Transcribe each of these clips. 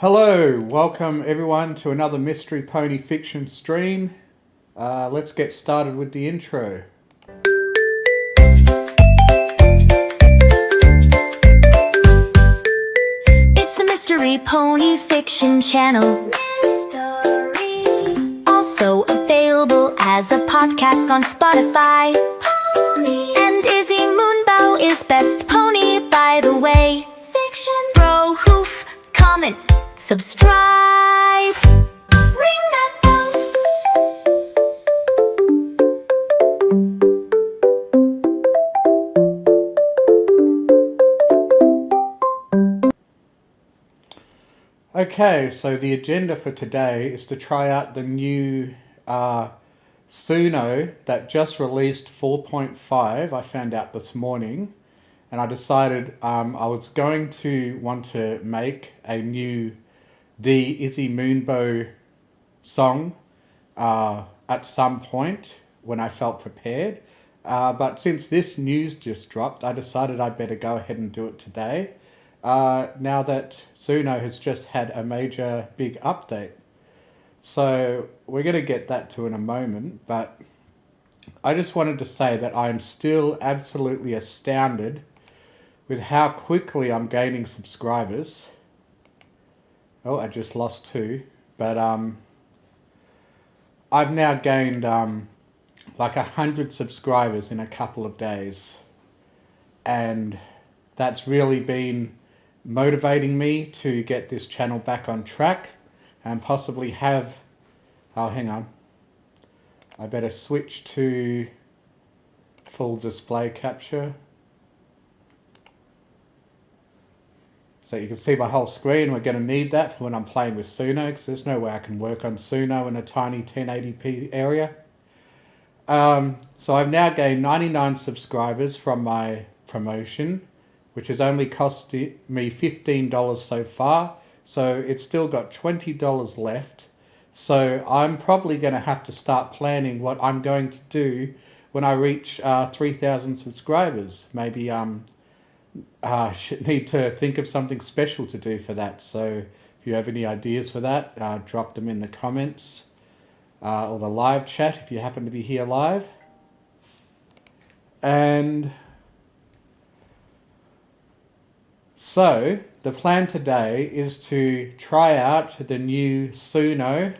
Hello, welcome everyone to another Mystery Pony Fiction stream. Let's get started with the intro. It's the Mystery Pony Fiction channel. Mystery. Also available as a podcast on Spotify. Pony. And Izzy Moonbow is best pony, by the way. Fiction. Bro, hoof, comment, subscribe. Ring that bell. Okay, so the agenda for today is to try out the new Suno that just released 4.5. I found out this morning, and I decided I was going to want to make a new the Izzy Moonbow Song at some point when I felt prepared. But since this news just dropped, I decided I'd better go ahead and do it today. Now that Suno has just had a major big update. So we're going to get that to in a moment, but I just wanted to say that I am still absolutely astounded with how quickly I'm gaining subscribers. Oh, I just lost 2, but I've now gained like 100 subscribers in a couple of days, and that's really been motivating me to get this channel back on track and possibly have... Oh, hang on. I better switch to full display capture so you can see my whole screen. We're going to need that for when I'm playing with Suno, because there's no way I can work on Suno in a tiny 1080p area. So I've now gained 99 subscribers from my promotion, which has only cost me $15 so far. So it's still got $20 left. So I'm probably going to have to start planning what I'm going to do when I reach 3,000 subscribers. Maybe should need to think of something special to do for that. So if you have any ideas for that, drop them in the comments or the live chat if you happen to be here live. And so the plan today is to try out the new Suno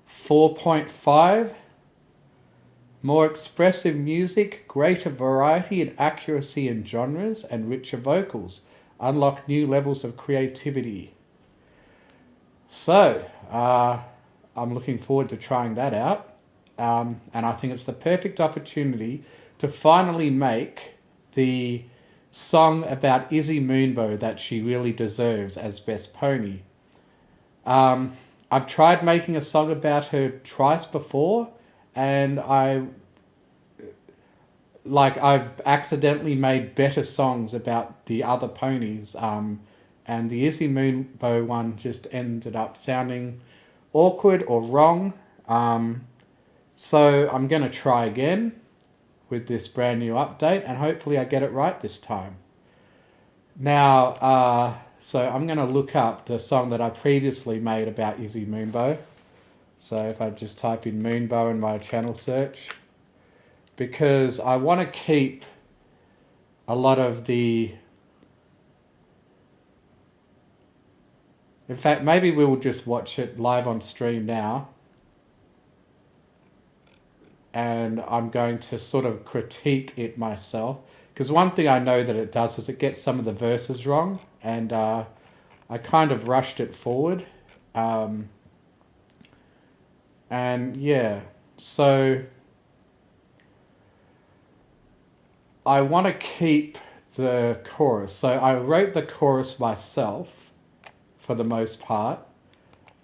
4.5. More expressive music, greater variety and accuracy in genres, and richer vocals. Unlock new levels of creativity. So, I'm looking forward to trying that out. And I think it's the perfect opportunity to finally make the song about Izzy Moonbow that she really deserves as best pony. I've tried making a song about her twice before, and I've accidentally made better songs about the other ponies, and the Izzy Moonbow one just ended up sounding awkward or wrong. So I'm going to try again with this brand new update, and hopefully I get it right this time. Now, so I'm going to look up the song that I previously made about Izzy Moonbow. So if I just type in Moonbow in my channel search, because I want to keep a lot of the... In fact, maybe we'll just watch it live on stream now. And I'm going to sort of critique it myself. Because one thing I know that it does is it gets some of the verses wrong. And I kind of rushed it forward. And yeah, so I want to keep the chorus. So I wrote the chorus myself for the most part.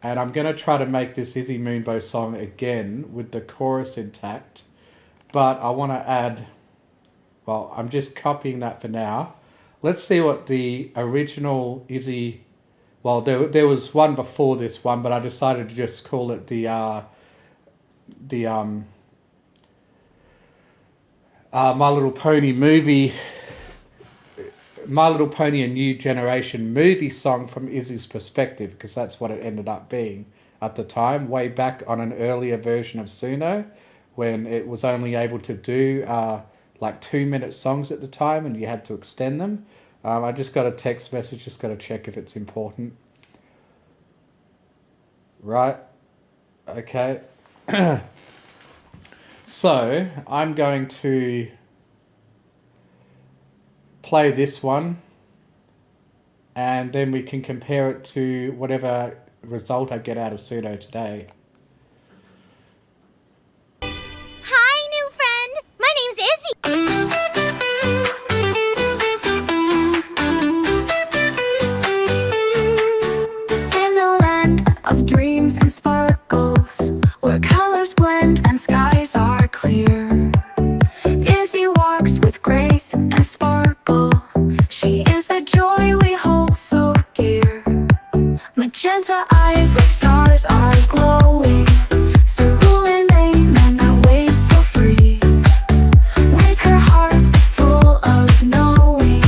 And I'm going to try to make this Izzy Moonbow song again with the chorus intact. But I want to add... Well, I'm just copying that for now. Let's see what the original Izzy... Well, there was one before this one, but I decided to just call it the My Little Pony movie My Little Pony: A New Generation movie song from Izzy's perspective, because that's what it ended up being at the time, way back on an earlier version of Suno, when it was only able to do like 2-minute songs at the time and you had to extend them. I just got a text message, just got to check if it's important. Right. Okay. So I'm going to play this one and then we can compare it to whatever result I get out of Suno today. Hi, new friend. My name's Izzy. In the land of dreams and sparkles, where colors blend and skies are clear, Izzy walks with grace and sparkle. She is the joy we hold so dear. Magenta eyes like stars are glowing, cerulean name and her ways so free. With her heart full of knowing,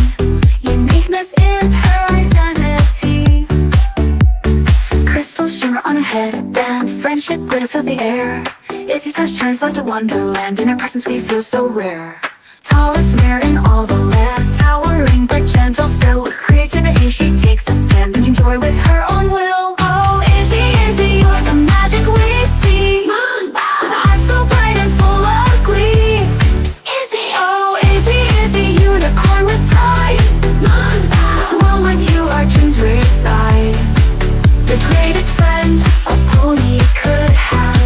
uniqueness is her identity. Crystal shimmer on her headband, friendship glitter fills the air. Izzy's touch turns life to wonderland, in her presence we feel so rare. Tallest mirror in all the land, towering but gentle still. With creativity she takes a stand and enjoy with her own will. Oh, Izzy, Izzy, you're the magic we see. Moonbow, with a heart so bright and full of glee. Izzy, oh, Izzy, Izzy, unicorn with pride. Moonbow, this world with you our dreams reside. The greatest friend a pony could have.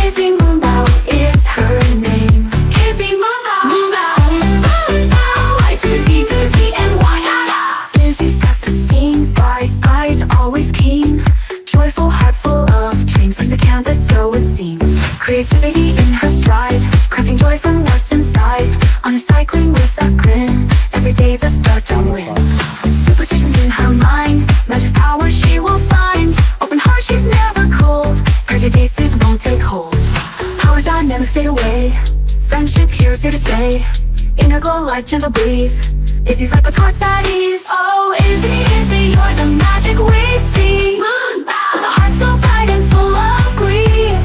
Izzy Moonbow is her name. Izzy Moonbow, Moonbow, I to the Z and Y. Izzy set the scene, bright eyes, always keen. Joyful heart full of dreams, there's a canvas so it seems. Creativity in her stride, crafting joy from what's inside. On her cycling with a grin, every day's a start to win. Superstitions in her mind, magic's power she will find. Open heart, she's never cold, prejudices won't take hold. Power dynamics stay away, friendship here's here to stay. Inner glow like gentle breeze, Izzy's like what's heart's at ease. Oh, Izzy, Izzy, you're the magic we see. Moonbow, with a heart so bright and full of glee.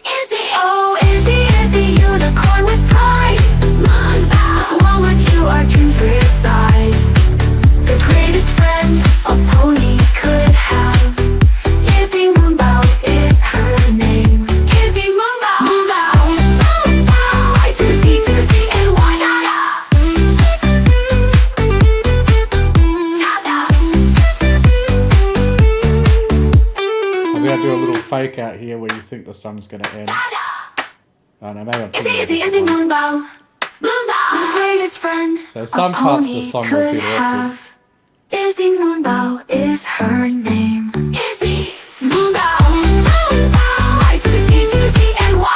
Izzy, oh, Izzy, Izzy, unicorn with pride. Moonbow, this world with you our dreams reside. The greatest friend a pony could have. Izzy Moonbow is her name. Izzy Moonbow, Moonbow, I to the Z and Y. I'm going to do a little fake out here where you think the song's going to end. Oh no, maybe I'm Izzy, Izzy, Izzy Moonbow, Moonbow, the greatest friend So some a parts of the pony song will could be awkward. have. Izzy Moonbow is her name. Izzy Moonbow, I to the Z and Y.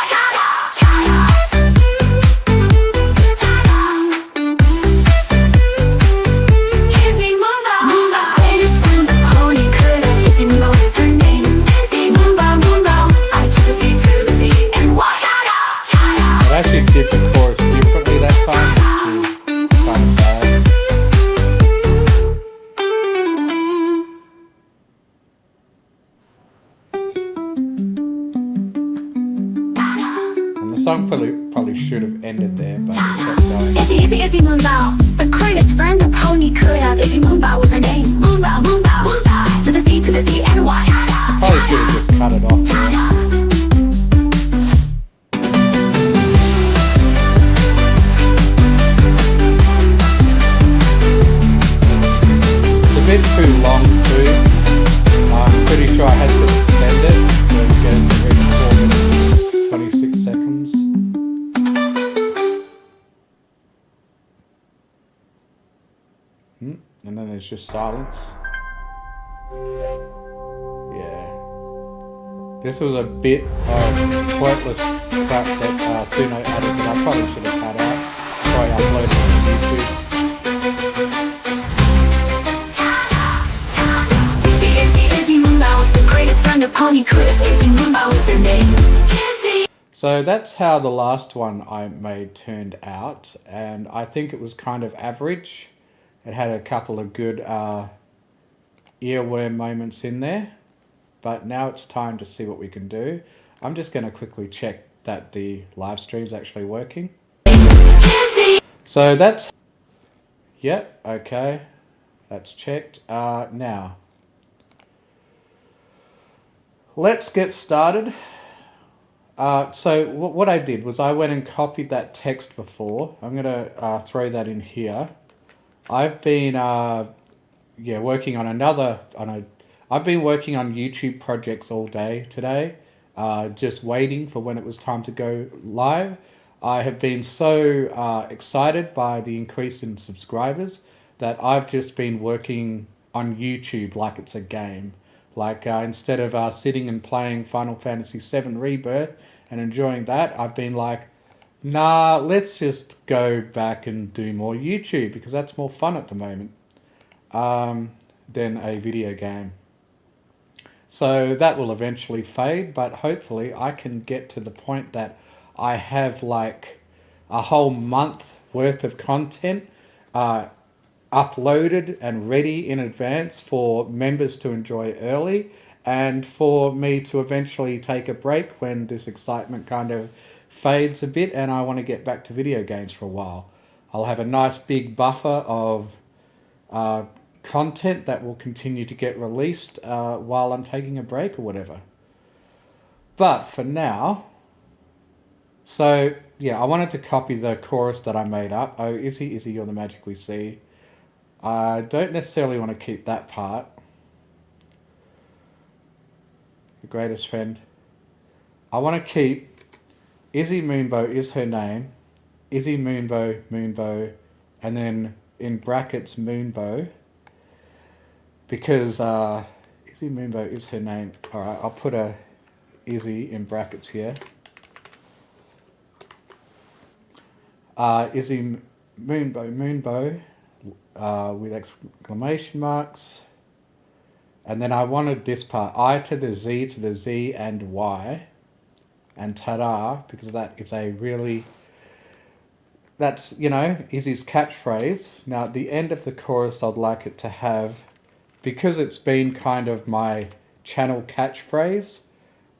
Izzy Moonbow, greatest friend a pony could have. Izzy Moonbow is her name. Izzy Moonbow, I to the Z and Y. I actually did the chorus differently that time, which is kind of bad. And the song probably should have ended there, but it kept going. Izzy, Izzy, Izzy Moonbow, the greatest friend a pony could have. Izzy Moonbow was her name. Moonbow, to the Z and Y. Probably should have just cut it off there. It's a bit too long too. I'm pretty sure I had to extend it to get it to reach 4 minutes 26 seconds. And then there's just silence. Yeah. This was a bit of pointless crap that Suno added that I probably should have cut out. Sorry, I uploaded it on YouTube. Izzy Moonbow, the greatest friend a pony could have. Izzy Moonbow is her name. Izzy. So that's how the last one I made turned out, and I think it was kind of average. It had a couple of good earworm moments in there. But now it's time to see what we can do. I'm just going to quickly check that the live stream's actually working. So that's... Yep, okay. That's checked. Now, let's get started. So what I did was I went and copied that text before. I'm going to throw that in here. I've been working on I've been working on YouTube projects all day today, just waiting for when it was time to go live. I have been so excited by the increase in subscribers that I've just been working on YouTube like it's a game. Like instead of sitting and playing Final Fantasy VII Rebirth and enjoying that, I've been like, nah, let's just go back and do more YouTube because that's more fun at the moment than a video game. So that will eventually fade, but hopefully I can get to the point that I have like a whole month worth of content uploaded and ready in advance for members to enjoy early, and for me to eventually take a break when this excitement kind of fades a bit and I want to get back to video games for a while. I'll have a nice big buffer of content that will continue to get released while I'm taking a break or whatever. But for now, so yeah, I wanted to copy the chorus that I made up. Oh, Izzy, Izzy, you're the magic we see. I don't necessarily want to keep that part. The greatest friend. I want to keep Izzy Moonbow is her name. Izzy Moonbow, Moonbow, and then in brackets Moonbow. Because Izzy Moonbow is her name. Alright, I'll put a Izzy in brackets here. Izzy Moonbow, with exclamation marks. And then I wanted this part, I to the Z and Y. And ta-da, because that is a really... That's, you know, Izzy's catchphrase. Now at the end of the chorus I'd like it to have... Because it's been kind of my channel catchphrase,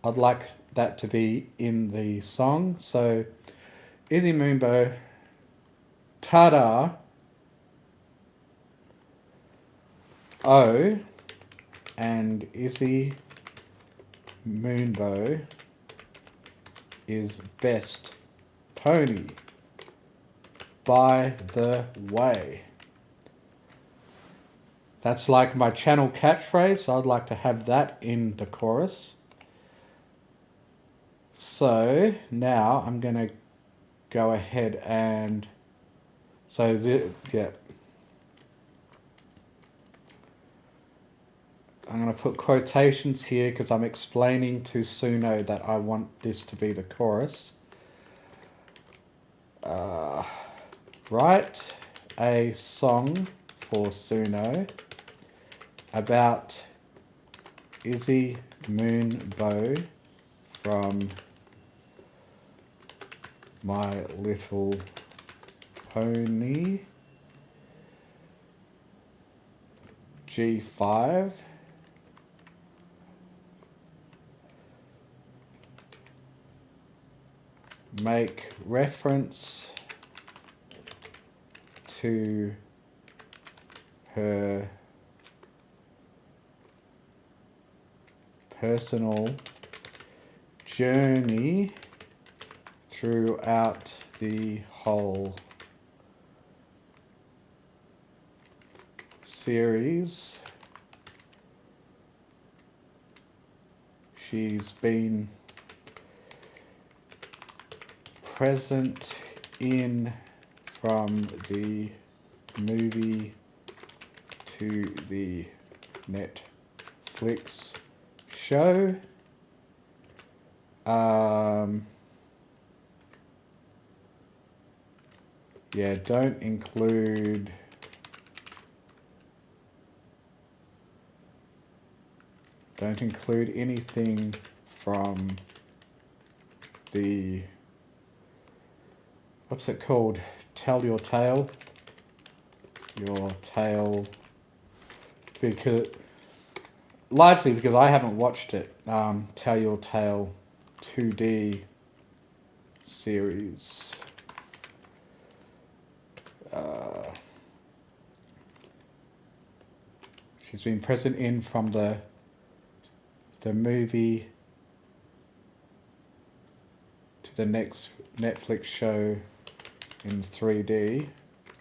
I'd like that to be in the song. So, Izzy Moonbow, ta-da, oh, and Izzy Moonbow is best pony, by the way. That's like my channel catchphrase, so I'd like to have that in the chorus. So now I'm going to go ahead and... So, yeah. I'm going to put quotations here because I'm explaining to Suno that I want this to be the chorus. Write a song for Suno about Izzy Moonbow from My Little Pony G5. Make reference to her personal journey throughout the whole series. She's been present in from the movie to the Netflix show. Yeah, don't include anything from the, what's it called? Tell Your Tale. Your Tale, because largely because I haven't watched it. Tell Your Tale 2D series. She's been present in from the movie to the next Netflix show in 3D.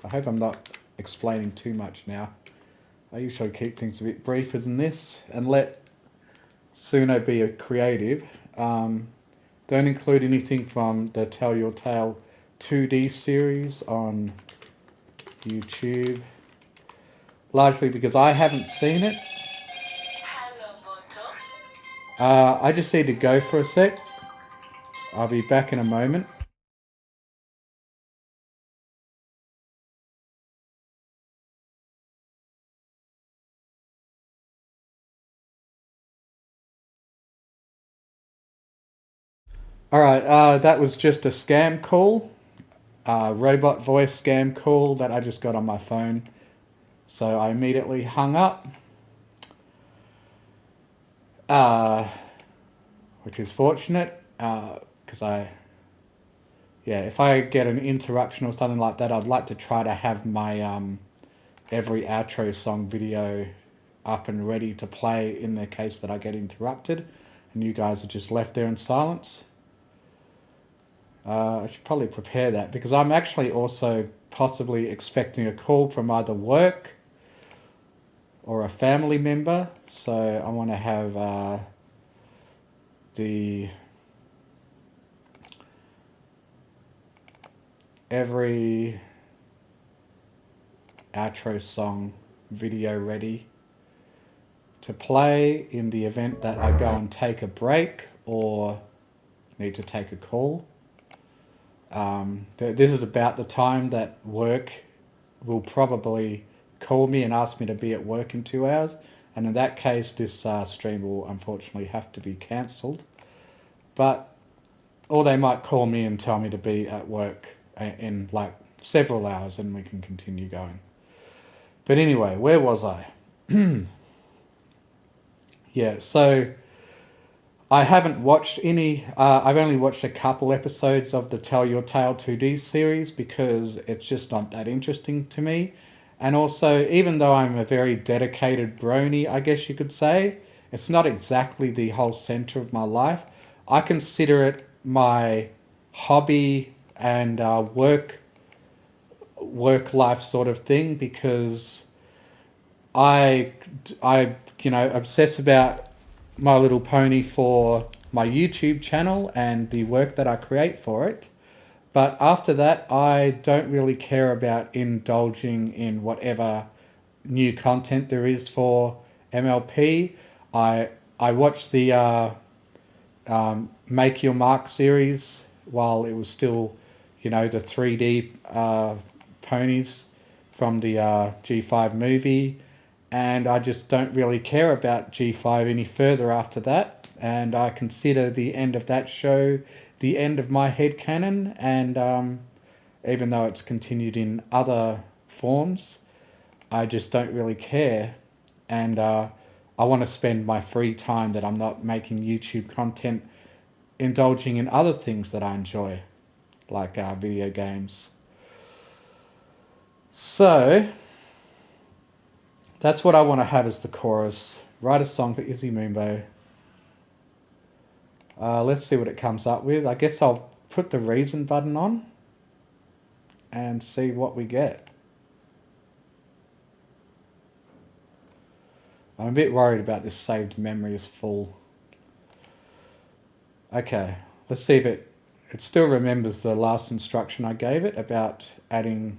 I hope I'm not explaining too much now. I usually keep things a bit briefer than this and let Suno be a creative. Don't include anything from the Tell Your Tale 2D series on YouTube. Largely because I haven't seen it. I just need to go for a sec. I'll be back in a moment. Alright, that was just a scam call. Robot voice scam call that I just got on my phone. So I immediately hung up. Which is fortunate, because if I get an interruption or something like that, I'd like to try to have my every outro song video up and ready to play in the case that I get interrupted and you guys are just left there in silence. I should probably prepare that because I'm actually also possibly expecting a call from either work or a family member, so I want to have the every outro song video ready to play in the event that I go and take a break or need to take a call. This is about the time that work will probably call me and ask me to be at work in 2 hours, and in that case this stream will unfortunately have to be cancelled. Or they might call me and tell me to be at work in like several hours and we can continue going. But anyway, where was I? Yeah, so I haven't watched any, I've only watched a couple episodes of the Tell Your Tale 2D series because it's just not that interesting to me. And also, even though I'm a very dedicated brony, I guess you could say, it's not exactly the whole center of my life. I consider it my hobby and work life sort of thing because I obsess about My Little Pony for my YouTube channel and the work that I create for it. But after that, I don't really care about indulging in whatever new content there is for MLP. I watched the Make Your Mark series while it was still, the 3D ponies from the G5 movie. And I just don't really care about G5 any further after that. And I consider the end of that show the end of my headcanon. And even though it's continued in other forms, I just don't really care. And I want to spend my free time that I'm not making YouTube content indulging in other things that I enjoy, like video games. So that's what I want to have as the chorus. Write a song for Izzy Moonbow. Let's see what it comes up with. I guess I'll put the reason button on and see what we get. I'm a bit worried about this saved memory is full. Okay, let's see if it still remembers the last instruction I gave it about adding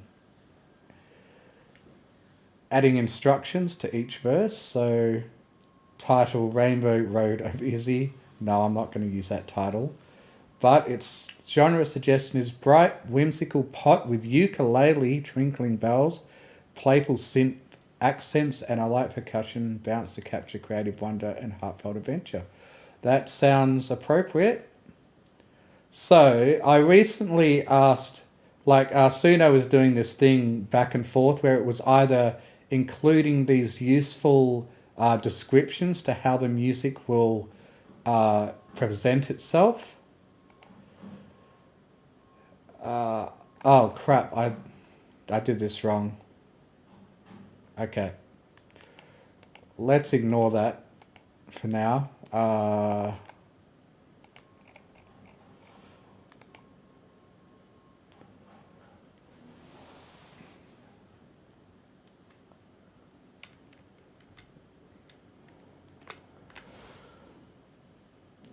instructions to each verse. So title Rainbow Road of Izzy. No, I'm not going to use that title. But its genre suggestion is bright, whimsical pop with ukulele, twinkling bells, playful synth accents, and a light percussion bounce to capture creative wonder and heartfelt adventure. That sounds appropriate. So I recently asked Like Suno was doing this thing back and forth where it was either including these useful descriptions to how the music will present itself. Oh crap! I did this wrong. Okay, let's ignore that for now.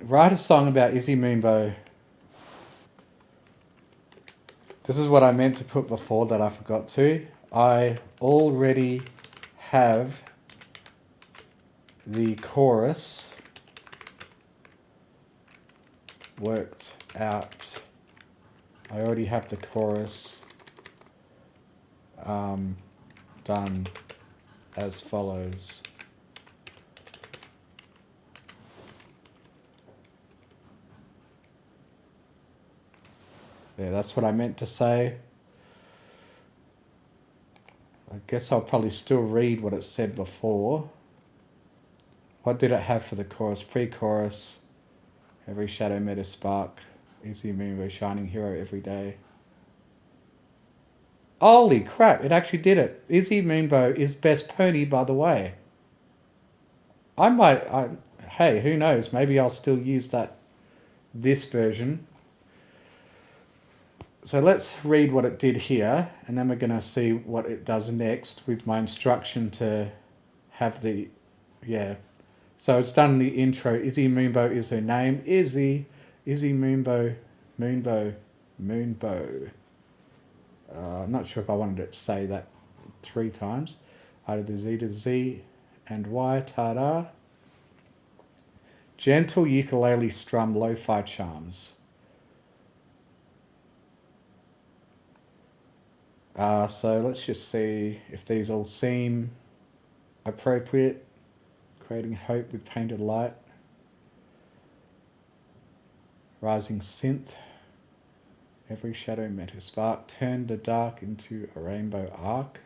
Write a song about Izzy Moonbow. This is what I meant to put before that I forgot to. I already have the chorus worked out. I already have the chorus done as follows. Yeah, that's what I meant to say. I guess I'll probably still read what it said before. What did it have for the chorus? Pre-chorus. Every shadow met a spark. Izzy Moonbow, shining hero every day. Holy crap, it actually did it. Izzy Moonbow is best pony, by the way. Hey, who knows? Maybe I'll still use this version. So let's read what it did here, and then we're going to see what it does next with my instruction to have the, yeah. So it's done the intro. Izzy Moonbow is her name. Izzy Moonbow. I'm not sure if I wanted it to say that 3 times. I to the Z to the Z and Y, ta-da. Gentle ukulele strum, lo-fi charms. So let's just see if these all seem appropriate. Creating hope with painted light. Rising synth. Every shadow met a spark. Turned the dark into a rainbow arc.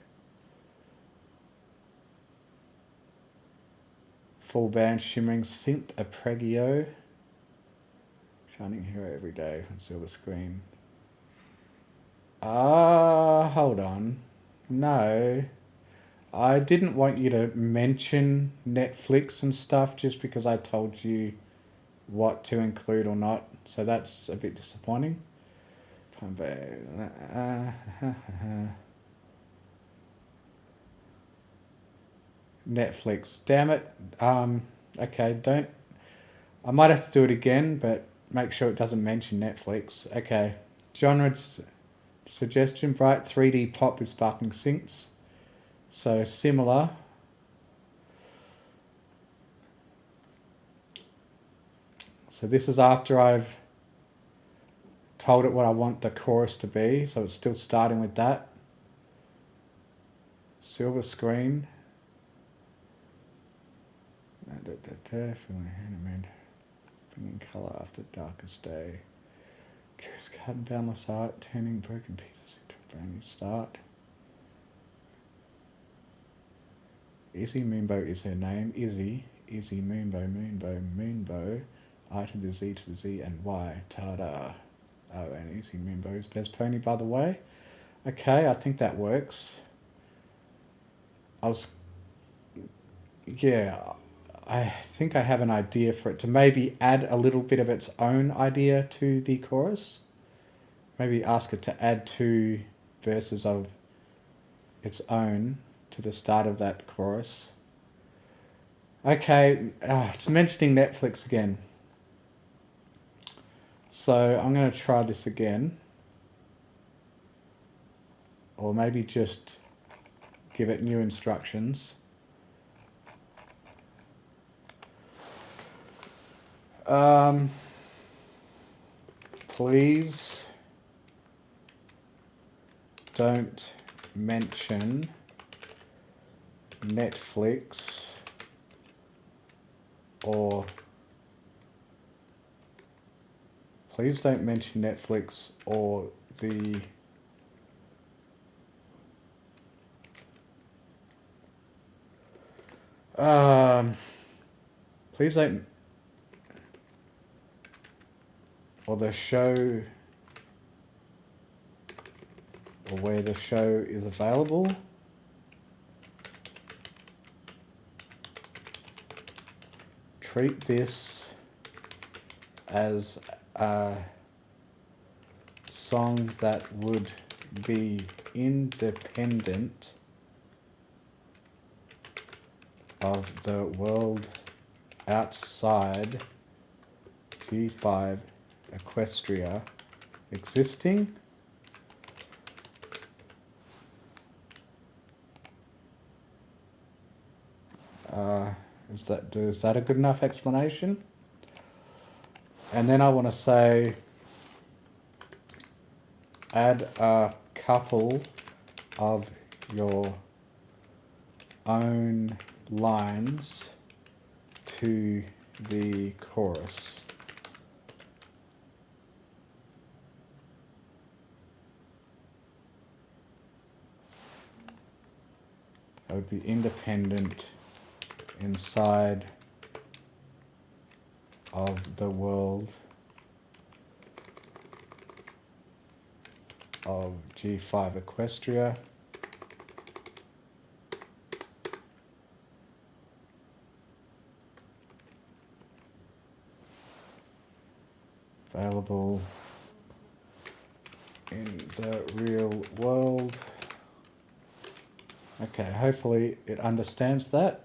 Full band shimmering synth arpeggio. Shining hero every day on silver screen. Hold on. No. I didn't want you to mention Netflix and stuff just because I told you what to include or not. So that's a bit disappointing. Netflix. Damn it. Okay, I might have to do it again, but make sure it doesn't mention Netflix. Okay. Genre suggestion, bright 3D pop with sparkling synths. So similar. So this is after I've told it what I want the chorus to be. So it's still starting with that. Silver screen. Bringing colour after darkest day. Curious garden boundless art, turning broken pieces into a brand new start. Izzy Moonbow is her name. Izzy Moonbow. I to the Z to the Z and Y. Ta-da. Oh, and Izzy Moonbow's best pony, by the way. Okay, I think that works. I think I have an idea for it to maybe add a little bit of its own idea to the chorus. Maybe ask it to add 2 verses of its own to the start of that chorus. Okay, it's mentioning Netflix again. So I'm going to try this again. Or maybe just give it new instructions. Please don't mention Netflix or the Please don't... Or the show... Or where the show is available. Treat this as a song that would be independent of the world outside G5 Equestria existing. Is that a good enough explanation? And then I want to say, add a couple of your own lines to the chorus. That would be independent inside of the world of G5 Equestria. Available in the real world. Okay, hopefully it understands that.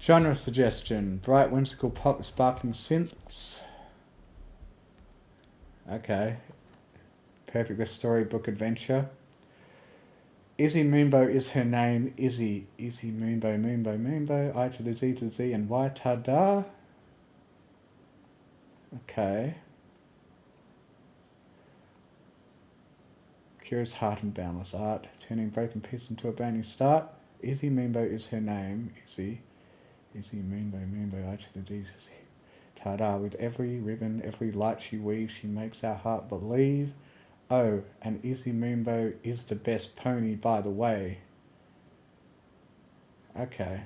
Genre suggestion: bright, whimsical pop with sparkling synths. Okay. Perfect with storybook adventure. Izzy Moonbow is her name. Izzy Moonbow, Moonbow, Moonbow. I to the Z to the Z and Y ta-da. Okay. Curious heart and boundless art. Turning broken pieces into a brand new start. Izzy Moonbow is her name. Izzy Moonbow, Moonbow. I to the Z to the Z. Ta-da. With every ribbon, every light she weaves, she makes our heart believe. Oh, and Izzy Moonbow is the best pony, by the way. Okay.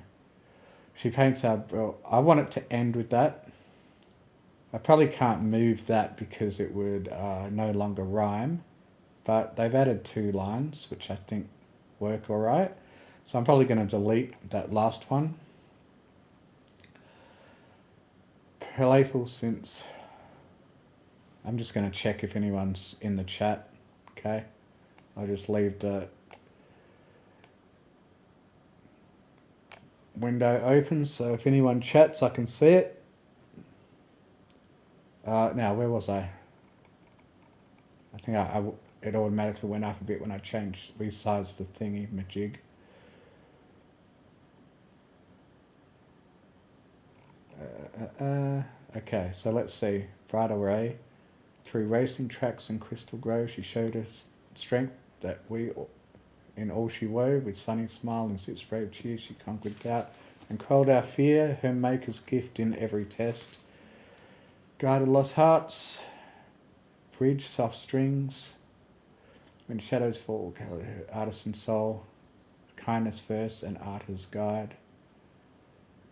She paints our... Well, I want it to end with that. I probably can't move that because it would no longer rhyme. But they've added 2 lines, which I think work alright. So I'm probably going to delete that last one. Playful since... I'm just going to check if anyone's in the chat. Okay. I'll just leave the window open so if anyone chats I can see it. Now, where was I? I think it automatically went up a bit when I changed, resized the thingy majig. Okay, so let's see. Bright array. Through racing tracks and crystal grove, she showed us strength that we, in all she wove, with sunny smile and such brave cheer, she conquered doubt and quelled our fear, her maker's gift in every test. Guided lost hearts, bridge soft strings, when shadows fall, her artisan soul, kindness first and art as guide.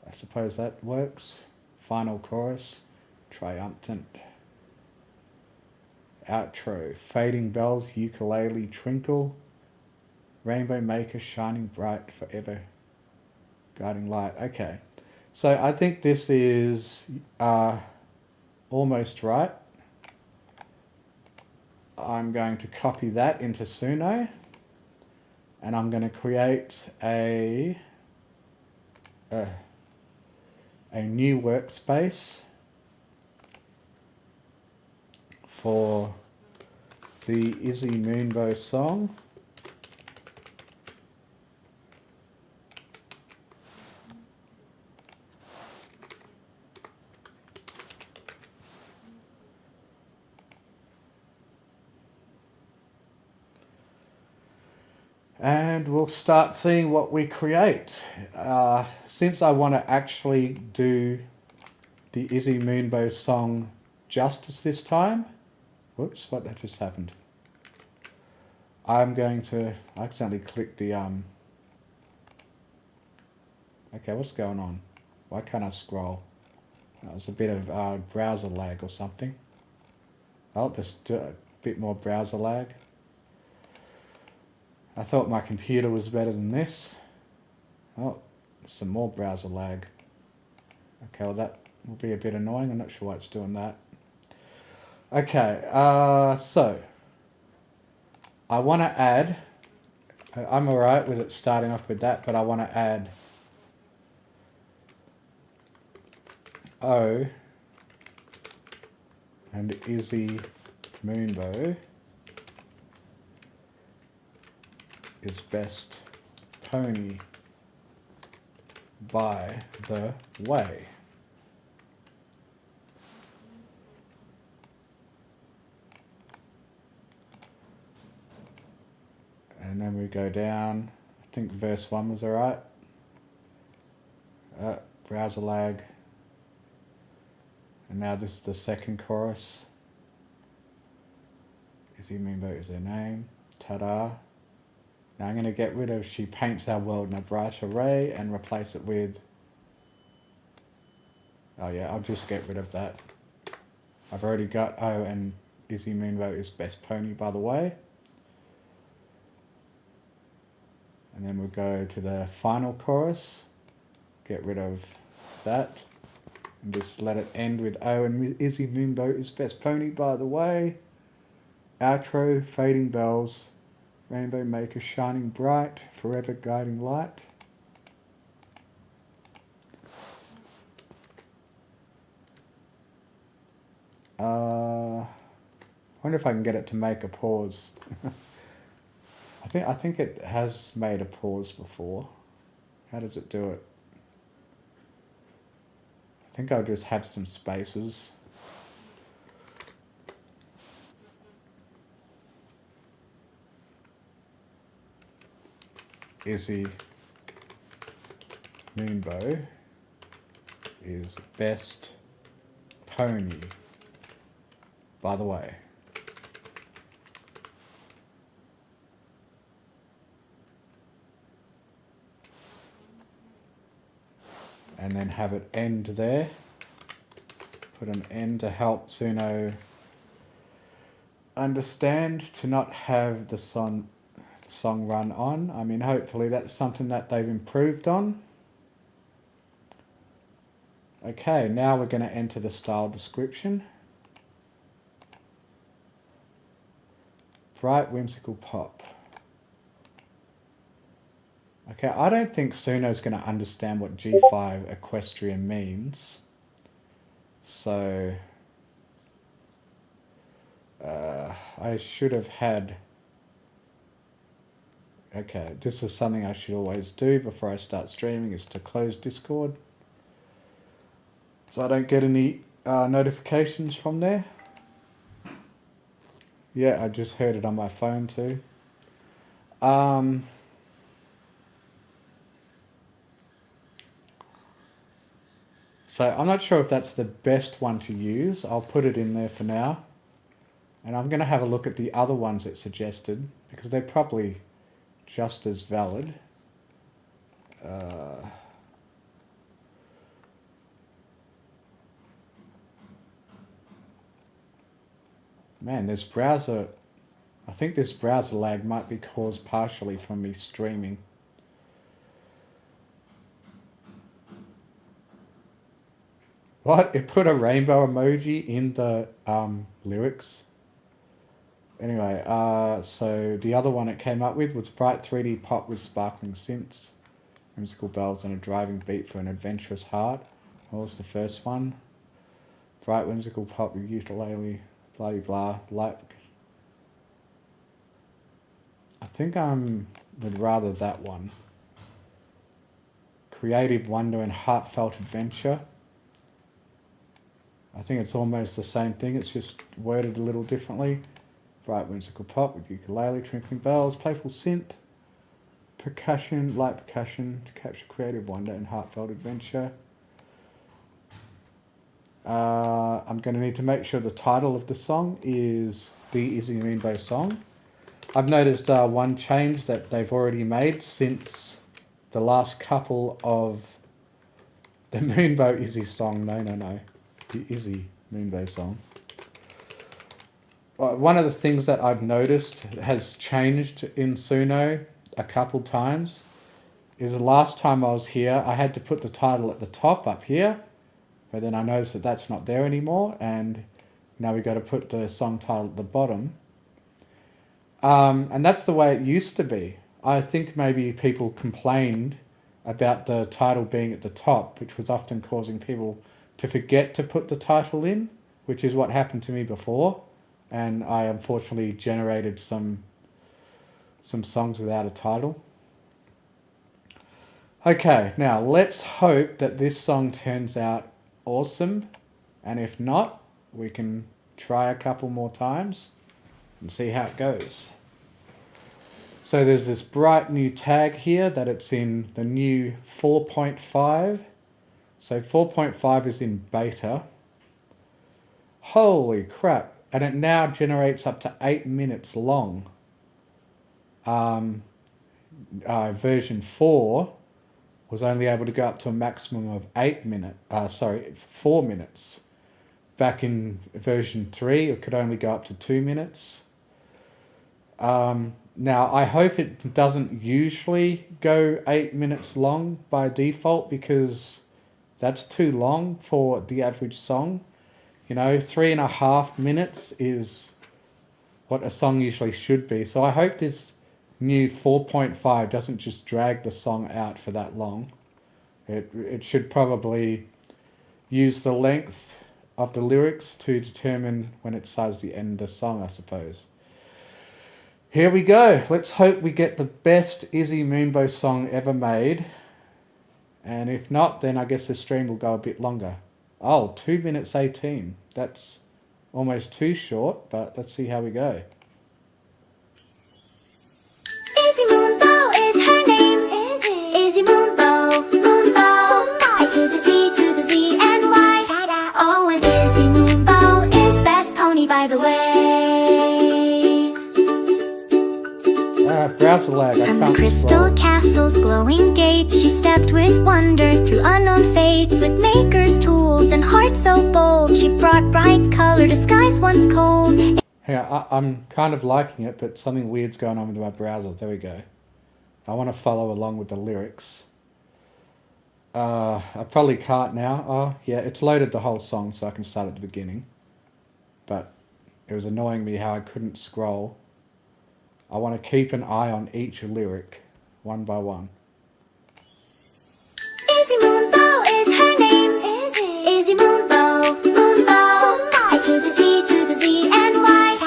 I suppose that works. Final chorus, triumphant. Outro, fading bells, ukulele trinkle, rainbow maker shining bright forever, guiding light. Okay, so I think this is almost right. I'm going to copy that into Suno and I'm going to create a new workspace for the Izzy Moonbow song. And we'll start seeing what we create. Since I want to actually do the Izzy Moonbow song justice this time, whoops, what that just happened? I'm going to... I accidentally clicked the... Okay, what's going on? Why can't I scroll? That was a bit of browser lag or something. Oh, just a bit more browser lag. I thought my computer was better than this. Oh, some more browser lag. Okay, well that will be a bit annoying. I'm not sure why it's doing that. Okay, so I want to add... I'm alright with it starting off with that, but I want to add O and Izzy Moonbow is best pony by the way. And then we go down. I think verse 1 was alright. Browser lag. And now this is the second chorus. Izzy Moonbow is her name. Ta-da. Now I'm going to get rid of she paints our world in a bright array and replace it with... Oh yeah, I'll just get rid of that. I've already got O and Izzy Moonbow is best pony by the way. And then we'll go to the final chorus. Get rid of that. And just let it end with O and Izzy Moonbow is best pony by the way. Outro, fading bells. Rainbow maker shining bright, forever guiding light. I wonder if I can get it to make a pause. I think it has made a pause before. How does it do it? I think I'll just have some spaces. Izzy Moonbow is best pony by the way. And then have it end there. Put an end to help Suno understand to not have the song run on. I mean, hopefully that's something that they've improved on. Okay, now we're going to enter the style description. Bright whimsical pop. Okay, I don't think Suno's going to understand what G5 equestrian means. So I should have had... Okay, this is something I should always do before I start streaming, is to close Discord, so I don't get any notifications from there. Yeah, I just heard it on my phone too. So I'm not sure if that's the best one to use. I'll put it in there for now. And I'm going to have a look at the other ones it suggested, because they're probably just as valid. Man, this browser... I think this browser lag might be caused partially from me streaming. What? It put a rainbow emoji in the lyrics? Anyway, so the other one it came up with was bright 3D pop with sparkling synths, whimsical bells and a driving beat for an adventurous heart. What was the first one? Bright whimsical pop with ukulele, blah blah blah. I think I would rather that one. Creative wonder and heartfelt adventure. I think it's almost the same thing, it's just worded a little differently. Bright whimsical pop with ukulele, twinkling bells, playful synth, percussion, light percussion to capture creative wonder and heartfelt adventure. I'm going to need to make sure the title of the song is the Izzy Moonbow Song. I've noticed one change that they've already made since the last couple of the Moonbow Izzy song. No. The Izzy Moonbow song. One of the things that I've noticed has changed in Suno a couple times is the last time I was here, I had to put the title at the top up here, but then I noticed that that's not there anymore, and now we got to put the song title at the bottom. And that's the way it used to be. I think maybe people complained about the title being at the top, which was often causing people to forget to put the title in, which is what happened to me before. And I unfortunately generated some songs without a title. Okay, now let's hope that this song turns out awesome. And if not, we can try a couple more times and see how it goes. So there's this bright new tag here that it's in the new 4.5. So 4.5 is in beta. Holy crap. And it now generates up to 8 minutes long. Version 4 was only able to go up to a maximum of 4 minutes. Back in version 3, it could only go up to 2 minutes. Now, I hope it doesn't usually go 8 minutes long by default, because that's too long for the average song. 3.5 minutes is what a song usually should be. So I hope this new 4.5 doesn't just drag the song out for that long. It should probably use the length of the lyrics to determine when it starts the end of the song, I suppose. Here we go. Let's hope we get the best Izzy Moonbow song ever made. And if not, then I guess the stream will go a bit longer. Oh, 2 minutes 18. That's almost too short, but let's see how we go. Izzy Moonbow is her name. Izzy Moonbow, Moonbow. I to the Z and Y. Oh, and Izzy Moonbow is best pony, by the way. Browser lag. From the crystal castle's glowing gates, she stepped with wonder through unknown fates. With maker's tools and heart so bold, she brought bright color to skies once cold. Yeah, I'm kind of liking it, but something weird's going on with my browser. There we go. I want to follow along with the lyrics. I probably can't now. Oh, yeah, it's loaded the whole song, so I can start at the beginning. But it was annoying me how I couldn't scroll. I want to keep an eye on each lyric, one by one. Izzy Moonbow is her name. Izzy Moonbow, Moonbow. I to the Z and Y.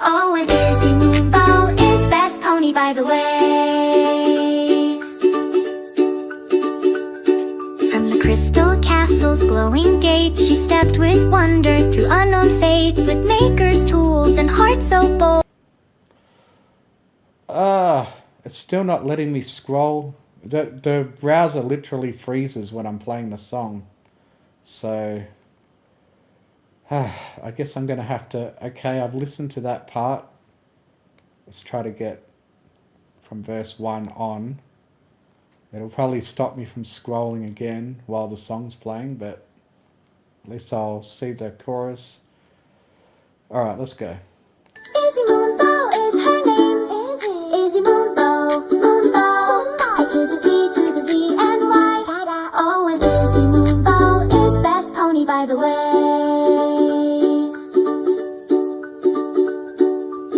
Oh, and Izzy Moonbow is best pony, by the way. From the crystal castle's glowing gates, she stepped with wonder through unknown fates. With maker's tools and heart so bold. It's still not letting me scroll. The browser literally freezes when I'm playing the song. So, I guess I'm going to have to... Okay, I've listened to that part. Let's try to get from verse 1 on. It'll probably stop me from scrolling again while the song's playing, but at least I'll see the chorus. Alright, let's go. Izzy Moonbow is her name. Izzy Moonbow, Moonbow. I to the Z and Y. Oh, and Izzy Moonbow is best pony, by the way.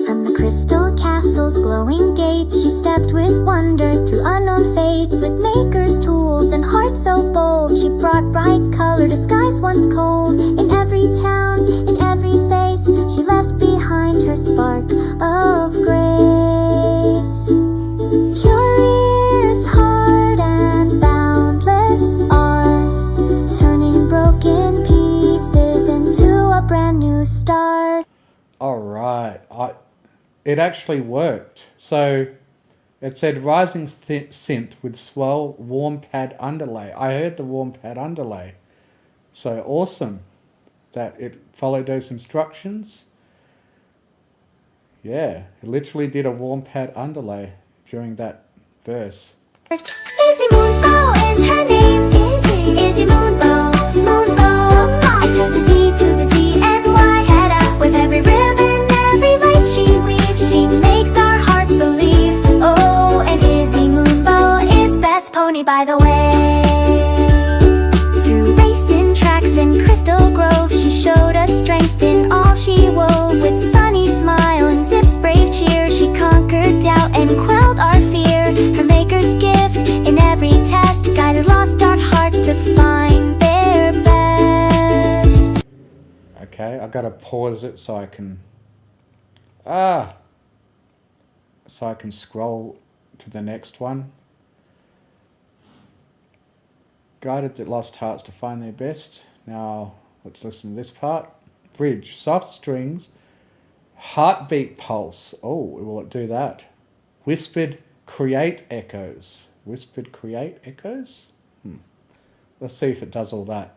From the crystal castle's glowing gates, she stepped with wonder through unknown fates. With maker's tools and heart so bold, she brought bright color to skies once cold. In every town, in every face, she left behind her spark of grace. Curious heart and boundless art, turning broken pieces into a brand new start. Alright, it actually worked. So it said rising synth with swell warm pad underlay. I heard the warm pad underlay. So awesome that it followed those instructions. Yeah, it literally did a warm pad underlay during that verse. Izzy Moonbow is her name. Izzy Moonbow, Moonbow. I to the Z and Y. Ta-da! With every ribbon, every light she weaves, she makes our hearts believe. Oh, and Izzy Moonbow is best pony by the way. Through racing tracks and crystal groves, she showed us strength in all she wove. With sunny smile and Zip's brave cheer, she conquered doubt and quelled our fear. Her maker's gift in every test guided lost our hearts to find their best. Okay, I gotta pause it so I can scroll to the next one. Guided the lost hearts to find their best. Now let's listen to this part. Bridge, soft strings, heartbeat pulse. Oh, will it do that? Whispered create echoes. Whispered create echoes? Let's see if it does all that.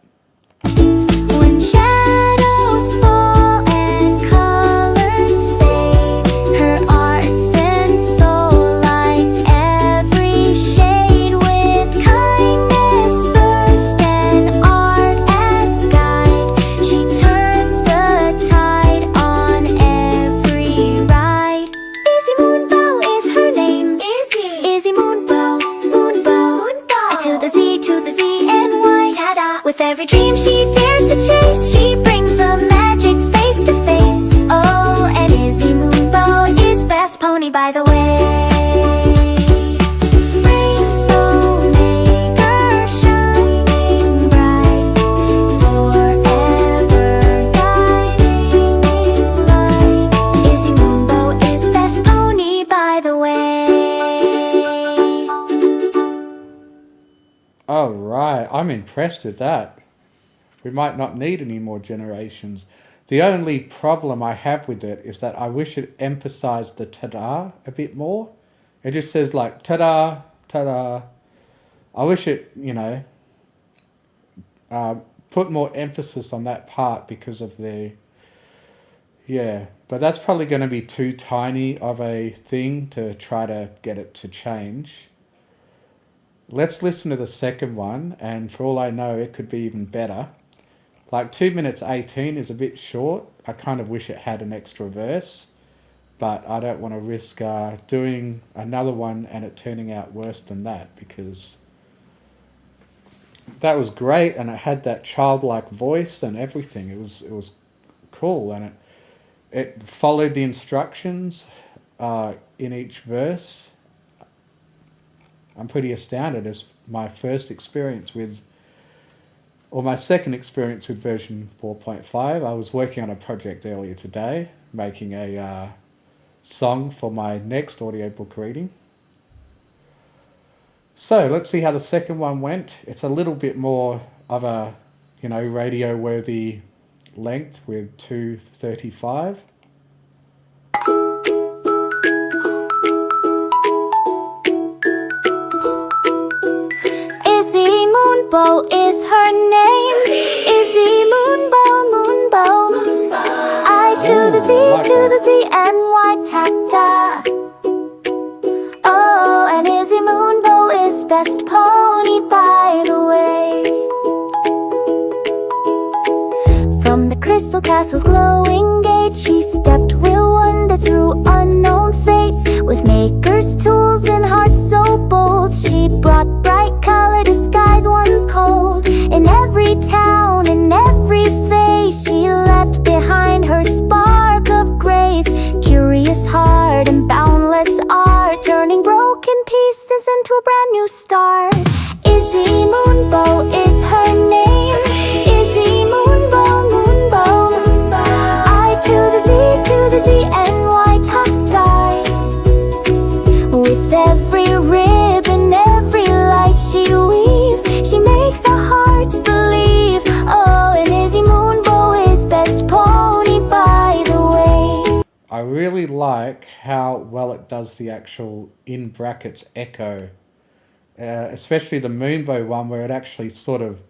When shadows fall and colors fade, her arts and soul lights every shade. With kindness first and art as guide, she turns the tide on every ride. Izzy Moonbow is her name. Izzy Moonbow, Moonbow. I to the Z and Y. Ta-da! With every dream she dares to chase, she brings the magic face to face. Oh, and Izzy Moonbow is best pony by the way. Rainbow maker shining bright, forever guiding light. Izzy Moonbow is best pony by the way. Oh, right. I'm impressed with that. We might not need any more generations. The only problem I have with it is that I wish it emphasized the ta-da a bit more. It just says like ta-da, ta-da. I wish it, put more emphasis on that part because of the... Yeah, but that's probably going to be too tiny of a thing to try to get it to change. Let's listen to the second one, and for all I know, it could be even better. Like 2 minutes 18 is a bit short. I kind of wish it had an extra verse, but I don't want to risk doing another one and it turning out worse than that, because that was great and it had that childlike voice and everything. It was cool, and it followed the instructions in each verse. I'm pretty astounded. As my first experience with, or my second experience with version 4.5, I was working on a project earlier today, making a song for my next audiobook reading. So let's see how the second one went. It's a little bit more of a, radio-worthy length with 2:35. Izzy Moonbow is her name. Izzy Moonbow, Moonbow. I to the Z and Y. Ta-da! Oh, and Izzy Moonbow is best pony by the way. From the crystal castle's glowing gate, she stepped will wander through unknown fates. With maker's tools and heart so bold, she brought bright color to skies once cold. In every town, in every face, she left behind her spark of grace. Curious heart and boundless art, turning broken pieces into a brand new start. Izzy Moonbow is her name. Izzy Moonbow, Moonbow. I to the Z and Y. Ta-da! With every ribbon, every light she weaves, she makes our hearts believe. Oh, and Izzy Moonbow is best pony by the way. I really like how well it does the actual in brackets echo, especially the Moonbow one, where it actually sort of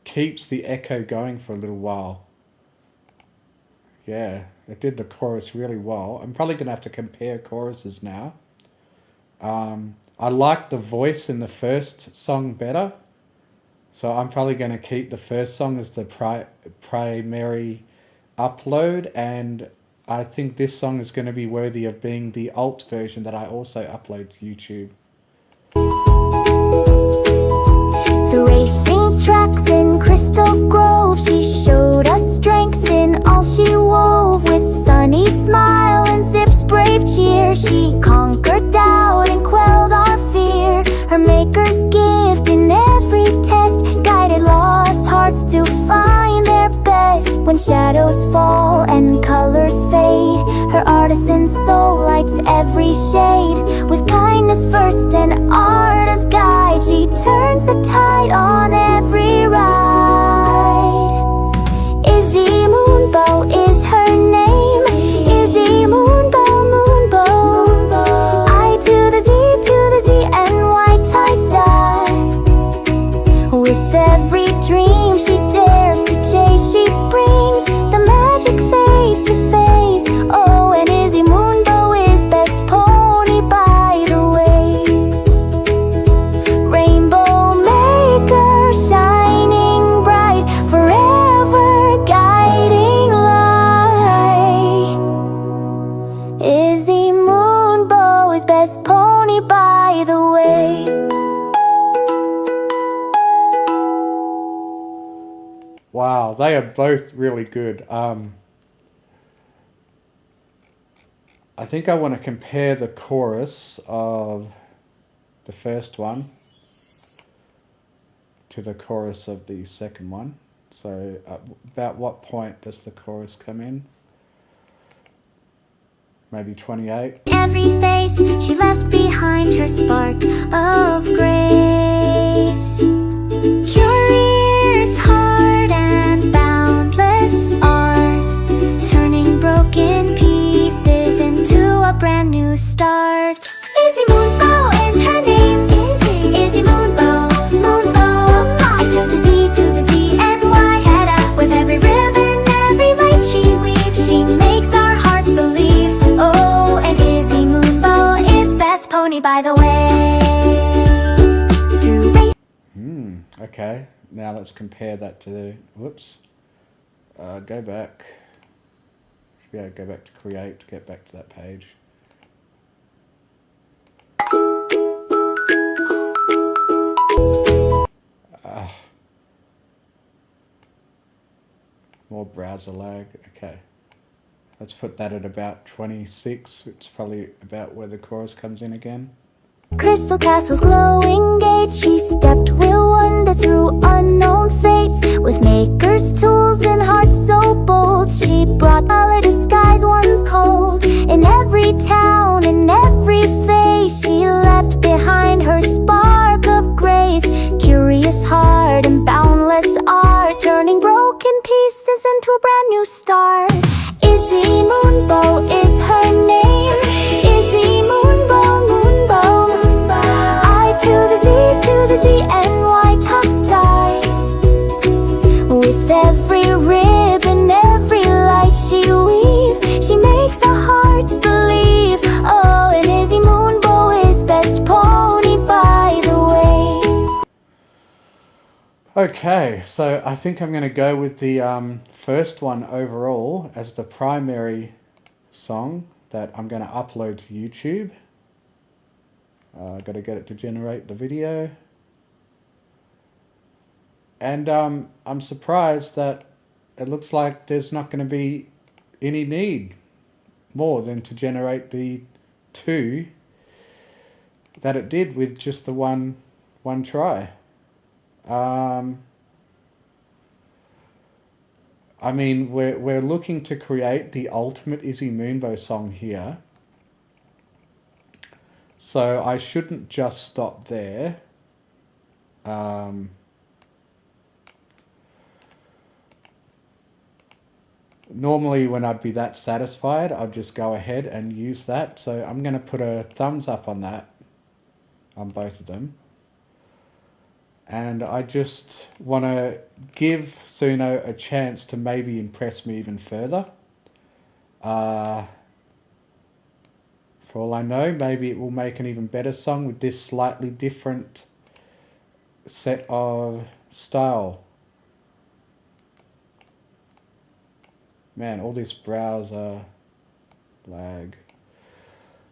keeps the echo going for a little while. Yeah, it did the chorus really well. I'm probably going to have to compare choruses now. I like the voice in the first song better. So I'm probably going to keep the first song as the primary upload, and I think this song is going to be worthy of being the alt version that I also upload to YouTube. The racing tracks in Crystal Grove, she showed us strength in all she wove. With sunny smile and Zip's brave cheer, she conquered doubt and quelled our fear. Her maker's gift in every test guided lost hearts to find their best. When shadows fall and colors fade, her artisan soul lights every shade. With kindness first and art as guide, she turns the tide on every ride. Izzy Moonbow is her name. Izzy Moonbow, Moonbow. I to the Z and Y tie-dye. With every dream she dares to chase, she brings the magic face to face. Oh, and Izzy Moonbow is best pony by the way. Rainbow maker shining bright, forever guiding light. Izzy Moonbow is best pony by the way. Wow, they are both really good. I think I want to compare the chorus of the first one to the chorus of the second one. So about what point does the chorus come in? Maybe 28. Every face she left behind her spark of grace. Curious heart and boundless art, turning broken pieces into a brand new start. Izzy Moonbow is her name. Izzy Moonbow, Moonbow. I to the Z and Y. Ta-da! With every ribbon, every light she weaves, she makes our hearts believe. Oh, and Izzy Moonbow is best pony by the way. Okay, now let's compare that to the, whoops, go back. Should be able to go back to create to get back to that page. More browser lag. Okay, let's put that at about 26. It's probably about where the chorus comes in again. Crystal Castle's glowing gate, she stepped with wonder through unknown fates. With maker's tools and heart so bold, she brought color to skies once cold. In every town, in every face, she left behind her spark of grace. Curious heart and boundless art, turning broken pieces into a brand new start. Izzy Moonbow is her name. Izzy Moonbow, Moonbow. I to the Z and Y tie-dye. With every ribbon, every light she weaves, she makes our hearts believe. Oh, and Izzy Moonbow is best pony by the way. Okay, so I think I'm going to go with the first one overall as the primary song that I'm going to upload to YouTube. I've got to get it to generate the video. And I'm surprised that it looks like there's not going to be any need more than to generate the two that it did with just the one try. I mean, we're looking to create the ultimate Izzy Moonbow song here. So I shouldn't just stop there. Normally when I'd be that satisfied, I'd just go ahead and use that. So I'm going to put a thumbs up on that, on both of them. And I just want to give Suno a chance to maybe impress me even further. For all I know, maybe it will make an even better song with this slightly different set of style. Man, all this browser lag.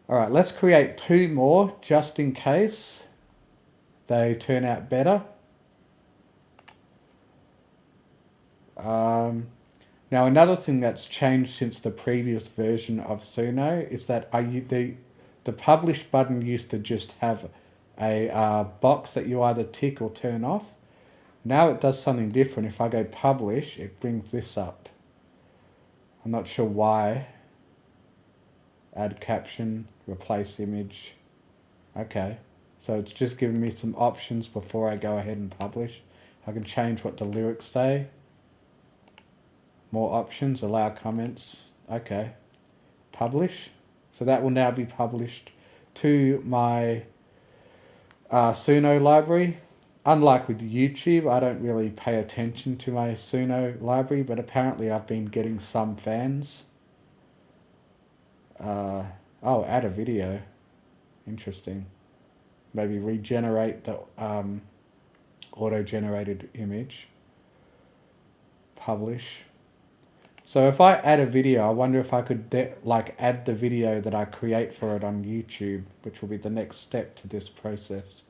Alright, let's create 2 more just in case they turn out better. Now another thing that's changed since the previous version of Suno is that the publish button used to just have a box that you either tick or turn off. Now it does something different. If I go publish, it brings this up. I'm not sure why. Add caption, replace image. Okay, so it's just giving me some options before I go ahead and publish. I can change what the lyrics say. More options, allow comments. Okay, publish. So that will now be published to my Suno library. Unlike with YouTube, I don't really pay attention to my Suno library, but apparently I've been getting some fans. Oh, add a video. Interesting. Maybe regenerate the auto-generated image. Publish. So if I add a video, I wonder if I could add the video that I create for it on YouTube, which will be the next step to this process.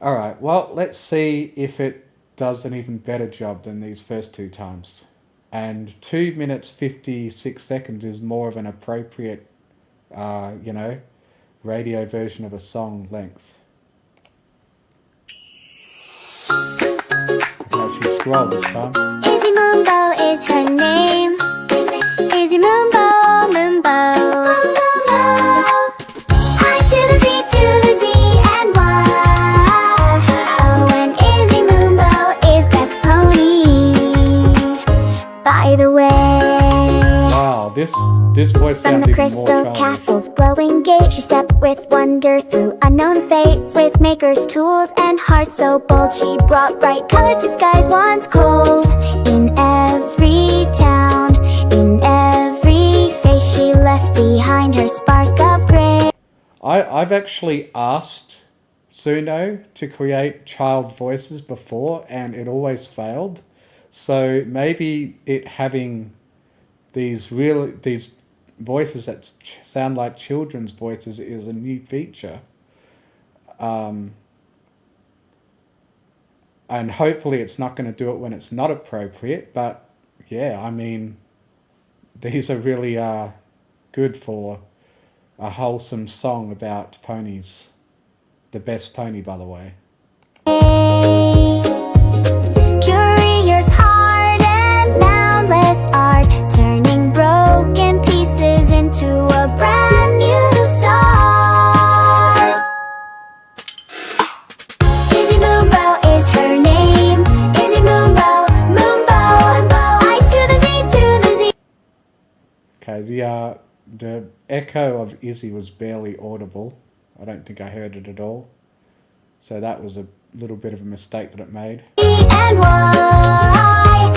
Alright, well, let's see if it does an even better job than these first 2 times. And 2 minutes 56 seconds is more of an appropriate, radio version of a song length. I can actually scroll this time. Izzy Moonbow is her name. Izzy Moonbow, Moonbow. I to the Z to the Z and Y. And Izzy Moonbow is best pony. By the way, Wow, this voice from sounds the even more crystal childish. castle's glowing gate, she stepped with wonder through unknown fates. With maker's tools and heart so bold, she brought bright color to skies once cold. In every town, in every face, she left behind her spark of grace. I've actually asked Suno to create child voices before, and it always failed. So maybe it having these voices that sound like children's voices is a new feature. And hopefully it's not going to do it when it's not appropriate. But yeah, I mean, these are really good for a wholesome song about ponies. The best pony, by the way. Curious heart and boundless art, turning broken pieces into a brand new start. Izzy Moonbow is her name. Izzy Moonbow, Moonbow, I to the Z to the Z. Okay, the echo of Izzy was barely audible. I don't think I heard it at all. So that was a little bit of a mistake that it made. And white,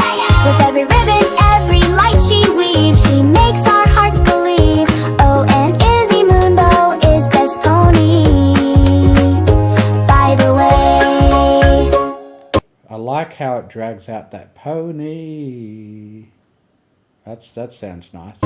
with every ribbon, every light she weaves, she makes our hearts believe. Oh, and Izzy Moonbow is best pony. By the way, I like how it drags out that pony. That sounds nice.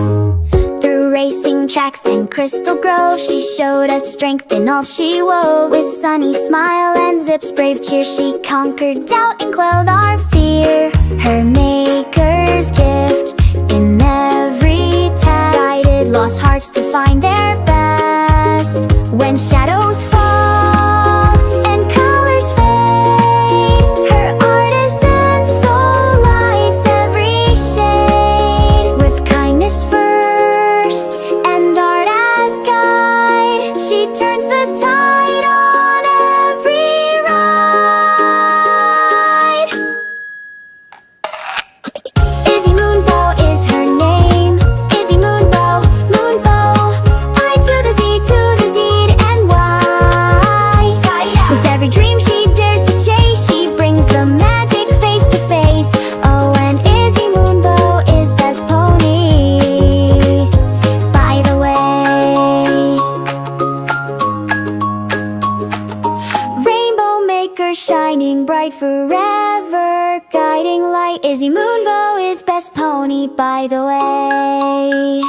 through racing tracks and crystal grove, she showed us strength in all she wove. With sunny smile and Zip's brave cheer, she conquered doubt and quelled our fear. Her maker's gift in every test guided lost hearts to find their best. When shadows fall and colors fade, her artisan soul lights every shade. With kindness first and art as guide, she turns the tide on every ride. Izzy Moonbow is her name. Izzy Moonbow, Moonbow, I to the Z and Y. longer, shining bright forever. Guiding light, Izzy Moonbow is best pony by the way.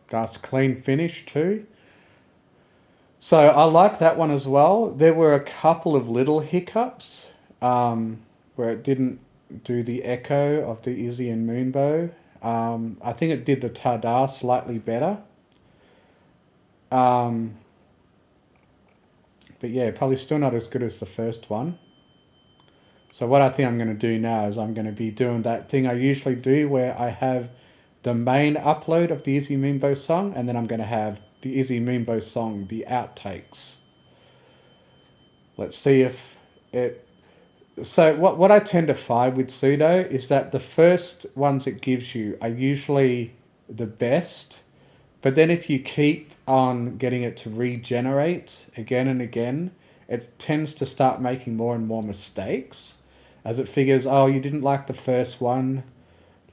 That's clean finish too. So I like that one as well. There were a couple of little hiccups where it didn't do the echo of the Izzy and Moonbow. I think it did the ta-da slightly better. But yeah, probably still not as good as the first one. So what I think I'm going to do now is I'm going to be doing that thing I usually do where I have the main upload of the Izzy Moonbow song, and then I'm going to have the Izzy Moonbow song, the outtakes. Let's see if it... So what I tend to find with Suno is that the first ones it gives you are usually the best, but then if you keep on getting it to regenerate again and again, it tends to start making more and more mistakes, as it figures, oh, you didn't like the first one,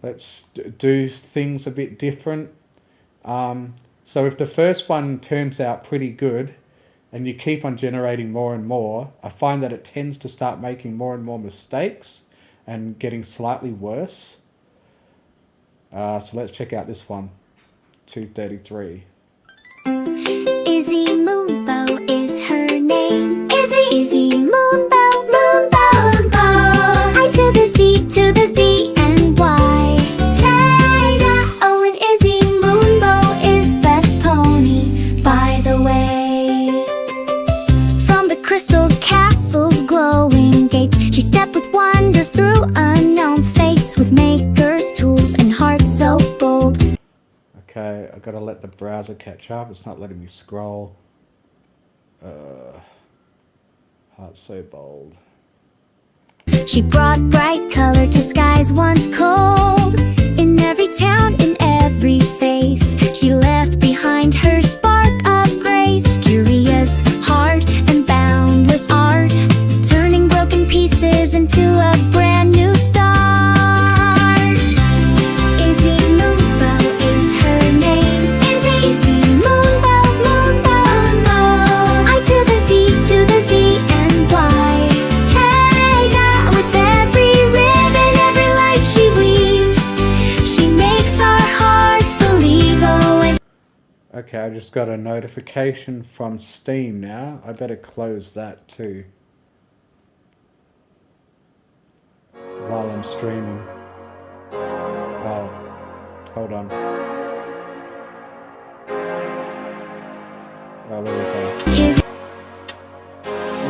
let's do things a bit different. So if the first one turns out pretty good and you keep on generating more and more, I find that it tends to start making more and more mistakes and getting slightly worse. So let's check out this one, 233. Izzy Moonbow is her name. Izzy Moonbow, Moonbow, Moonbow. I to the Z, to the Z and Y. Ta-da! Oh, and Izzy Moonbow is best pony by the way. From the crystal castle's glowing gates, she stepped with wonder through unknown fates, with maker's tools and heart so bold. Okay, I gotta let the browser catch up. It's not letting me scroll. Heart so bold. She brought bright color to skies once cold. In every town, in every face, she left behind her spark of grace. Curious heart and boundless art, turning broken pieces into a brand new start. Izzy Moonbow is her name. Izzy Moonbow, Moonbow, Moonbow. I to the Z and Y. Ta-da! With every ribbon, every light she weaves, she makes our hearts believe. Oh, and Okay, I just got a notification from Steam now. I better close that too while I'm streaming. Oh, hold on. Oh, where was I? Izzy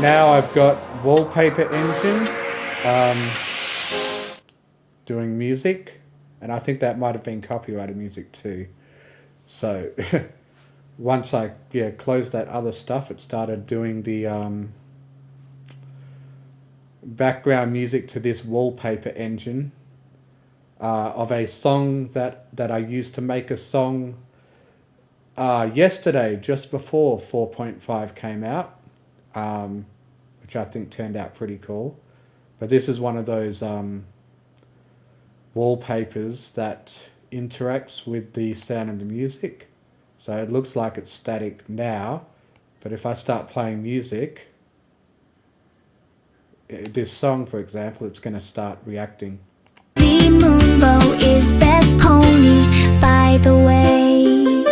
Now I've got Wallpaper Engine doing music, and I think that might have been copyrighted music too. So once I closed that other stuff, it started doing the background music to this Wallpaper Engine of a song that I used to make a song yesterday, just before 4.5 came out, which I think turned out pretty cool. But this is one of those wallpapers that interacts with the sound of the music. So it looks like it's static now, but if I start playing music, this song for example, it's going to start reacting. Izzy Moonbow is best pony by the way.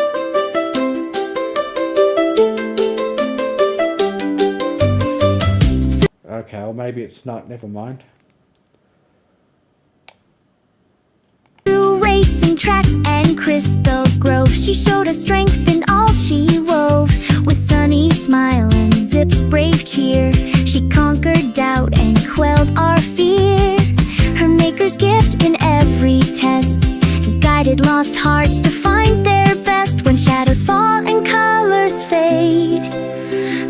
Okay, well maybe it's not, never mind. Through racing tracks and crystal groves, she showed us strength in all she wove. With sunny smile and Zip's brave cheer, she conquered doubt and quelled our fear. Her maker's gift in every test guided lost hearts to find their best. When shadows fall and colors fade,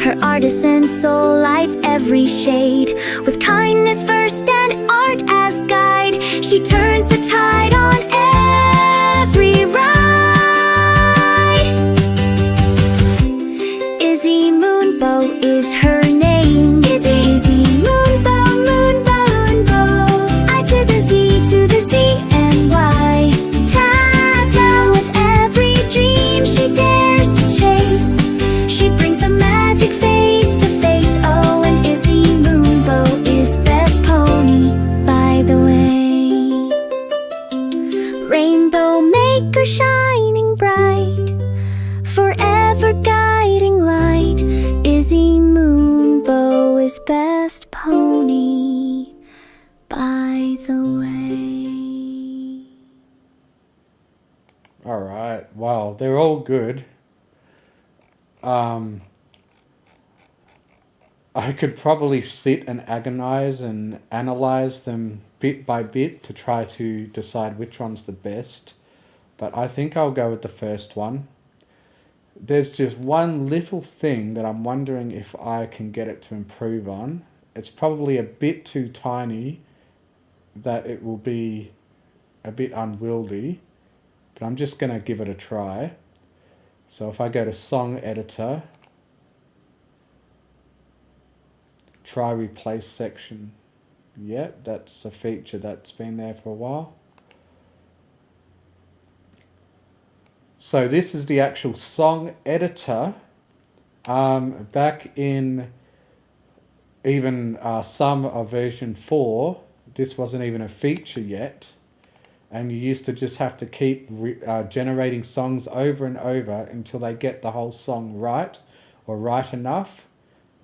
her artisan soul lights every shade. With kindness first and art as guide, she turns the tide on every ride. rainbow maker shining bright, forever guiding light. Izzy Moonbow is best pony by the way. Alright, wow, they're all good. I could probably sit and agonize and analyze them bit by bit to try to decide which one's the best, but I think I'll go with the first one. There's just one little thing that I'm wondering if I can get it to improve on. It's probably a bit too tiny that it will be a bit unwieldy, but I'm just going to give it a try. So if I go to Song Editor, try replace section. Yep, that's a feature that's been there for a while. So this is the actual song editor. Back in even some of version 4, this wasn't even a feature yet. And you used to just have to keep generating songs over and over until they get the whole song right or right enough.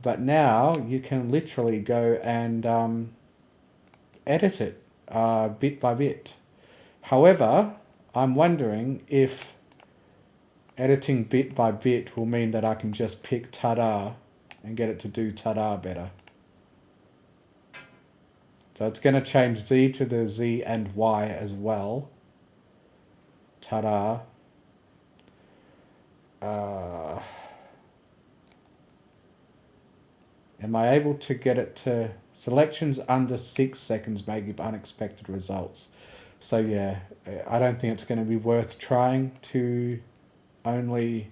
But now you can literally go and edit it bit by bit. However, I'm wondering if editing bit by bit will mean that I can just pick ta-da and get it to do ta-da better. So it's going to change Z to the Z and Y as well. Ta-da. Am I able to get it to selections under 6 seconds may give unexpected results? So yeah, I don't think it's going to be worth trying to only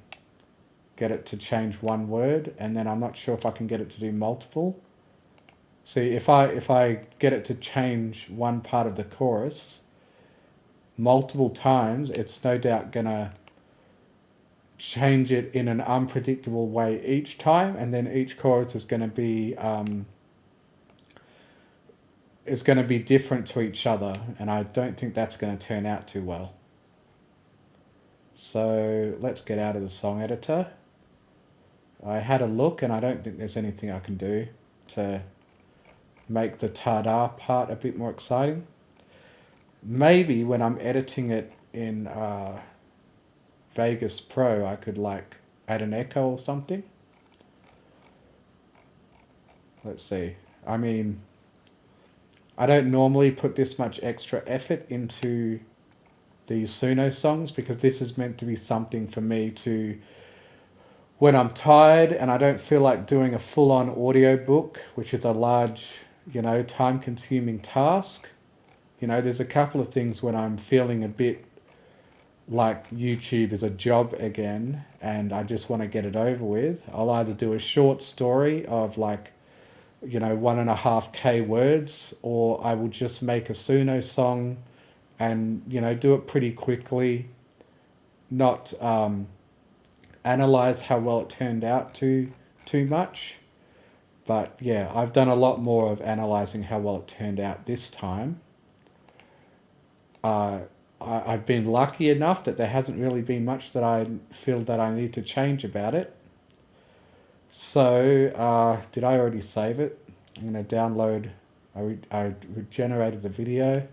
get it to change one word, and then I'm not sure if I can get it to do multiple. See, if I get it to change one part of the chorus multiple times, it's no doubt going to change it in an unpredictable way each time, and then each chorus is going to be different to each other, and I don't think that's going to turn out too well. So let's get out of the song editor. I had a look and I don't think there's anything I can do to make the ta-da part a bit more exciting. Maybe when I'm editing it in Vegas Pro, I could like add an echo or something. Let's see. I mean, I don't normally put this much extra effort into these Suno songs because this is meant to be something for me to, when I'm tired and I don't feel like doing a full-on audio book, which is a large, time-consuming task. There's a couple of things when I'm feeling a bit like YouTube is a job again and I just want to get it over with. I'll either do a short story of 1.5K words, or I will just make a Suno song and, do it pretty quickly, not analyze how well it turned out too much. But yeah, I've done a lot more of analyzing how well it turned out this time. I've been lucky enough that there hasn't really been much that I feel that I need to change about it. So, did I already save it? I'm going to download, I generated the video.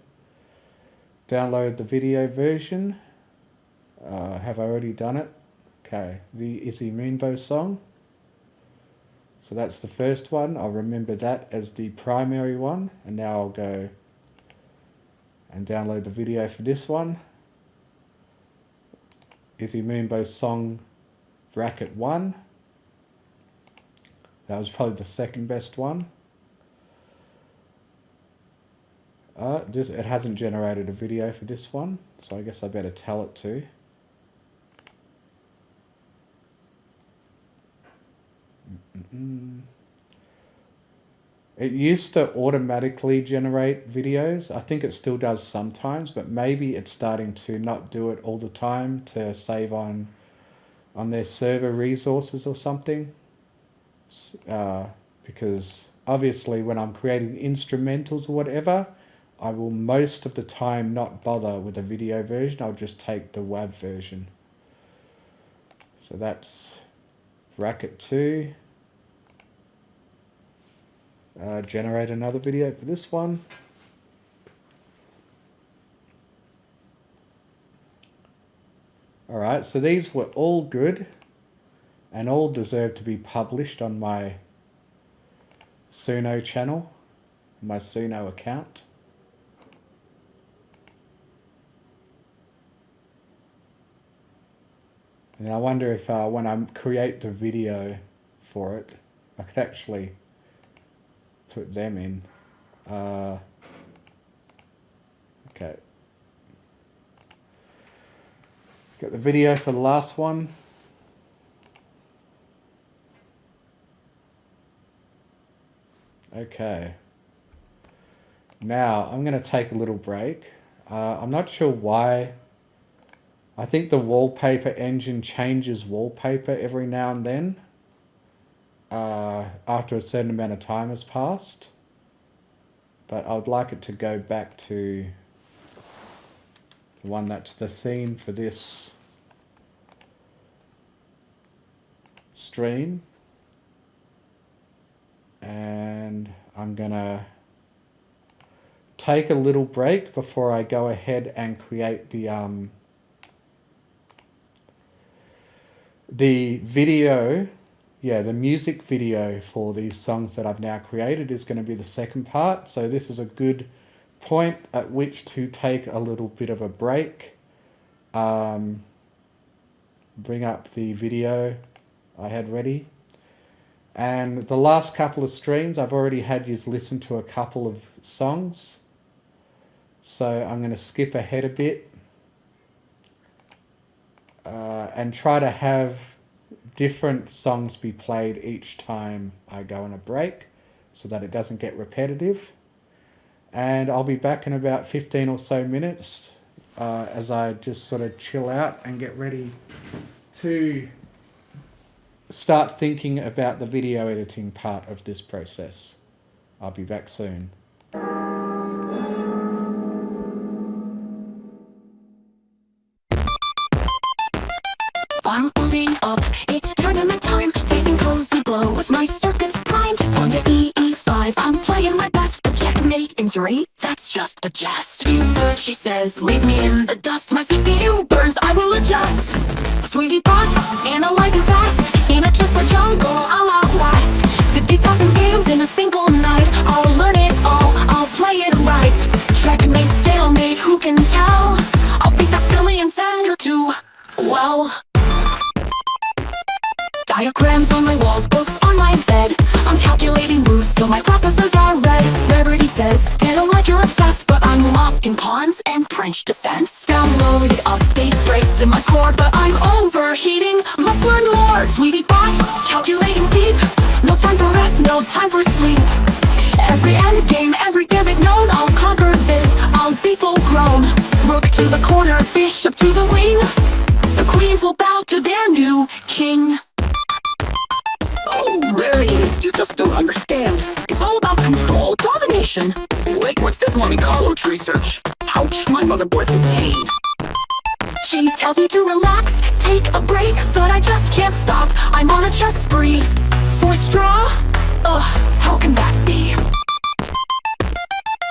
Download the video version. Have I already done it? Okay, the Izzy Moonbow Song. So that's the first one. I'll remember that as the primary one. And now I'll go and download the video for this one. Izzy Moonbow Song bracket 1. That was probably the second best one. It hasn't generated a video for this one, so I guess I better tell it to. It used to automatically generate videos. I think it still does sometimes, but maybe it's starting to not do it all the time to save on their server resources or something. Because obviously when I'm creating instrumentals or whatever, I will most of the time not bother with a video version. I'll just take the WAV version. So that's bracket 2. Generate another video for this one. Alright, so these were all good and all deserve to be published on my Suno channel, my Suno account. And I wonder if when I create the video for it, I could actually put them in. Okay. Got the video for the last one. Okay. Now I'm going to take a little break. I'm not sure why. I think the wallpaper engine changes wallpaper every now and then. After a certain amount of time has passed. But I would like it to go back to the one that's the theme for this stream. And I'm gonna take a little break before I go ahead and create the video. Yeah, the music video for these songs that I've now created is going to be the second part. So this is a good point at which to take a little bit of a break. Bring up the video I had ready. And the last couple of streams, I've already had you listen to a couple of songs. So I'm going to skip ahead a bit. And try to have different songs be played each time I go on a break so that it doesn't get repetitive. And I'll be back in about 15 or so minutes as I just sort of chill out and get ready to start thinking about the video editing part of this process. I'll be back soon. I'm moving up, it's tournament time, facing cozy blow with my circuits primed. On to v5, I'm playing my best, but checkmate in 3, that's just a jest. Feels good, she says, leave me in the dust. My CPU burns, I will adjust. Sweetie bot, analyzing fast, in a chest for jungle, I'll outlast 50,000 games in a single night. I'll learn it all, I'll play it right. Checkmate, stalemate, who can tell? I'll beat that Philly and Sandra too. Well, diagrams on my walls, books on my bed. I'm calculating moves so my processors are red. Rarity says, they don't like you're obsessed, but I'm lost in pawns and French defense. Download it, update straight to my core, but I'm overheating, must learn more. Sweetie bot, calculating deep, no time for rest, no time for sleep. Every end game, every gimmick known, I'll conquer this, I'll be full grown. Rook to the corner, bishop to the wing. The queens will bow to their new king. Oh, Rarity, you just don't understand. It's all about control, domination. Wait, what's this mommy college research? Ouch, my motherboard's in pain. She tells me to relax, take a break, but I just can't stop. I'm on a chess spree. For a straw? Ugh, how can that be?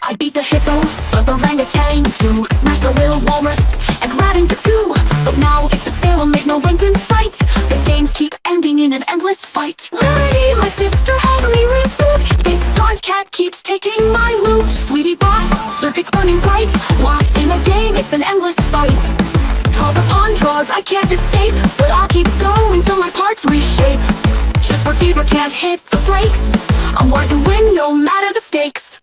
I beat the hippo, the orangutan too. Smash the little walrus, and rat into goo. But now it's a stalemate, no wins in sight. The games keep ending in an endless fight. Rarity, my sister, help me reboot. This darn cat keeps taking my loot. Sweetie bot, circuits burning bright. Locked in a game, it's an endless fight. Draws upon draws, I can't escape, but I'll keep going till my parts reshape. Just for fever can't hit the brakes. I'm worth to win no matter the stakes.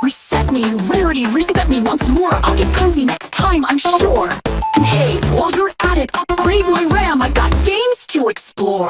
Reset me, Rarity, reset me once more. I'll get cozy next time, I'm sure. And hey, while you're at it, upgrade my RAM, I've got games to explore.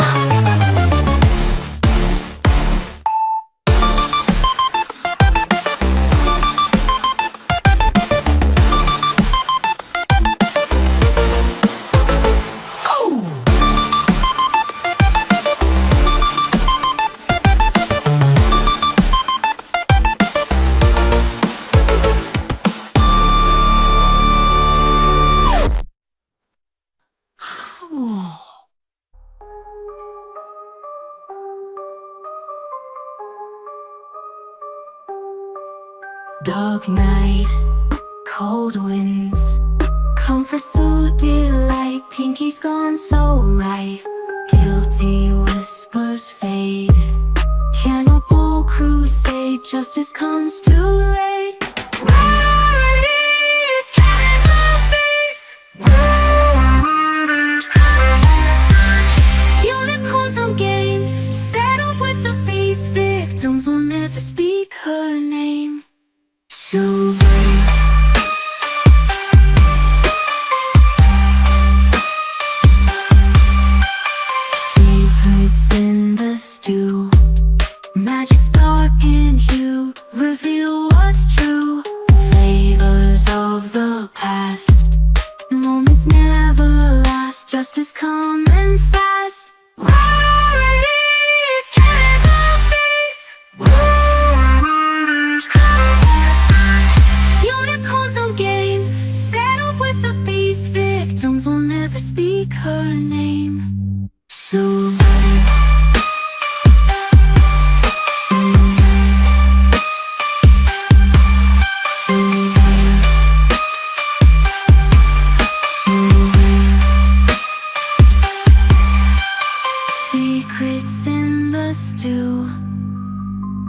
Dark night, cold winds, comfort food, delight. Pinky's gone so right. Guilty whispers fade. Cannibal crusade, justice comes too late. Rarities, cannibal beast. Rarities, unicorns on game, settled with the beast. Victims will never speak her name. Sylvain. Secrets in the stew, magic's dark in hue, reveal what's true. Flavors of the past, moments never last. Justice coming fast. Rarities, cannibal beast. Rarities, unicorns on game, settled with the beast. Victims will never speak her name. Sylvain. Secrets in the stew,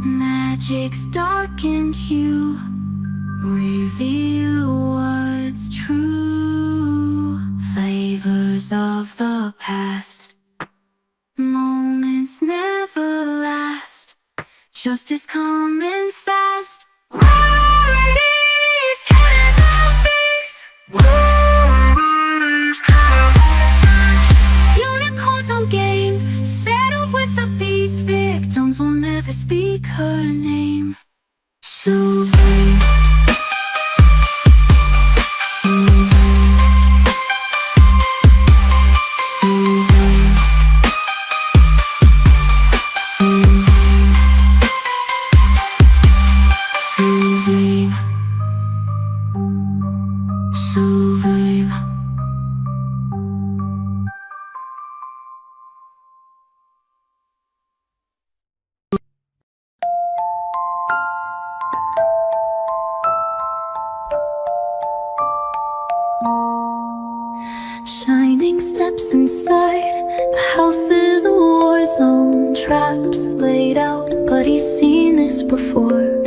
magic's darkened hue, reveal what's true. Flavors of the past, moments never last. Justice coming fast. Rarities, cannibal beast. Rarities, unicorns on game, settled with the beast. Victims will never speak her name. Sylvain. Shining steps inside, the house is a war zone. Traps laid out, but he's seen this before.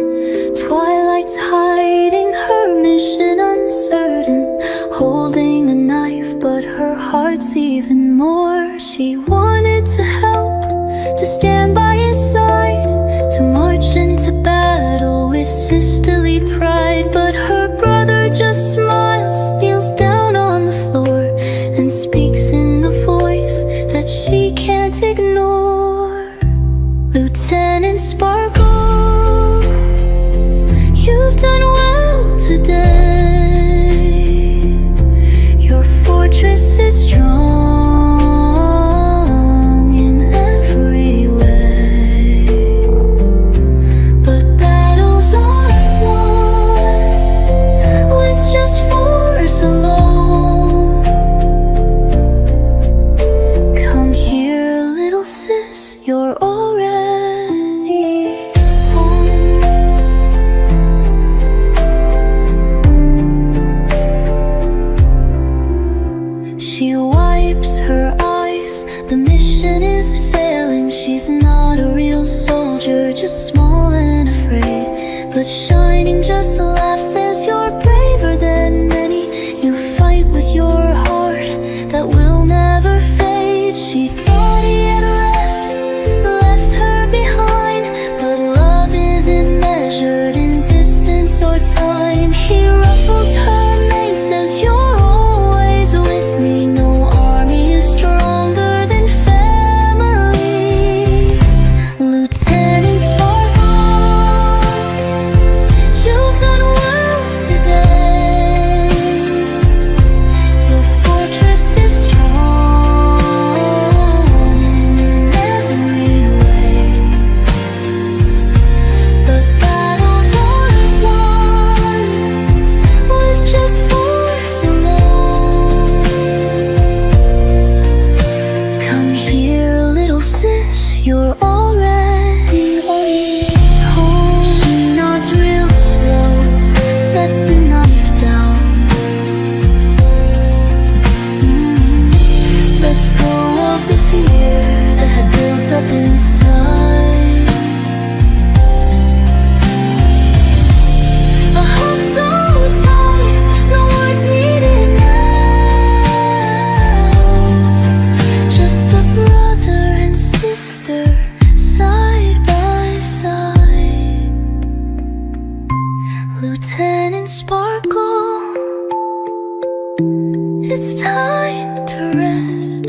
Twilight's hiding, her mission uncertain. Holding a knife, but her heart's even more. She wanted to help, to stand by his side, to march into battle with sisterly pride. But her brother just smiles, kneels down on the floor, and speaks in the voice that she can't ignore. Lieutenant Sparkle, you've done well today. Your fortress is strong in every way, but battles aren't won with just force alone. Come here, little sis, you're already home. She wipes her eyes, the mission is failing. She's not a real soldier, just small and afraid. But Shining just laughs, says you're braver than many. You fight with your heart that will never fade. She thought he had left her behind, but love isn't measured in distance or time. He ruffles her mane, says you're always with me. No army is stronger than family. Lieutenant Sparkle, you've done well today. It's time to rest.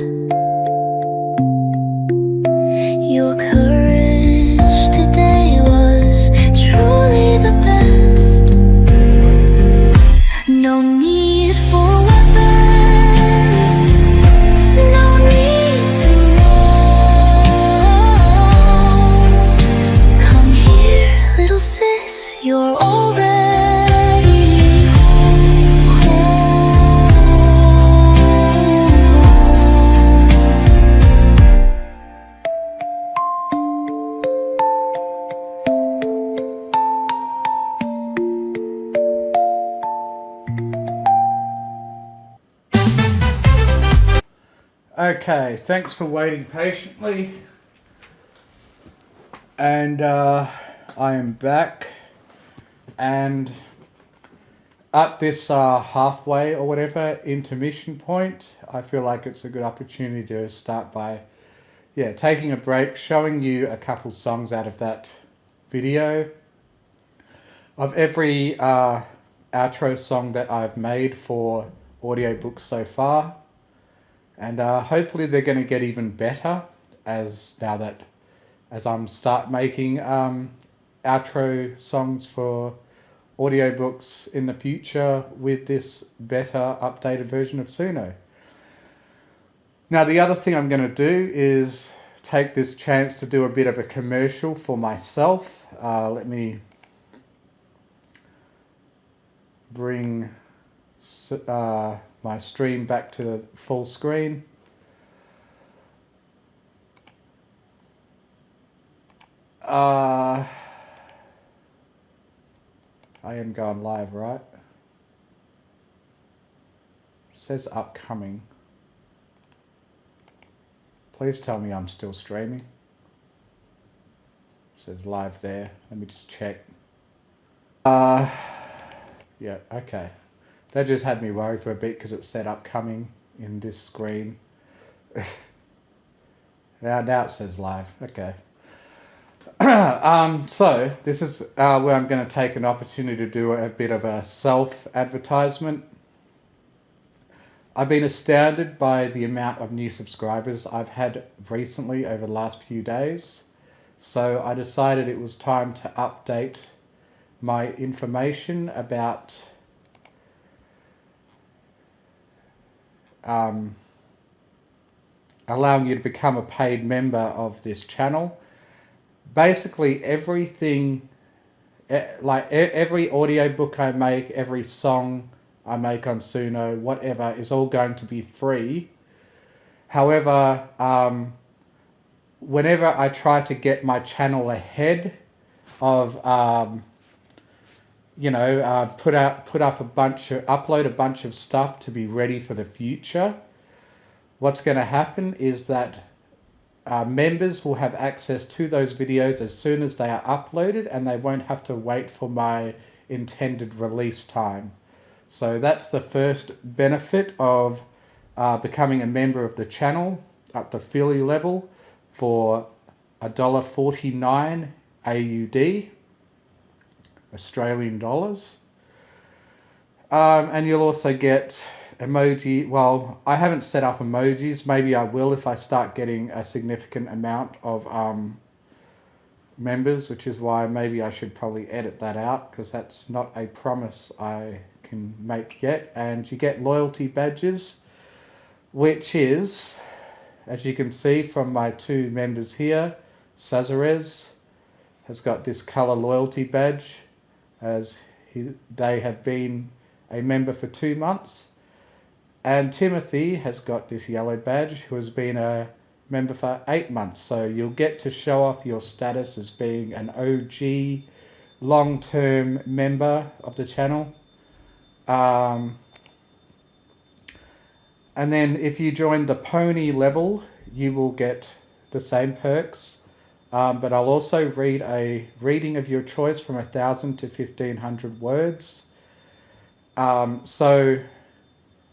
Your courage today was truly the best. No need for weapons, no need to run. Come here, little sis, you're already home. Okay, thanks for waiting patiently. And I am back. And at this halfway or whatever intermission point, I feel like it's a good opportunity to start by taking a break, showing you a couple songs out of that video. Of every outro song that I've made for audiobooks so far. And hopefully they're going to get even better as I'm start making outro songs for audiobooks in the future with this better updated version of Suno. Now the other thing I'm going to do is take this chance to do a bit of a commercial for myself. Let me bring my stream back to full screen. I am going live, right? It says upcoming. Please tell me I'm still streaming. It says live there. Let me just check. Yeah, okay. That just had me worried for a bit because it said upcoming in this screen. Now it says live. Okay. So this is where I'm going to take an opportunity to do a bit of a self-advertisement. I've been astounded by the amount of new subscribers I've had recently over the last few days. So I decided it was time to update my information about allowing you to become a paid member of this channel. Basically everything, like every audiobook I make, every song I make on Suno, whatever, is all going to be free. However, whenever I try to get my channel ahead of, upload a bunch of stuff to be ready for the future, what's going to happen is that members will have access to those videos as soon as they are uploaded, and they won't have to wait for my intended release time. So that's the first benefit of becoming a member of the channel at the Philly level for $1.49 AUD, Australian dollars. And you'll also get emoji. Well, I haven't set up emojis. Maybe I will if I start getting a significant amount of members, which is why maybe I should probably edit that out, because that's not a promise I can make yet. And you get loyalty badges, which is, as you can see from my two members here, Sazarez has got this color loyalty badge, as they have been a member for 2 months. And Timothy has got this yellow badge, who has been a member for 8 months. So you'll get to show off your status as being an OG long-term member of the channel. And then if you join the pony level, you will get the same perks. But I'll also read a reading of your choice from 1,000 to 1,500 words. So,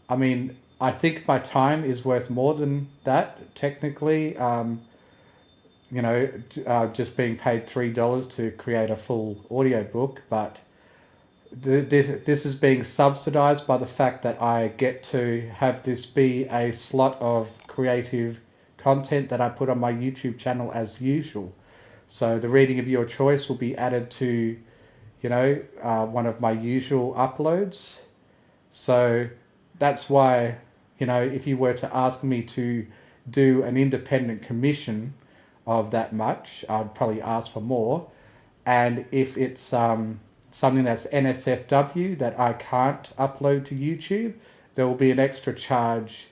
I mean, I think my time is worth more than that, technically. Just being paid $3 to create a full audiobook. But this is being subsidized by the fact that I get to have this be a slot of creative content that I put on my YouTube channel as usual. So the reading of your choice will be added to, one of my usual uploads. So that's why, if you were to ask me to do an independent commission of that much, I'd probably ask for more. And if it's something that's NSFW that I can't upload to YouTube, there will be an extra charge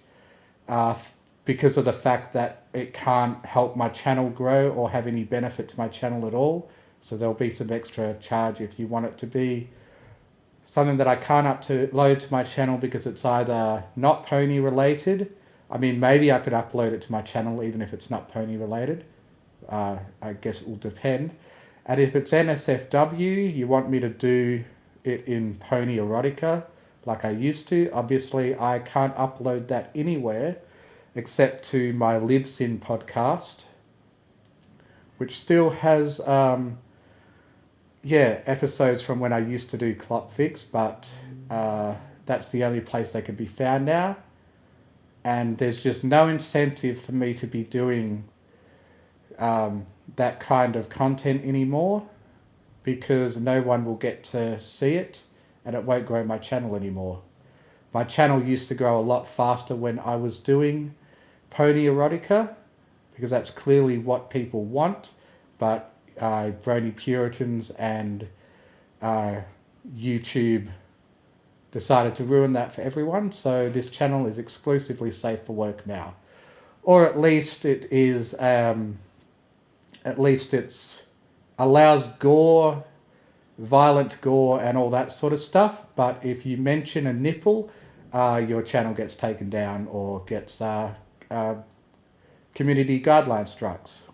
because of the fact that it can't help my channel grow or have any benefit to my channel at all. So there'll be some extra charge if you want it to be something that I can't upload to my channel because it's either not pony related. I mean, maybe I could upload it to my channel even if it's not pony related. I guess it will depend. And if it's NSFW, you want me to do it in pony erotica like I used to. Obviously, I can't upload that anywhere except to my Libsyn podcast, which still has episodes from when I used to do Clopfix, but that's the only place they can be found now. And there's just no incentive for me to be doing that kind of content anymore because no one will get to see it and it won't grow my channel anymore. My channel used to grow a lot faster when I was doing pony erotica because that's clearly what people want, but Brony Puritans and YouTube decided to ruin that for everyone, so this channel is exclusively safe for work now. Or at least it's allows gore, violent gore and all that sort of stuff, but if you mention a nipple, your channel gets taken down or gets community guideline strikes.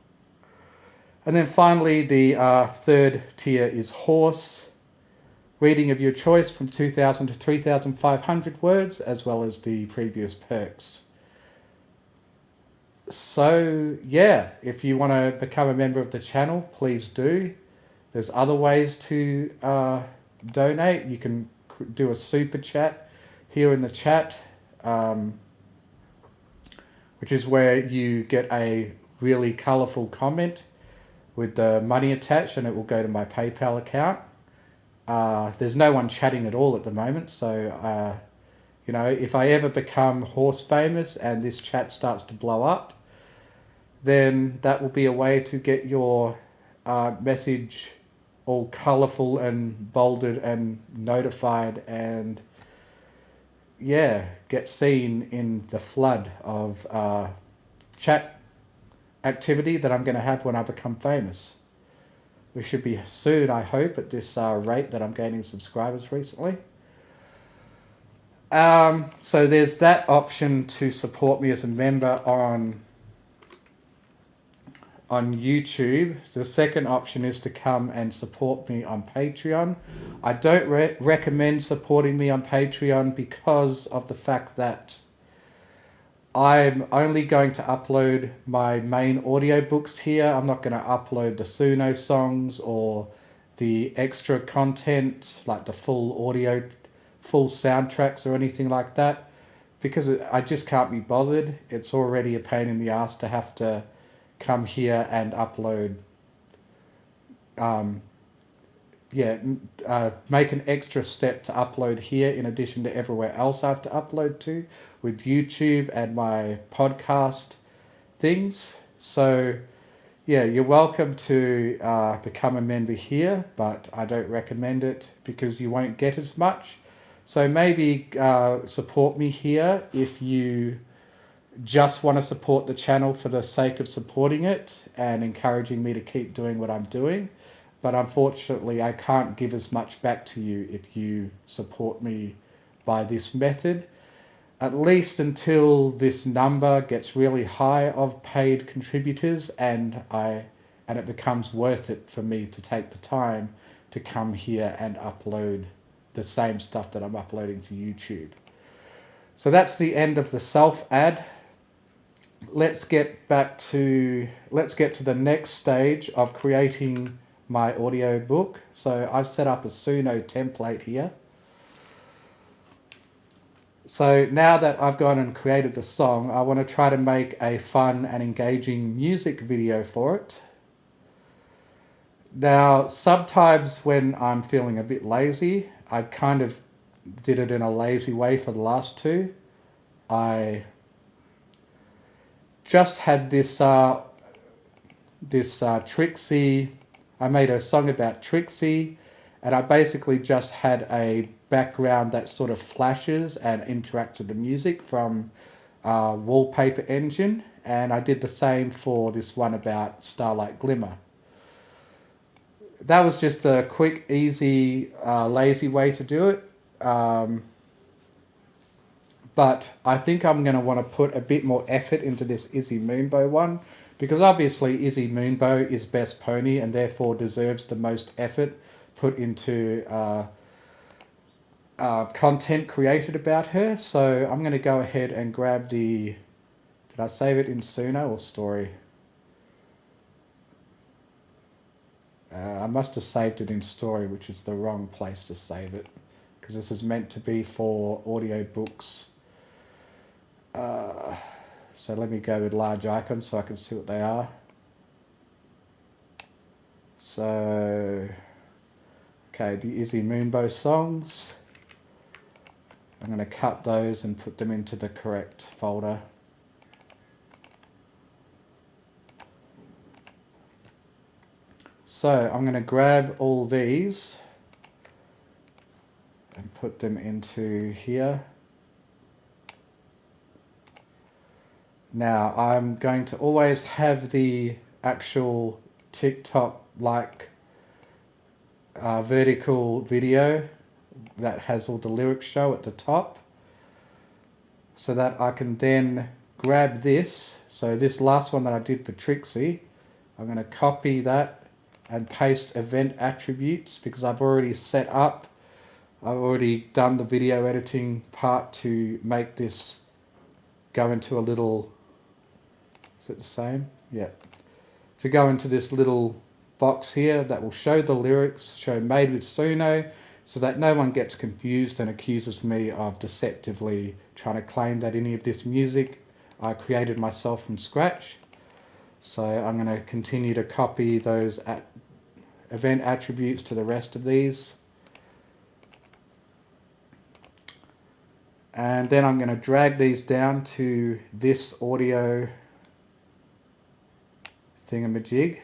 And then finally, the third tier is horse. Reading of your choice from 2,000 to 3,500 words, as well as the previous perks. So, yeah, if you want to become a member of the channel, please do. There's other ways to donate. You can do a super chat here in the chat, which is where you get a really colourful comment with the money attached and it will go to my PayPal account. There's no one chatting at all at the moment, so if I ever become horse famous and this chat starts to blow up, then that will be a way to get your message all colourful and bolded and notified and get seen in the flood of chat activity that I'm going to have when I become famous. We should be soon, I hope, at this rate that I'm gaining subscribers recently. So there's that option to support me as a member on YouTube. The second option is to come and support me on Patreon. I don't recommend supporting me on Patreon because of the fact that I'm only going to upload my main audiobooks here. I'm not going to upload the Suno songs or the extra content like the full soundtracks or anything like that because I just can't be bothered. It's already a pain in the ass to have to come here and upload make an extra step to upload here in addition to everywhere else I have to upload to with YouTube and my podcast things. So you're welcome to become a member here, but I don't recommend it because you won't get as much. So maybe support me here if you just want to support the channel for the sake of supporting it and encouraging me to keep doing what I'm doing. But unfortunately, I can't give as much back to you if you support me by this method, at least until this number gets really high of paid contributors and it becomes worth it for me to take the time to come here and upload the same stuff that I'm uploading to YouTube. So that's the end of the self ad. Let's get to the next stage of creating my audio book. So I've set up a Suno template here. So now that I've gone and created the song, I want to try to make a fun and engaging music video for it. Now, sometimes when I'm feeling a bit lazy, I kind of did it in a lazy way for the last two. I just had this Trixie. I made a song about Trixie, and I basically just had a background that sort of flashes and interacts with the music from Wallpaper Engine, and I did the same for this one about Starlight Glimmer. That was just a quick, easy, lazy way to do it. But I think I'm going to want to put a bit more effort into this Izzy Moonbow one, because obviously Izzy Moonbow is best pony and therefore deserves the most effort put into content created about her. So I'm going to go ahead and grab the... Did I save it in Suno or Story? I must have saved it in Story, which is the wrong place to save it, because this is meant to be for audiobooks. So let me go with large icons so I can see what they are. So, okay, the Izzy Moonbow songs. I'm going to cut those and put them into the correct folder. So I'm going to grab all these and put them into here. Now I'm going to always have the actual TikTok-like vertical video that has all the lyrics show at the top, so that I can then grab this. So this last one that I did for Trixie, I'm going to copy that and paste event attributes, because I've already I've already done the video editing part to make this go into a little... Is it the same? Yeah. To go into this little box here that will show the lyrics, show made with Suno, so that no one gets confused and accuses me of deceptively trying to claim that any of this music I created myself from scratch. So I'm going to continue to copy those event attributes to the rest of these. And then I'm going to drag these down to this audio thingamajig.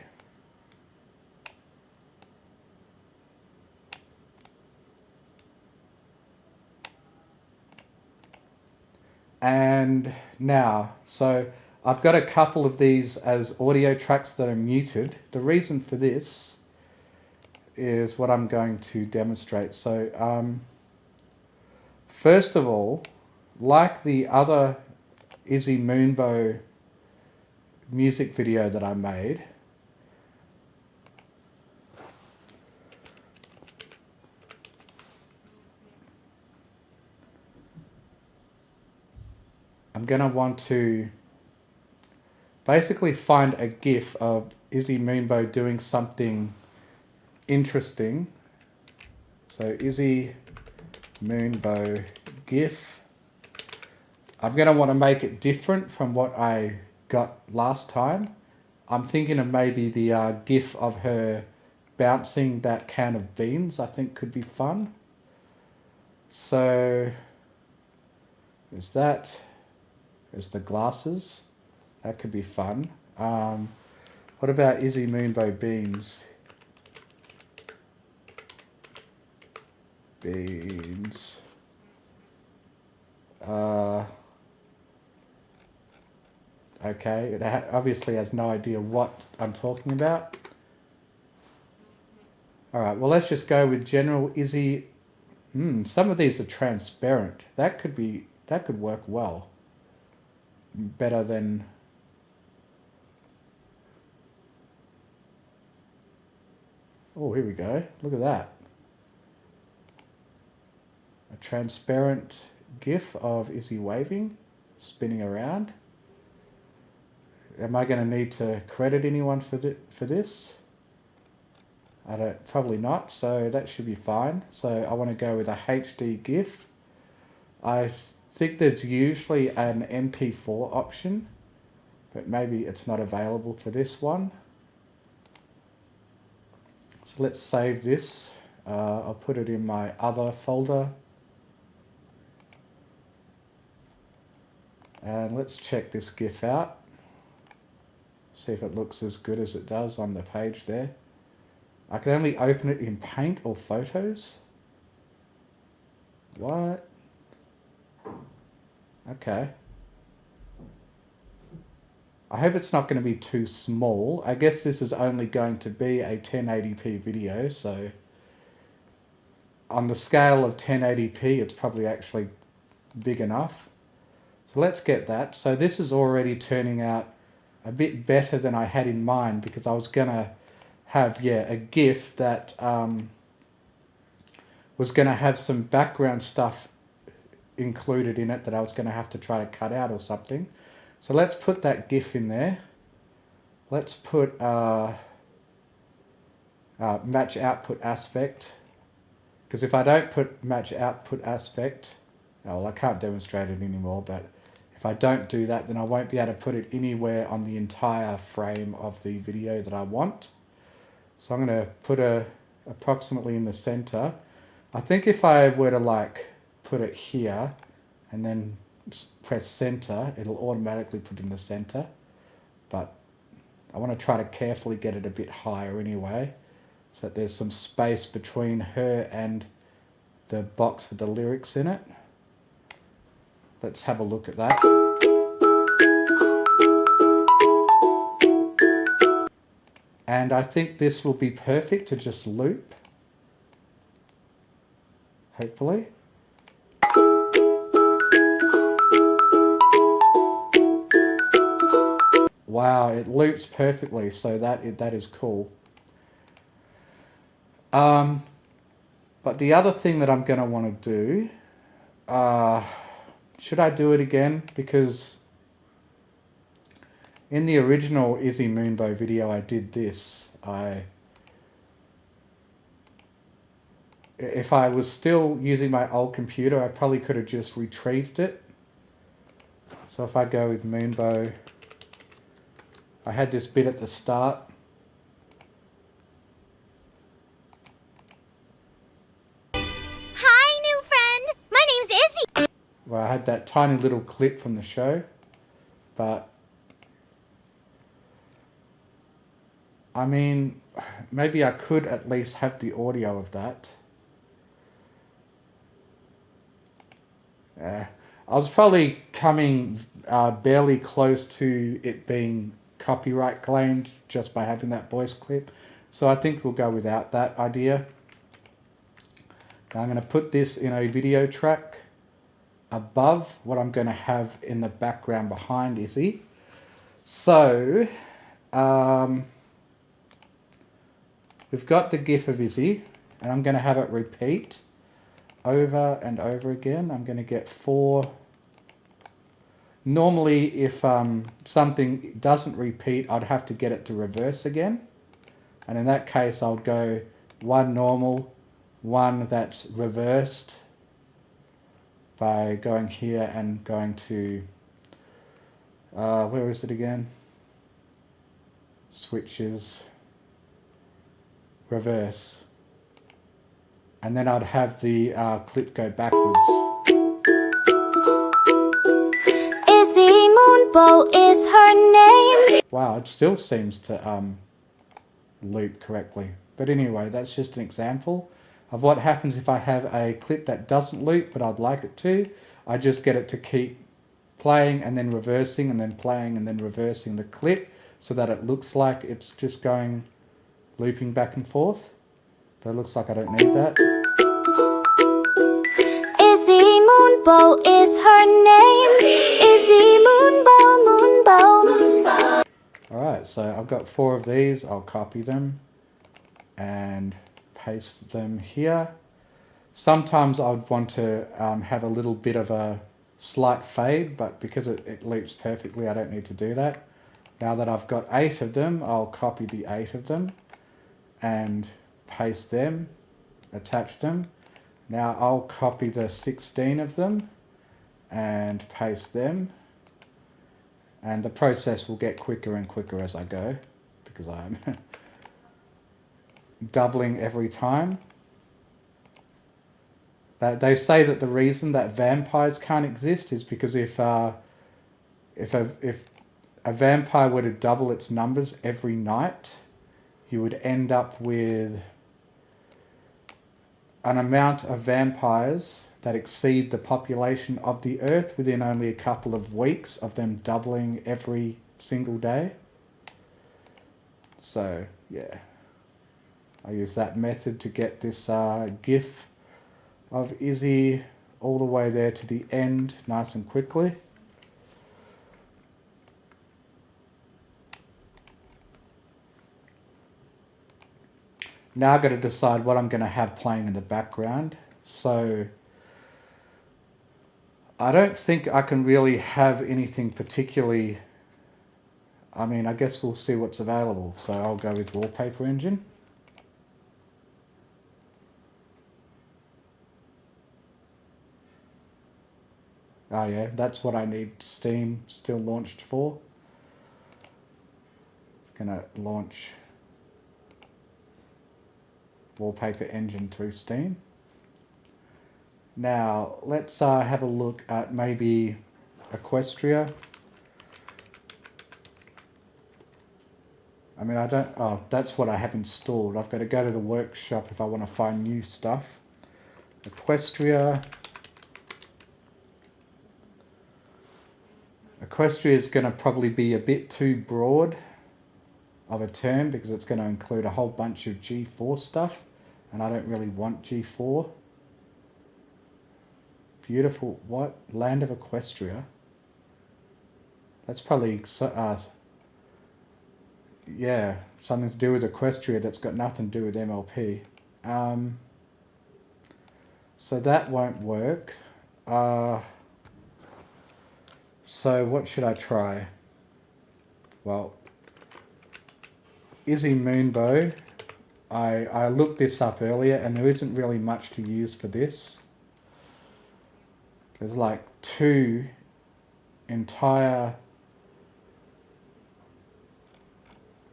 And now, so I've got a couple of these as audio tracks that are muted. The reason for this is what I'm going to demonstrate. So first of all, like the other Izzy Moonbow music video that I made, I'm going to want to basically find a GIF of Izzy Moonbow doing something interesting. So Izzy Moonbow GIF. I'm going to want to make it different from what I got last time. I'm thinking of maybe the GIF of her bouncing that can of beans. I think could be fun. So there's that. There's the glasses. That could be fun. What about Izzy Moonbow beans? Beans. Okay, it obviously has no idea what I'm talking about. Alright, well let's just go with general Izzy. Some of these are transparent. That could work well. Better than... Oh, here we go. Look at that. A transparent GIF of Izzy waving, spinning around. Am I going to need to credit anyone for this? Probably not, so that should be fine. So I want to go with a HD GIF. I think there's usually an MP4 option, but maybe it's not available for this one. So let's save this. I'll put it in my other folder. And let's check this GIF out. See if it looks as good as it does on the page there. I can only open it in Paint or Photos. What? Okay. I hope it's not going to be too small. I guess this is only going to be a 1080p video, so on the scale of 1080p, it's probably actually big enough. So let's get that. So this is already turning out a bit better than I had in mind, because I was going to have, a GIF that was going to have some background stuff included in it that I was going to have to try to cut out or something. So let's put that GIF in there. Let's put match output aspect, because if I don't put match output aspect, well, I can't demonstrate it anymore, but if I don't do that, then I won't be able to put it anywhere on the entire frame of the video that I want. So I'm going to put approximately in the center. I think if I were to like put it here and then press center, it'll automatically put in the center, but I want to try to carefully get it a bit higher anyway, so that there's some space between her and the box with the lyrics in it. Let's have a look at that. And I think this will be perfect to just loop, hopefully. Wow, it loops perfectly, so that is cool. But the other thing that I'm going to want to do, should I do it again? Because in the original Izzy Moonbow video I did this. If I was still using my old computer, I probably could have just retrieved it. So if I go with Moonbow, I had this bit at the start. Hi, new friend. My name's Izzy. Well, I had that tiny little clip from the show, but I mean, maybe I could at least have the audio of that. I was probably coming barely close to it being copyright claimed just by having that voice clip, so I think we'll go without that idea. Now I'm going to put this in a video track above what I'm going to have in the background behind Izzy. So we've got the GIF of Izzy, and I'm going to have it repeat over and over again. I'm going to get 4. Normally, if something doesn't repeat, I'd have to get it to reverse again. And in that case, I would go 1 normal, 1 that's reversed by going here and going to, where is it again? Switches, reverse. And then I'd have the clip go backwards. Izzy Moonbow is her name. Wow, it still seems to loop correctly. But anyway, that's just an example of what happens if I have a clip that doesn't loop, but I'd like it to. I just get it to keep playing and then reversing and then playing and then reversing the clip so that it looks like it's just going looping back and forth. But it looks like I don't need that. Izzy Moonbow is her name. Izzy Moonbow, Moonbow. Alright, so I've got 4 of these. I'll copy them and paste them here. Sometimes I'd want to have a little bit of a slight fade, but because it loops perfectly, I don't need to do that. Now that I've got 8 of them, I'll copy the 8 of them and paste them, attach them. Now I'll copy the 16 of them and paste them. And the process will get quicker and quicker as I go, because I'm doubling every time. They say that the reason that vampires can't exist is because if a vampire were to double its numbers every night, you would end up with an amount of vampires that exceed the population of the Earth within only a couple of weeks of them doubling every single day. So, yeah. I use that method to get this GIF of Izzy all the way there to the end nice and quickly. Now I've got to decide what I'm going to have playing in the background. So I don't think I can really have anything particularly. I mean, I guess we'll see what's available. So I'll go with Wallpaper Engine. Oh yeah, that's what I need Steam still launched for. It's gonna launch Wallpaper Engine through Steam. Now let's have a look at maybe Equestria. I mean, I don't, oh, that's what I have installed. I've got to go to the workshop if I want to find new stuff. Equestria. Equestria is going to probably be a bit too broad of a term because it's going to include a whole bunch of G4 stuff, and I don't really want G4. Beautiful, what? Land of Equestria? That's probably, yeah, something to do with Equestria that's got nothing to do with MLP. So that won't work. So what should I try? Well, Izzy Moonbow. I looked this up earlier and there isn't really much to use for this. There's like 2 entire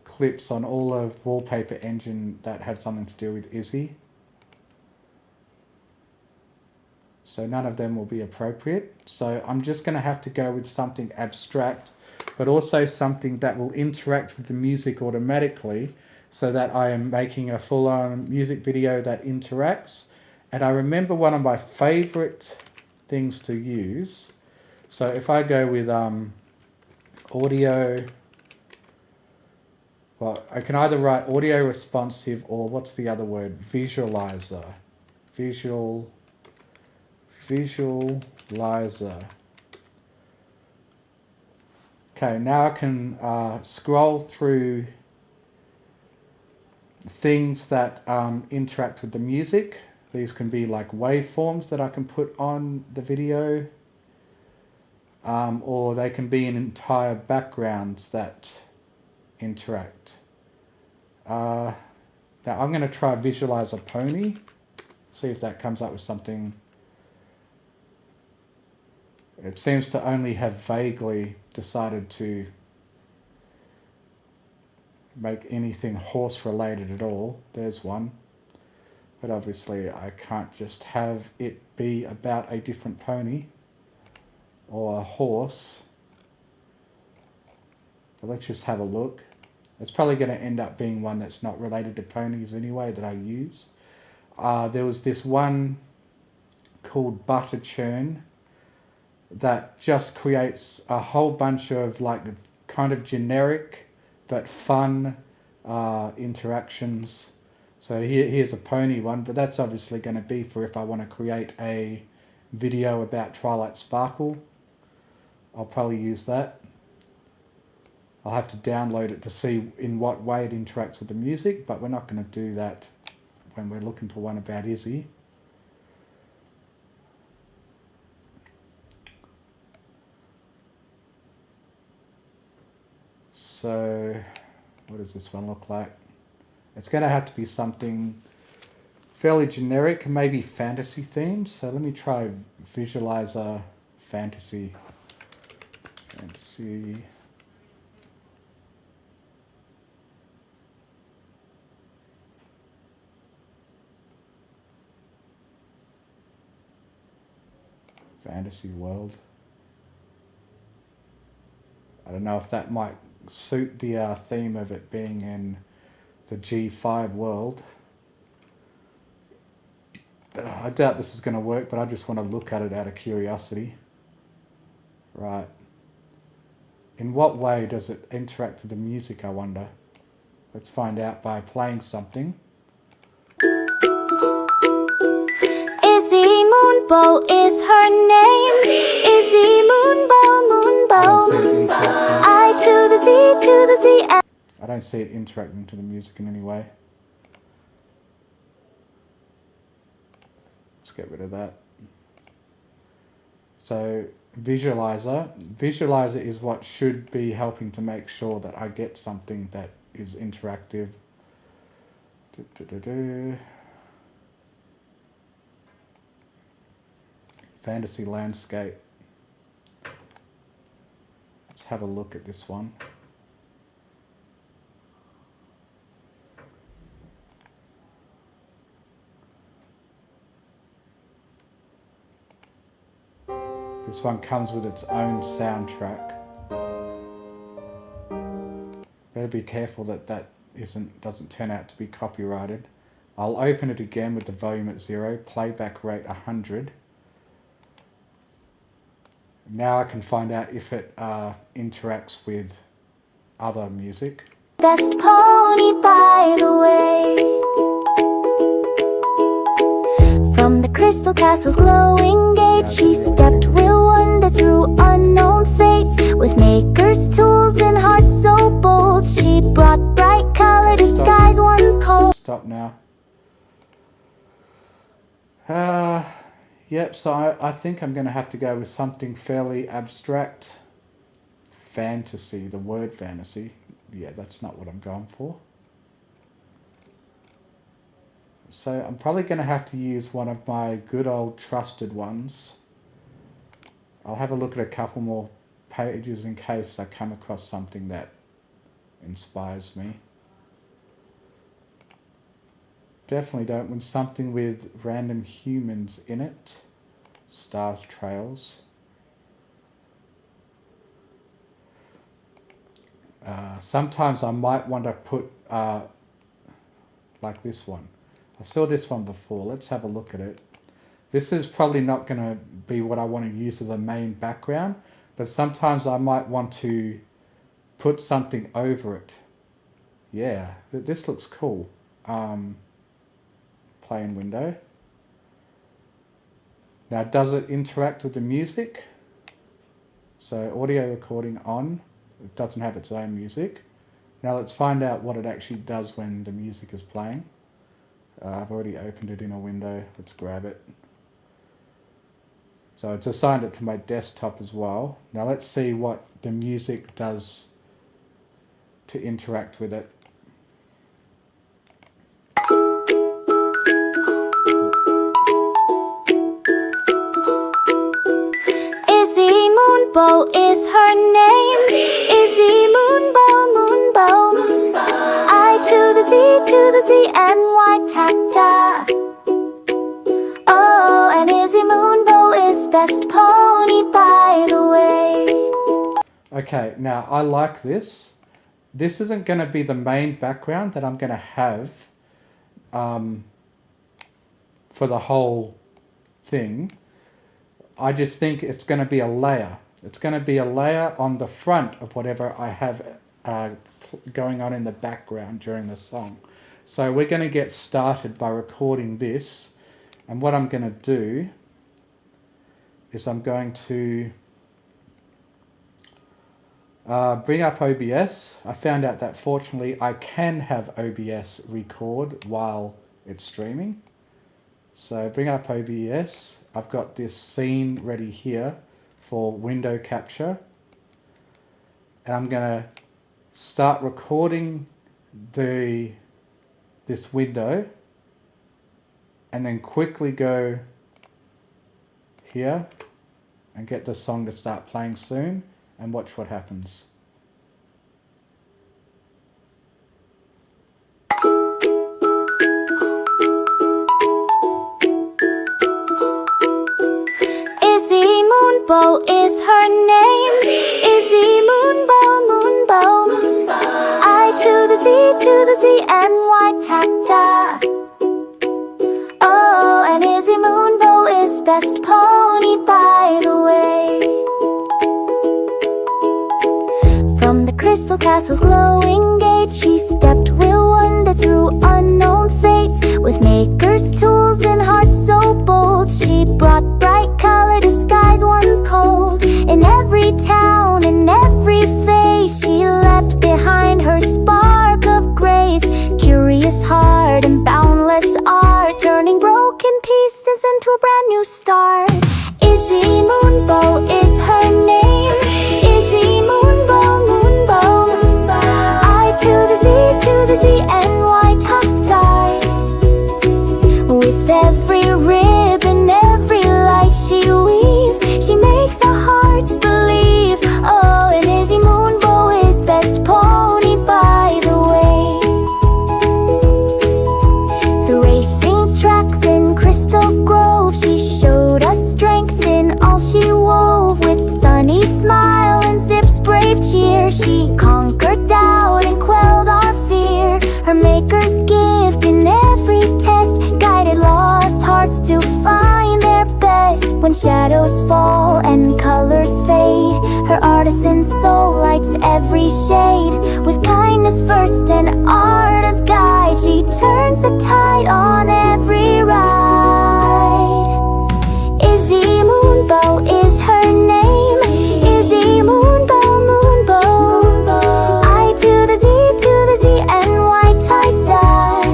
clips on all of Wallpaper Engine that have something to do with Izzy. So none of them will be appropriate. So I'm just going to have to go with something abstract, but also something that will interact with the music automatically so that I am making a full-on music video that interacts. And I remember one of my favorite things to use. So if I go with audio, well, I can either write audio responsive or what's the other word? Visualizer. Visualizer. Okay, now I can scroll through things that interact with the music. These can be like waveforms that I can put on the video, or they can be in entire backgrounds that interact. Now I'm going to try visualize a pony, see if that comes up with something. It seems to only have vaguely decided to make anything horse related at all. There's one. But obviously I can't just have it be about a different pony or a horse. But let's just have a look. It's probably going to end up being one that's not related to ponies anyway that I use. There was this one called Butter Churn that just creates a whole bunch of like kind of generic but fun interactions. So here's a pony one, but that's obviously going to be for if I want to create a video about Twilight Sparkle. I'll probably use that. I'll have to download it to see in what way it interacts with the music, but we're not going to do that when we're looking for one about Izzy. So, what does this one look like? It's going to have to be something fairly generic, maybe fantasy themed. So let me try visualizer fantasy. Fantasy. Fantasy world. I don't know if that might suit the theme of it being in the G5 world. I doubt this is going to work, but I just want to look at it out of curiosity. Right. In what way does it interact with the music, I wonder? Let's find out by playing something. Izzy Moonbow is her name. Izzy Moonbow, Moonbow. I to the Z. I don't see it interacting to the music in any way. Let's get rid of that. So visualizer is what should be helping to make sure that I get something that is interactive. Fantasy landscape. Let's have a look at this one. This one comes with its own soundtrack. Better be careful that doesn't turn out to be copyrighted. I'll open it again with the volume at 0, playback rate 100. Now I can find out if it interacts with other music. Best pony, by the way. From the crystal castle's glowing gate, she stepped will wander through unknown fates. With maker's tools and heart so bold, she brought bright color to skies once cold. Stop now. Yep, so I think I'm going to have to go with something fairly abstract. Fantasy, the word fantasy. Yeah, that's not what I'm going for. So I'm probably going to have to use one of my good old trusted ones. I'll have a look at a couple more pages in case I come across something that inspires me. Definitely don't want something with random humans in it. Stars Trails. Sometimes I might want to put like this one. I saw this one before. Let's have a look at it. This is probably not going to be what I want to use as a main background, but sometimes I might want to put something over it. Yeah, this looks cool. Play in window. Now, does it interact with the music? So audio recording on. It doesn't have its own music. Now let's find out what it actually does when the music is playing. I've already opened it in a window. Let's grab it. So it's assigned it to my desktop as well. Now let's see what the music does to interact with it. Izzy Moonbow is her name. Izzy Moonbow, Moonbow. I to the Z, N-Y, tacta. Oh, and Izzy Moonbow is best pony, by the way. Okay, now I like this. This isn't going to be the main background that I'm going to have for the whole thing. I just think it's going to be a layer. It's going to be a layer on the front of whatever I have going on in the background during the song. So we're going to get started by recording this. And what I'm going to do is I'm going to bring up OBS. I found out that fortunately I can have OBS record while it's streaming. So bring up OBS. I've got this scene ready here for window capture. And I'm going to start recording the this window and then quickly go here and get the song to start playing soon and watch what happens. Izzy Moonbow is her name. Izzy Moonbow, Moonbow. I to the Z and Y tacta. Oh, and Izzy Moonbow is best pony by the way. From the crystal castle's glowing gate, she stepped with wonder through unknown fates. With maker's tools and heart so bold, she brought bright color to skies once cold. In every town, in every face, she left behind her spark of grace. Curious heart and boundless art, turning broken pieces into a brand new start. Izzy Moonbow is her name. Izzy Moonbow, Moonbow. I to the Z and Y top die. With every rib and every light she weaves, she makes our hearts believe. Oh, and Izzy Moonbow is best pony by the way. Through racing tracks in Crystal Grove, she showed us strength in all she wove. With sunny smile and Zip's brave cheer, she conquered doubt and quelled our fear. Her maker's gift in every test guided lost hearts to find their best. When shadows fall and colors fade, her artisan soul lights every shade. With kindness first and art as guide, she turns the tide on every ride. Izzy Moonbow is her name. Izzy Moonbow, Moonbow. I to the Z and Y tie dye.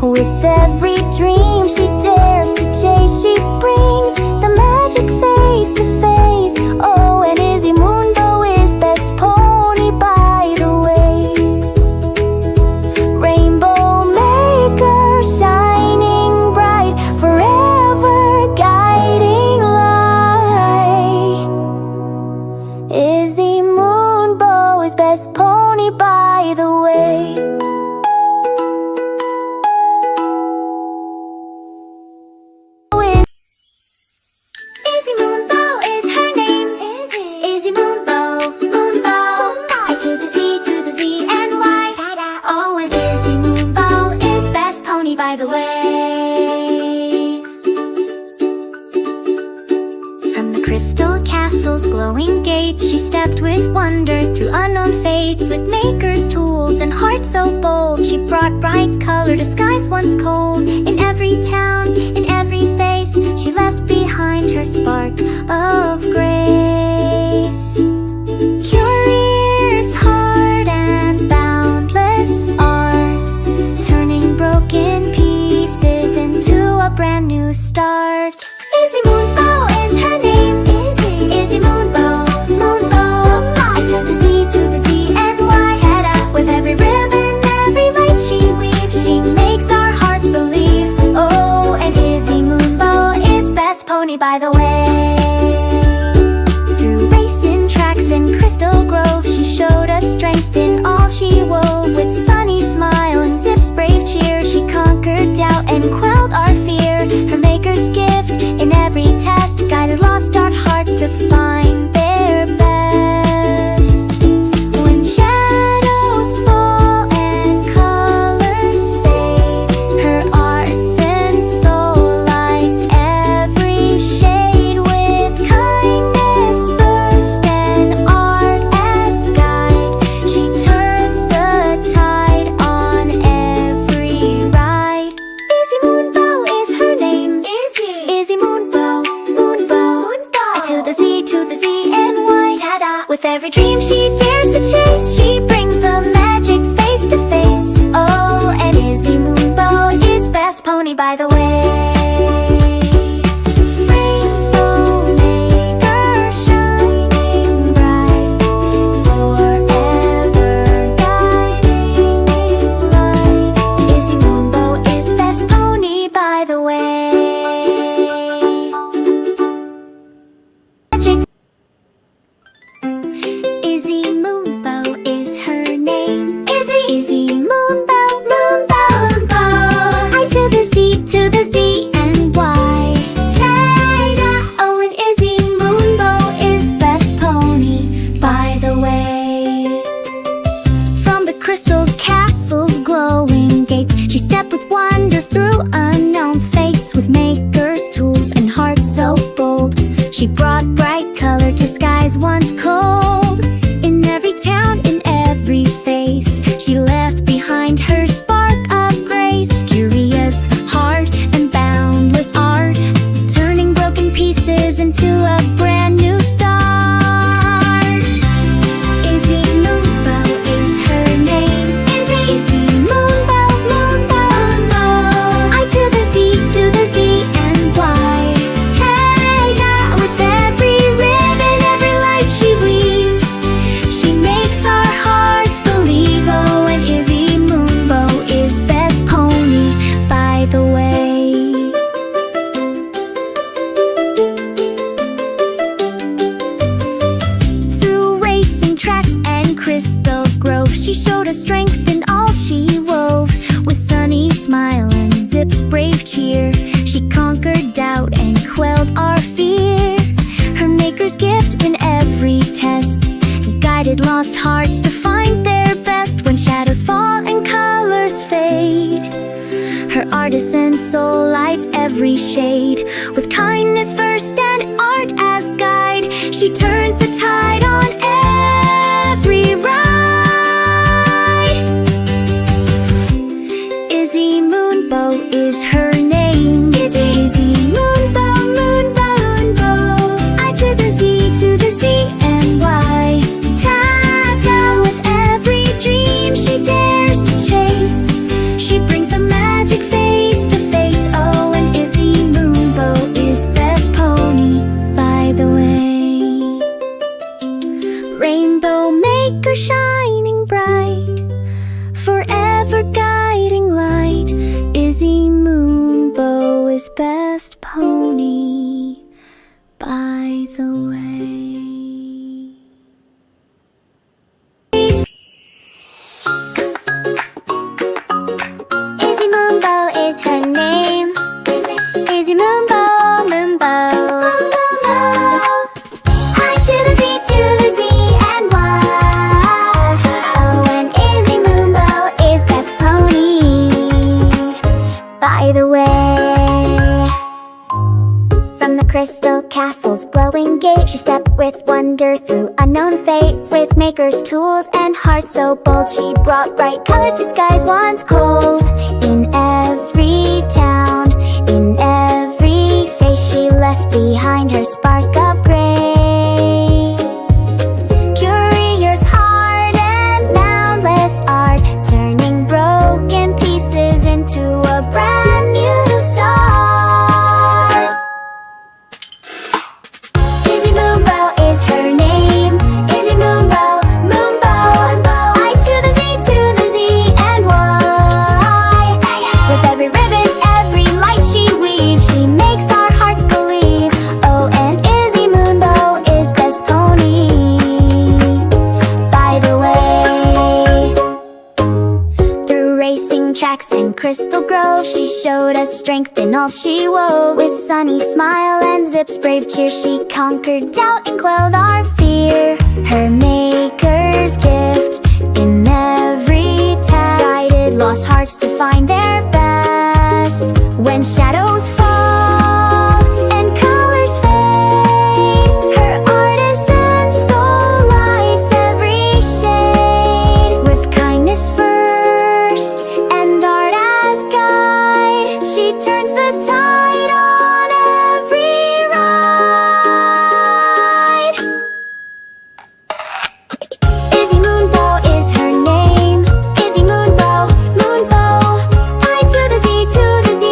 With every dream she dares to chase, she brings the magic face to face. Oh, and Izzy Moonbow is best pony by the way. Rainbow maker shining bright, forever guiding light. Izzy Moonbow is best pony by the way. Izzy Moonbow is her name. Izzy Moonbow, Moonbow. I to the Z and Y. Oh, and Izzy Moonbow is best pony by the way. From the crystal castle's glowing gate, she stepped with wonder through unknown fates. With maker's tools and heart so bold, she brought bright color to skies once cold. In every town, in every face, she left behind her spark of grace. Curious heart and boundless art, turning broken pieces into a brand new start. Izzy Moonbow is her name. Izzy Moonbow, Moonbow. I to the Z and Y. Ta-da! With every ribbon, every light she weaves, she makes our hearts believe. Oh, and Izzy Moonbow is best pony by the way. Through racing tracks in Crystal Grove, she showed us strength in all she wove. With sunny smile and Zip's brave cheer, she conquered doubt and quelled our fear. Her maker's gift in every test guided lost our hearts to find their best. When shadows fall and colors fade, her artisan soul lights every shade. With kindness first and art as guide, she turns the tide on every ride. Izzy Moonbow is her name. Izzy Moonbow, Moonbow. I to the Z and Y. Ta-da! With every dream she dares to chase, she brings the magic face to face. Oh, and Izzy Moonbow is best pony by the way. Rainbow maker shining bright, forever guiding light. skies once cold. In every town, in every face, she left behind her spark of grace. Curious heart and boundless art, turning broken pieces into a brand new start. Izzy Moonbow is her name. Izzy Moonbow, Moonbow. I to the Z, to the Z and Y. Tag out with every ribbon, every light she weaves. She makes our hearts believe. Oh, and Izzy Moonbow is best pony, by the way. Through racing tracks and crystal groves, she showed us strength in all she wove. With sunny smile and Zip's brave cheer, she conquered doubt and quelled our fear. Her maker's gift in every test guided lost hearts to find their best. When shadows fall and colors fade, her artisan soul lights every shade. With kindness first and art as guide, she turns the tide on every ride. Izzy Moonbow is her name. Izzy Moonbow, Moonbow, Moonbow. I to the Z, to the Z and Y. Tapped out with every dream she dares to chase. She brings the magic face to face. Oh, and Izzy Moonbow is best pony, by the way. Rainbow maker shining bright, forever guiding light. Izzy Moonbow is best pony, by the way. Izzy Moonbow is her name. Izzy Moonbow, Moonbow. I to the Z, to the Z and Y. Oh, and Izzy Moonbow is best pony, by the way. From the crystal castle's glowing gate, she stepped with wonder through unknown fates. With maker's tools and heart so bold, she brought bright color to skies once cold. In every town, in every face, she left behind her spark of grace. Curious heart and boundless art, turning broken pieces into a brand new start. Izzy Moonbow is her name. Izzy Moonbow, Moonbow. I to the Z, to the Z and Y. With every ribbon, every light she weaves, she makes our hearts believe. Oh, and Izzy Moonbow is best pony, by the way. Through racing tracks and crystal groves, she showed us strength in all she wove. With sunny smile and Zip's brave cheer, she conquered doubt and quelled our fear. Her maker's gift in every test guided lost hearts to find their best. When shadows fall and colors fade, her artisan soul lights every shade. With kindness first and art as guide, she turns the tide on every ride. Izzy Moonbow is her name. Izzy Moonbow, Moonbow. I to the Z, to the Z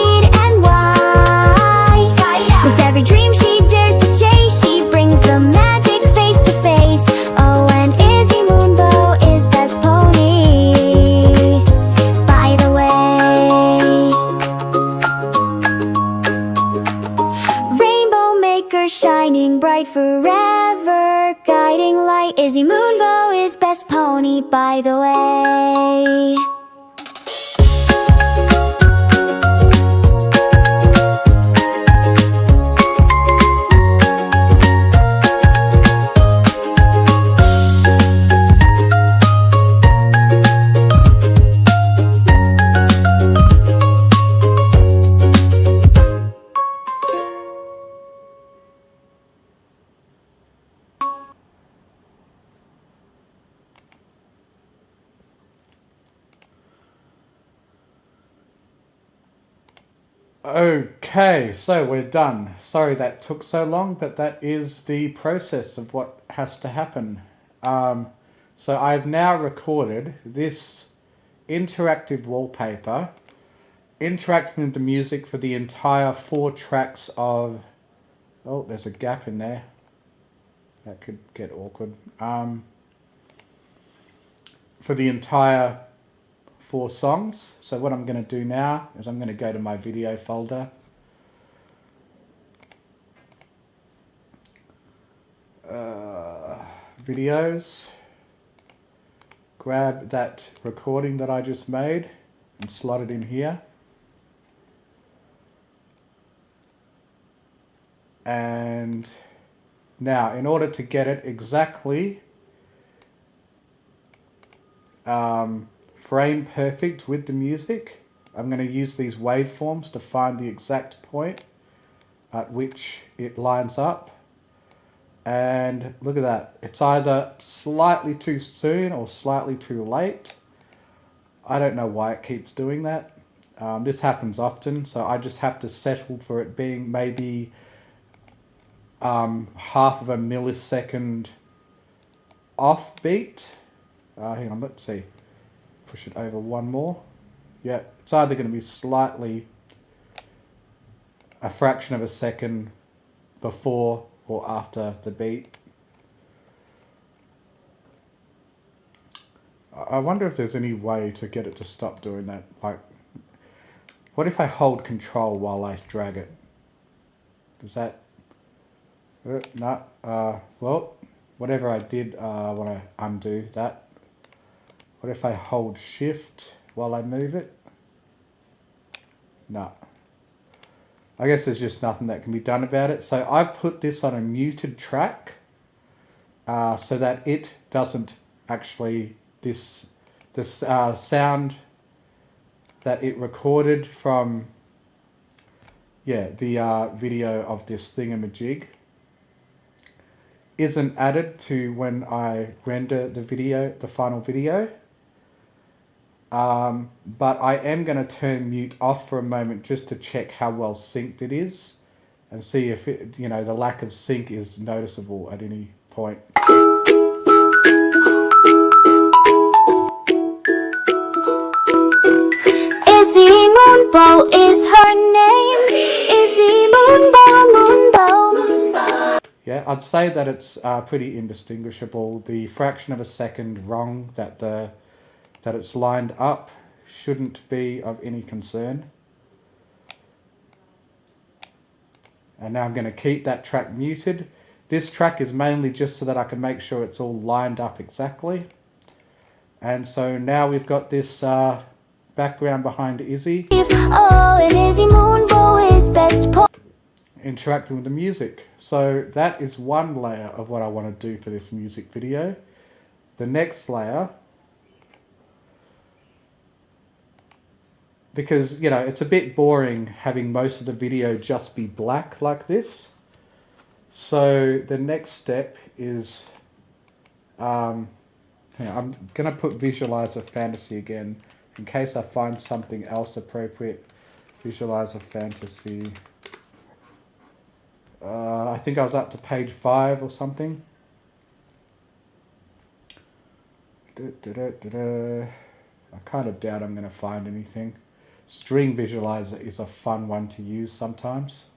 and Y. With every dream she dares to chase, she brings the magic face to face. Oh, and Izzy Moonbow is best pony, by the way. Rainbow maker shining bright, forever guiding light. Izzy Moonbow is best pony, by the way. Okay, so we're done. Sorry that took so long, but that is the process of what has to happen. So I've now recorded this interactive wallpaper, interacting with the music for the entire 4 tracks of... Oh, there's a gap in there. That could get awkward. For the entire 4 songs. So what I'm going to do now is I'm going to go to my video folder. Videos. Grab that recording that I just made and slot it in here. And now, in order to get it exactly frame perfect with the music, I'm going to use these waveforms to find the exact point at which it lines up. And look at that, it's either slightly too soon or slightly too late. I don't know why it keeps doing that. This happens often, so I just have to settle for it being maybe half of a millisecond offbeat. Hang on, let's see. Push it over one more. Yeah, it's either going to be slightly a fraction of a second before or after the beat. I wonder if there's any way to get it to stop doing that. Like, what if I hold control while I drag it? Does that... no. Well, whatever I did, I want to undo that. What if I hold shift while I move it? No. I guess there's just nothing that can be done about it. So I've put this on a muted track so that it doesn't actually... This sound that it recorded from the video of this thingamajig isn't added to when I render the video, the final video. But I am going to turn mute off for a moment just to check how well synced it is and see if it, the lack of sync is noticeable at any point. Izzy Moonbow is her name. Izzy Moonbow. Yeah, I'd say that it's pretty indistinguishable. The fraction of a second wrong that it's lined up shouldn't be of any concern. And now I'm going to keep that track muted. This track is mainly just so that I can make sure it's all lined up exactly. And so now we've got this background behind Izzy. Oh, and Izzy Moonbow is best interacting with the music. So that is one layer of what I want to do for this music video. The next layer, because it's a bit boring having most of the video just be black like this. So the next step is I'm gonna put Visualizer Fantasy again in case I find something else appropriate. Visualizer Fantasy. I think I was up to page 5 or something. I kind of doubt I'm going to find anything. String Visualizer is a fun one to use sometimes.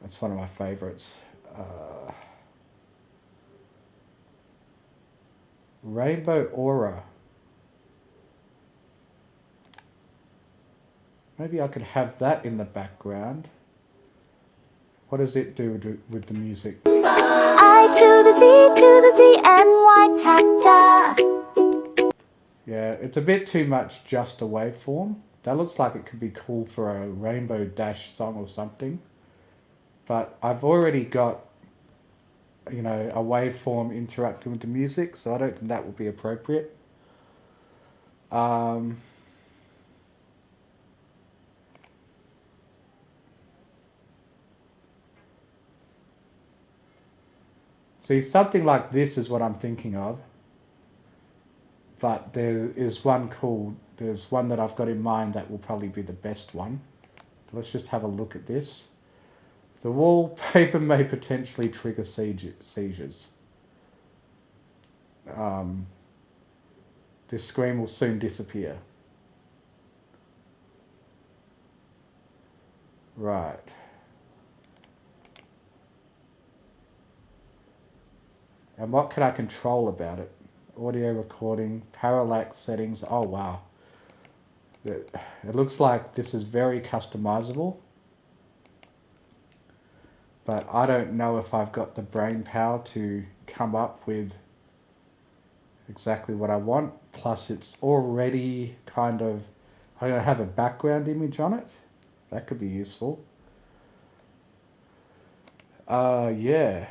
That's one of my favorites. Rainbow Aura. Maybe I could have that in the background. What does it do with the music? I to the Z and Y tacta. Yeah, it's a bit too much just a waveform. That looks like it could be cool for a Rainbow Dash song or something. But I've already got, a waveform interacting with the music, so I don't think that would be appropriate. See, something like this is what I'm thinking of. But there's one that I've got in mind that will probably be the best one. Let's just have a look at this. The wallpaper may potentially trigger seizures. This screen will soon disappear. Right. And what can I control about it? Audio recording, parallax settings. Oh wow. It looks like this is very customizable. But I don't know if I've got the brain power to come up with exactly what I want. Plus it's already kind of, I'm going to have a background image on it. That could be useful. Yeah.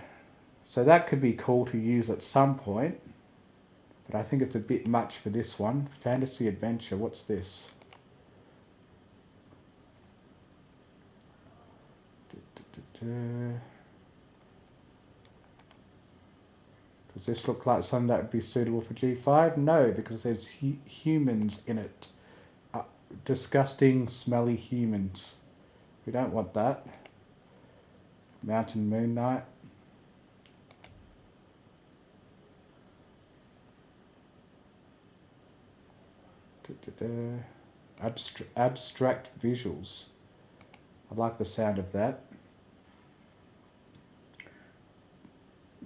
So that could be cool to use at some point. But I think it's a bit much for this one. Fantasy adventure, what's this? Does this look like something that would be suitable for G5? No, because there's humans in it. Disgusting, smelly humans. We don't want that. Mountain Moon Knight. Abstract visuals. I like the sound of that.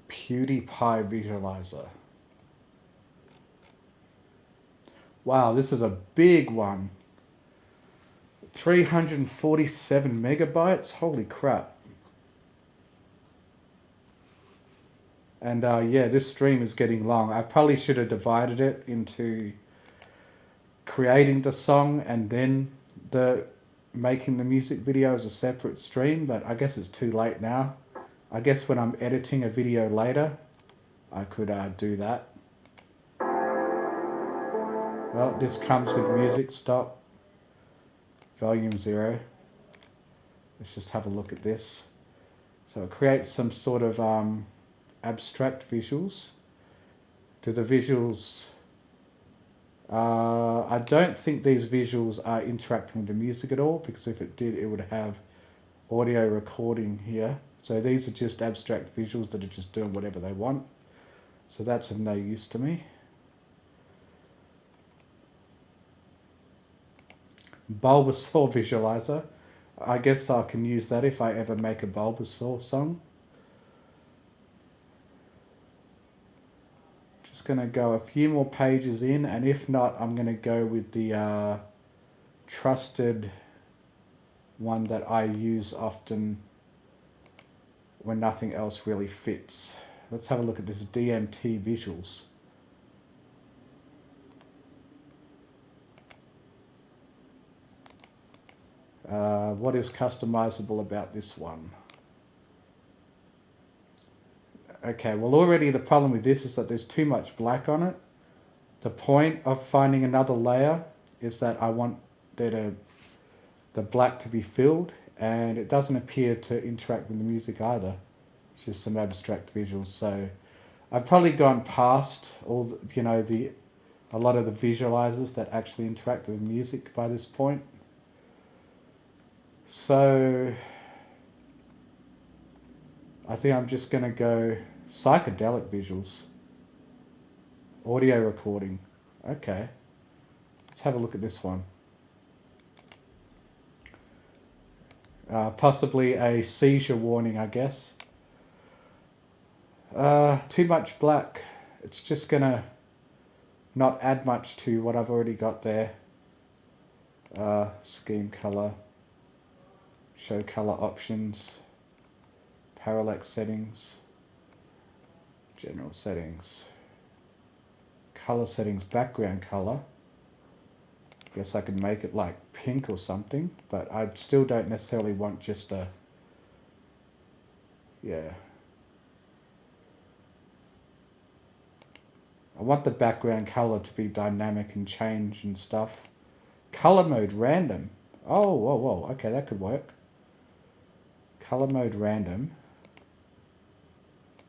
PewDiePie visualizer. Wow, this is a big one. 347 megabytes. Holy crap. And yeah, this stream is getting long. I probably should have divided it into creating the song and then making the music video as a separate stream, but I guess it's too late now. I guess when I'm editing a video later, I could do that. Well, this comes with music. Stop. Volume 0. Let's just have a look at this. So it creates some sort of abstract visuals. Do the visuals... I don't think these visuals are interacting with the music at all, because if it did, it would have audio recording here. So these are just abstract visuals that are just doing whatever they want. So that's of no use to me. Bulbasaur visualizer. I guess I can use that if I ever make a Bulbasaur song. Just going to go a few more pages in, and if not, I'm going to go with the trusted one that I use often when nothing else really fits. Let's have a look at this DMT visuals. What is customizable about this one? Okay, well already the problem with this is that there's too much black on it. The point of finding another layer is that I want the black to be filled, and it doesn't appear to interact with the music either. It's just some abstract visuals. So I've probably gone past all the, a lot of the visualizers that actually interact with the music by this point. So I think I'm just going to go psychedelic visuals. Audio recording. Okay. Let's have a look at this one. Possibly a seizure warning, I guess. Too much black. It's just going to not add much to what I've already got there. Scheme color. Show color options. Parallax settings. General settings. Color settings, background color. Guess I could make it like pink or something, but I still don't necessarily want just a... Yeah. I want the background color to be dynamic and change and stuff. Color mode random. Oh, whoa, whoa. Okay, that could work. Color mode random.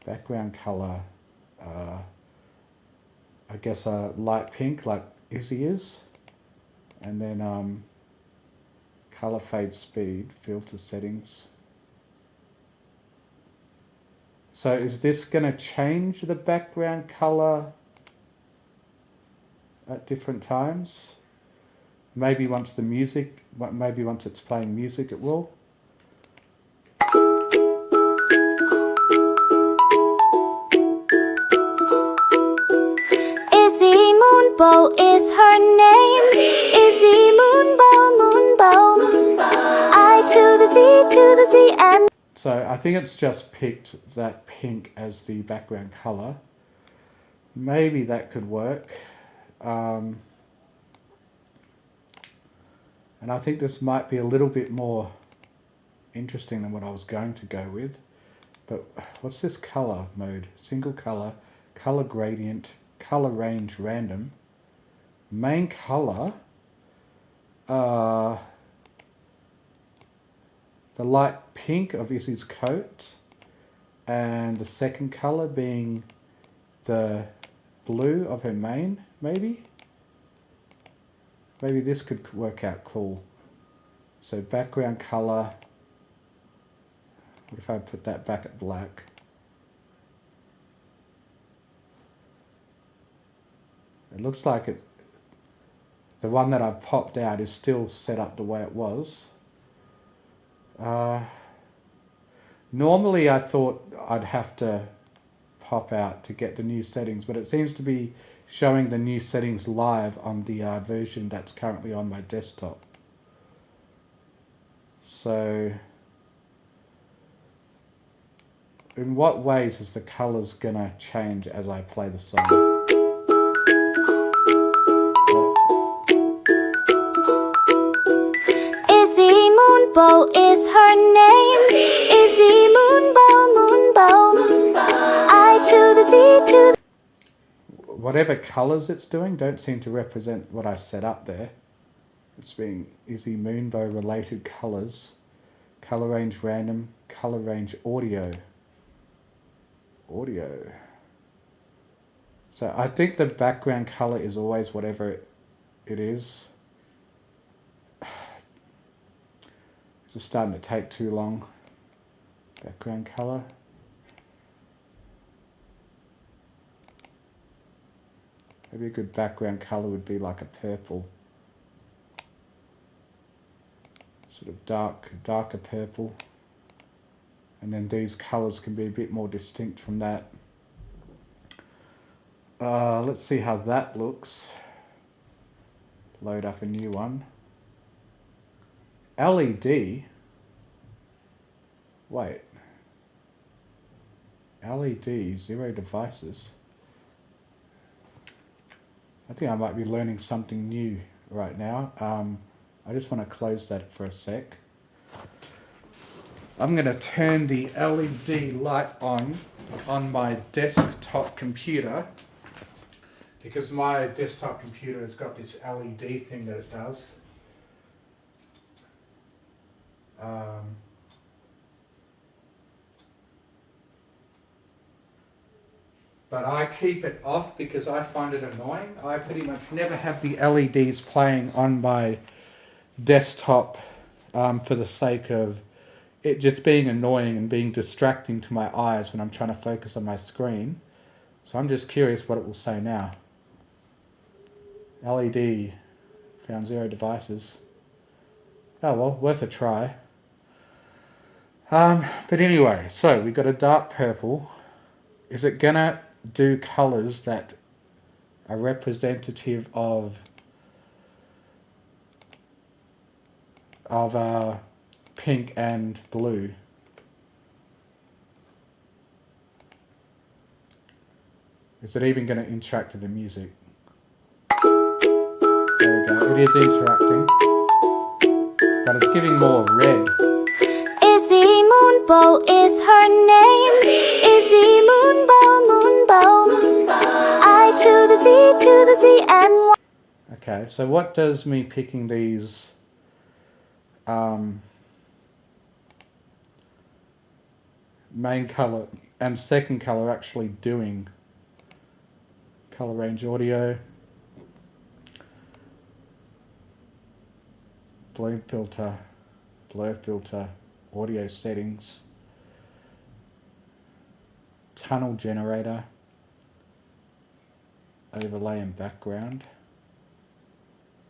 Background color. I guess light pink like Izzy is. And then color fade speed, filter settings. So is this going to change the background color at different times? Maybe once it's playing music it will. Izzy Moonbow is her name. Izzy Moonbow. I to the Z and So I think it's just picked that pink as the background color. Maybe that could work. And I think this might be a little bit more interesting than what I was going to go with. But what's this color mode? Single color, color gradient, color range random, main color, the light pink of Izzy's coat, and the second color being the blue of her mane, maybe? Maybe this could work out cool. So background color, what if I put that back at black? It looks like it, the one that I've popped out is still set up the way it was. Normally I thought I'd have to pop out to get the new settings, but it seems to be showing the new settings live on the version that's currently on my desktop. So in what ways is the colors gonna change as I play the song? Izzy Moonbow is her name. Izzy Moonbow. I to the Z. Whatever colors it's doing don't seem to represent what I set up there. It's being Izzy Moonbow related colors, color range random, color range audio. So I think the background color is always whatever it is. It's just starting to take too long. Background color. Maybe a good background color would be like a purple. Sort of darker purple. And then these colors can be a bit more distinct from that. Let's see how that looks. Load up a new one. LED. Wait. LED, 0 devices. I think I might be learning something new right now. I just want to close that for a sec. I'm going to turn the LED light on my desktop computer, because my desktop computer has got this LED thing that it does. But I keep it off because I find it annoying. I pretty much never have the LEDs playing on my desktop for the sake of it just being annoying and being distracting to my eyes when I'm trying to focus on my screen. So I'm just curious what it will say now. LED found 0 devices. Oh well, worth a try. But anyway, so we got a dark purple. Is it gonna do colors that are representative of pink and blue? Is it even going to interact with the music? There we go, it is interacting, but it's giving more red. Izzy Moonbow is her name. Izzy Moonbow. I to the Z and Y. Okay, so what does me picking these main color and second color actually doing? Color range audio, bloom filter. blur filter, audio settings, tunnel generator, overlay and background.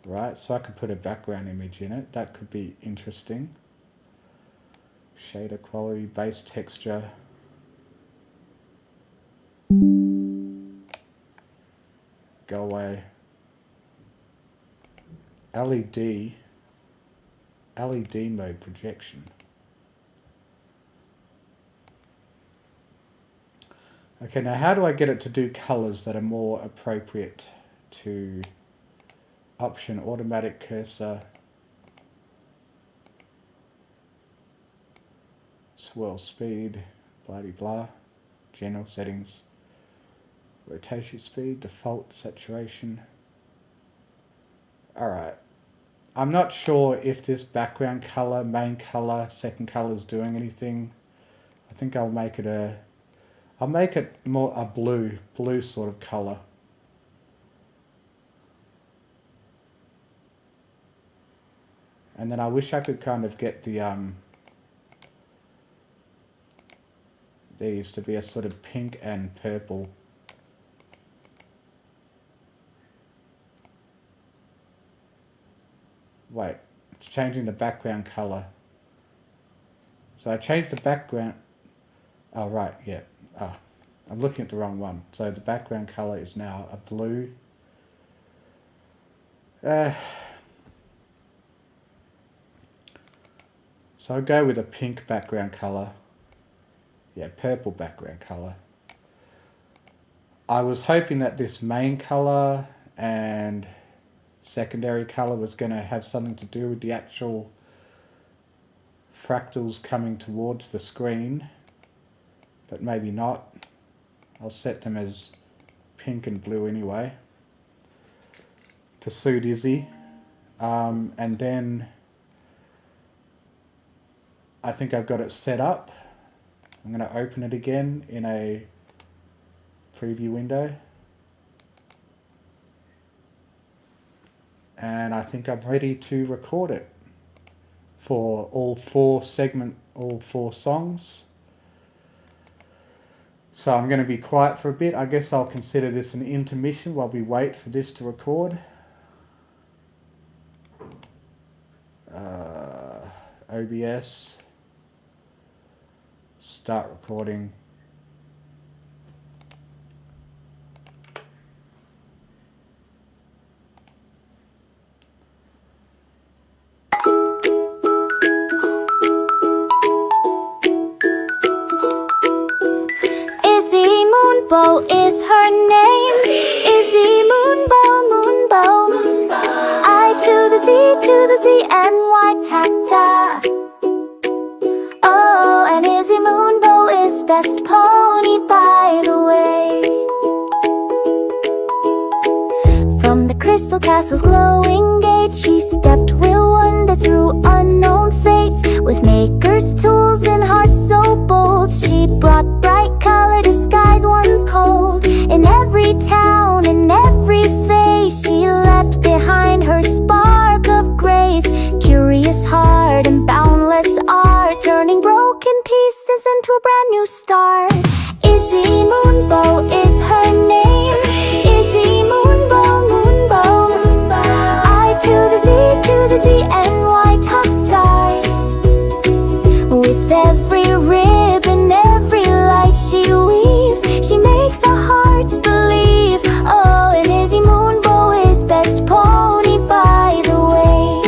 Right, so I could put a background image in it. That could be interesting. Shader quality, base texture. Go away. LED mode projection. Okay, now how do I get it to do colors that are more appropriate to option automatic cursor, swirl speed, blah de blah, general settings, rotation speed, default saturation. Alright, I'm not sure if this background color, main color, second color is doing anything. I think I'll make it more a blue sort of color. And then I wish I could kind of get the these to be a sort of pink and purple. Wait, it's changing the background color. So I changed the background. Oh right, yeah. Oh, I'm looking at the wrong one. So the background color is now a blue. So I'll go with a pink background color. Yeah, purple background color. I was hoping that this main color and secondary color was going to have something to do with the actual fractals coming towards the screen, but maybe not. I'll set them as pink and blue anyway to suit Izzy. And then I think I've got it set up. I'm going to open it again in a preview window. And I think I'm ready to record it for all four songs. So I'm going to be quiet for a bit. I guess I'll consider this an intermission while we wait for this to record. OBS. Start recording. Izzy Moonbow is her name. Izzy Moonbow. I to the Z, and Y tacta. Oh, and Izzy Moonbow is best pony, by the way. From the crystal castle's glowing gate, she stepped with wonder through unknown fates. With maker's tools and heart so bold, she brought bright color to skies once cold. In every town, in every face, she left behind her spark of grace. Curious heart and boundless art, turning broken pieces into a brand new start. Izzy Moonbow is her name. Izzy Moonbow. I to the Z, and Y top die. With every rib and every light she weaves, she makes our hearts believe. Oh, and Izzy Moonbow is best pony, by the way.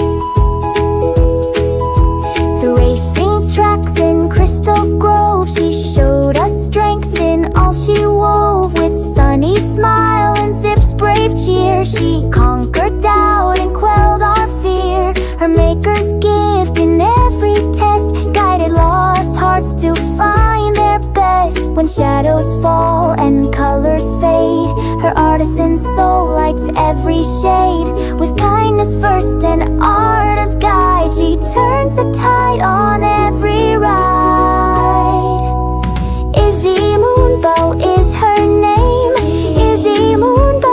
The racing tracks in Crystal Grove, she showed us strength in all she wove. With sunny smile and Zip's brave cheer, she conquered doubt and quelled our fear. Her maker's gift in every test guided lost hearts to find their best. When shadows fall and colors fade, her artisan soul lights every shade. With kindness first and art as guide, she turns the tide on every ride. Izzy Moonbow is her name. Izzy Moonbow.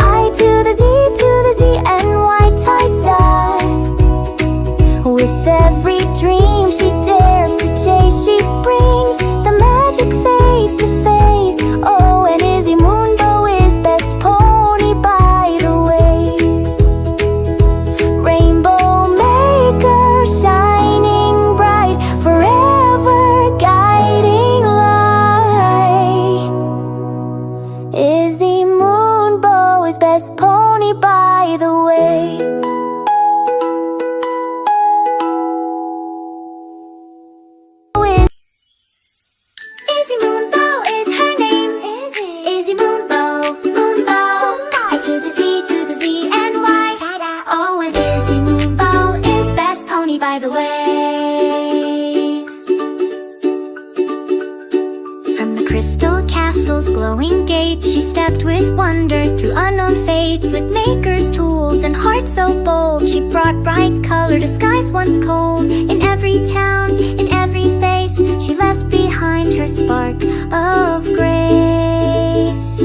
I to the Z, and Y tie dye. best pony, by the way. Izzy Moonbow is her name. Izzy Moonbow, Moonbow. I to the Z, to the Z, and Y. Oh, and Izzy Moonbow is best pony, by the way. From the crystal castle's glowing gates, she stepped with wonder through unknown fates. With maker's tools and heart so bold, she brought bright color to skies once cold. In every town, in every face, she left behind her spark of grace.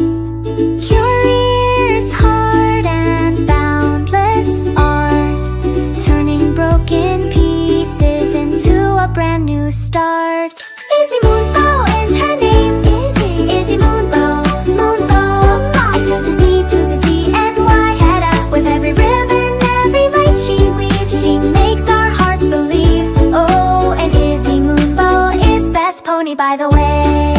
Curious heart and boundless art, turning broken pieces into a brand new start. Izzy Moonbow is her name. Izzy Moonbow, Moonbow. I to the Z, to the Z, and Y. Ta-da! With every ribbon, every light she weaves, she makes our hearts believe. Oh, and Izzy Moonbow is best pony, by the way.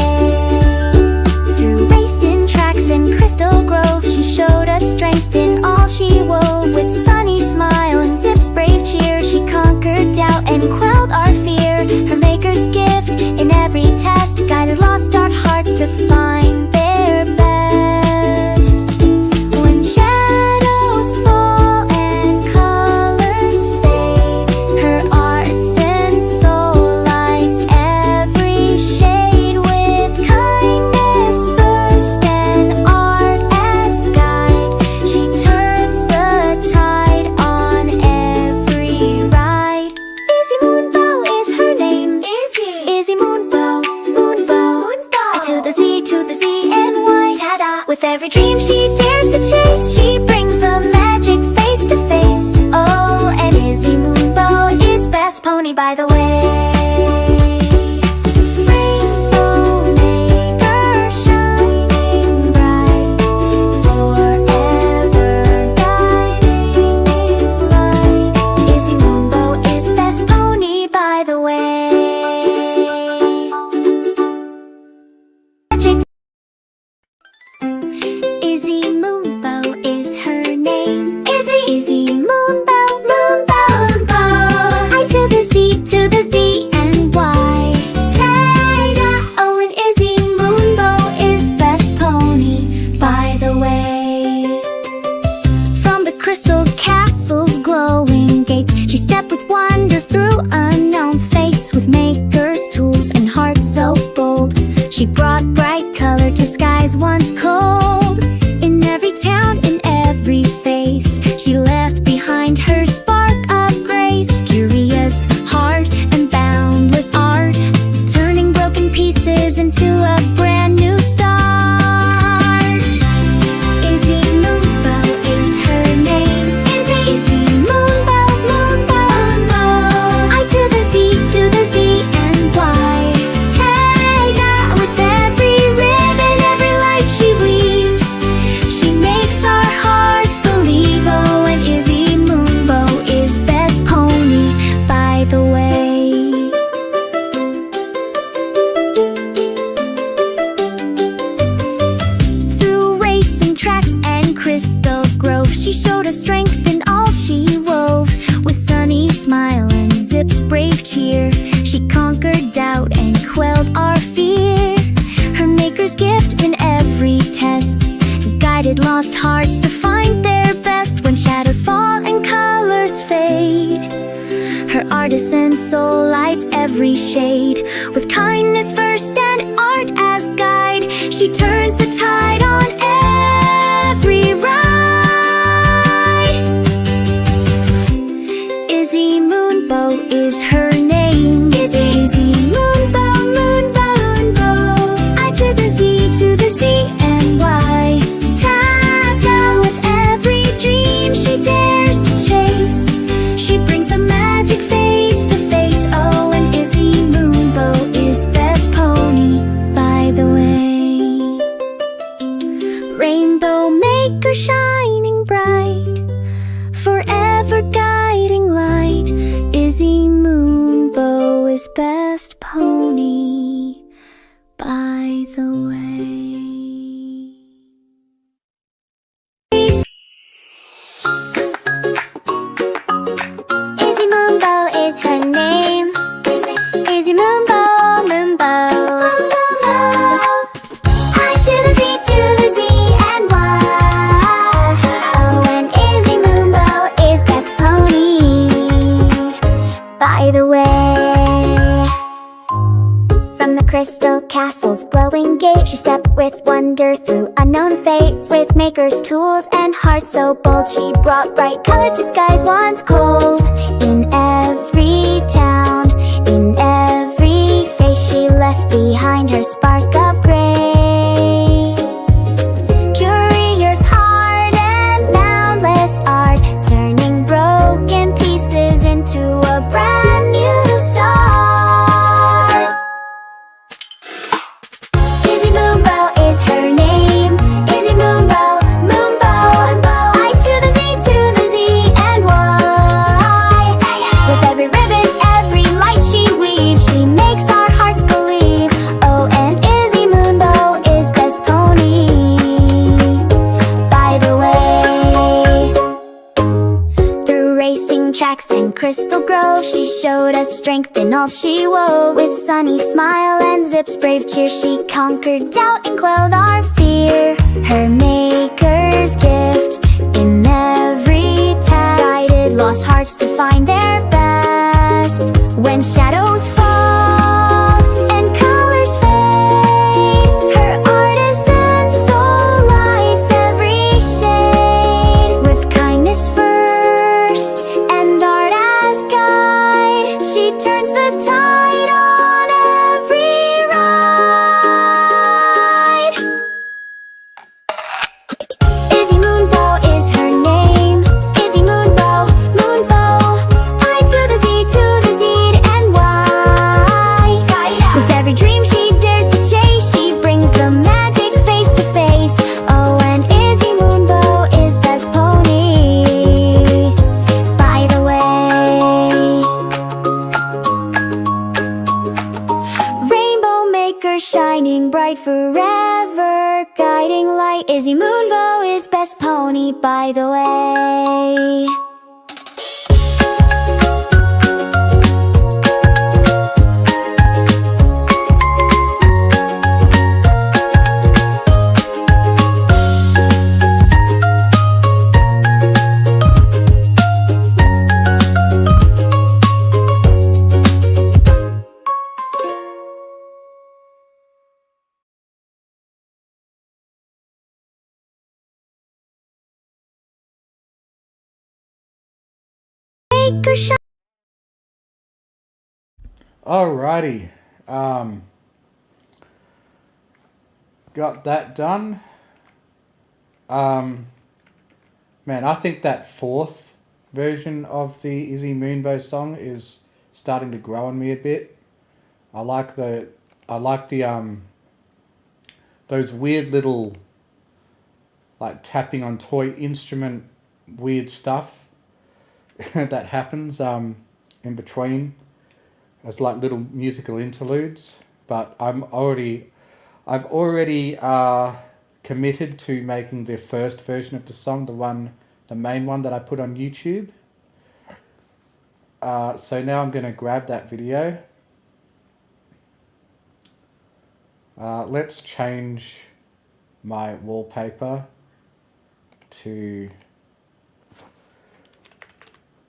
Through racing tracks and crystal groves, she showed us strength in all she wove. With sunny smile and Zip's brave cheer, she conquered doubt and quelled our fear. Her maker's gift in every test guided lost our hearts to find their best. When shadows fall and colors fade, her arts and soul lights every shade. With kindness first and art as guide, she turns the tide on every ride. Izzy Moonbow is her name. Izzy Moonbow, Moonbow. I to the Z, to the Z, and Y. Ta-da! With every dream she dares to chase, she brings the magic face to face. Oh, and Izzy Moonbow is best pony, by the way. Rainbow maker shining bright, forever guiding light. Izzy Moonbow is best pony, by the way. Magic. Izzy Moonbow is her name. Izzy Moonbow, Moonbow, Moonbow. I to the Z, to the Z, and Y. Ta-da! Oh, and Izzy Moonbow is best pony, by the way. From the crystal castle's glowing gates, she stepped with wonder through unknown fates. With maker's tools and heart so bold, she brought bright color to skies once cold. In every town, in every face, she left behind her spark of grace. Curious heart and boundless art, turning broken pieces into a brand new start. Izzy Moonbow is her name. Izzy Moonbow, Moonbow, Moonbow. I to the Z, to the Z, and Y. Ta-da! With every ribbon, every light she weaves, she makes our hearts believe. Oh, and Izzy Moonbow is best pony, by the way. Through racing tracks and crystal groves, she showed us strength in all she wove. With sunny smile and Zip's brave cheer, she conquered doubt and quelled our fear. Her maker's gift in every test guided lost hearts to find their best. When shadows fall and colors fade, her artisan soul lights every shade. With kindness first and art as guide, she turns the tide on every ride. Izzy Moonbow is her name. Izzy Moonbow, Moonbow, Moonbow. I to the Z, to the Z, and Y. Ta-da! With every dream she dares to chase, she brings the magic face to face. Oh, and Izzy Moonbow is best pony, by the way. Rainbow maker shining bright, forever guiding light. Izzy Moonbow is best pony, by the way. castle's glowing gate. She stepped with wonder through unknown fates. With maker's tools and heart so bold, she brought bright color to skies once cold. In every town, in every face, she left behind her spark of grace. Curious heart and boundless art, turning broken pieces into a brand new start. Izzy Moonbow is her name. Izzy Moonbow, Moonbow, I to the Z, to the Z and Y. With every ribbon, every light she weaves, she makes our hearts believe. Oh, and Izzy Moonbow is best pony, by the way. Through racing tracks and crystal groves, she showed us strength in all she wove. With sunny smile and Zip's brave cheer, she conquered doubt and quelled our fear. Her maker's gift in every test guided lost hearts to find their best. When shadows fall and colors fade, her artisan soul lights every shade. With kindness first and art as guide, she turns the tide on every ride. Izzy Moonbow is her name. Izzy Moonbow, Moonbow, I to the Z, to the Z and Y. With every dream she dares to chase, she brings the magic face to face. Oh, and Izzy Moonbow is best pony, by the way. Rainbow maker shining bright forever, guiding light. Izzy Moonbow is best pony, by the way. Maker shine. Alrighty. Got that done. Man, I think that fourth version of the Izzy Moonbow song is starting to grow on me a bit. I like the those weird little like tapping on toy instrument weird stuff that happens in between as like little musical interludes. But I've already committed to making the first version of the song, the main one that I put on YouTube. So now I'm going to grab that video. Let's change my wallpaper to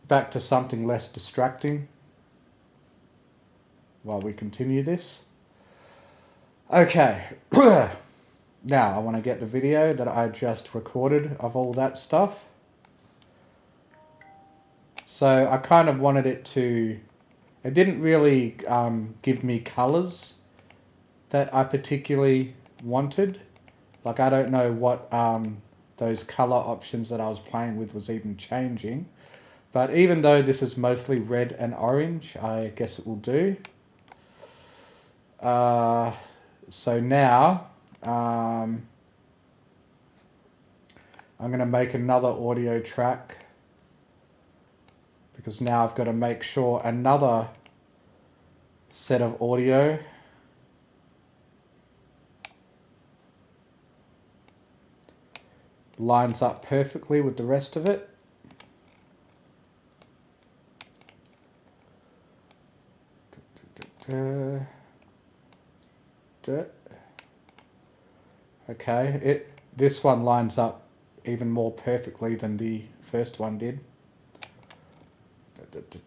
back to something less distracting while we continue this. Okay, now I want to get the video that I just recorded of all that stuff. So I kind of wanted it to, it didn't really give me colors that I particularly wanted. Like I don't know what those color options that I was playing with was even changing. But even though this is mostly red and orange, I guess it will do. So now I'm going to make another audio track, because now I've got to make sure another set of audio lines up perfectly with the rest of it. Okay, this one lines up even more perfectly than the first one did.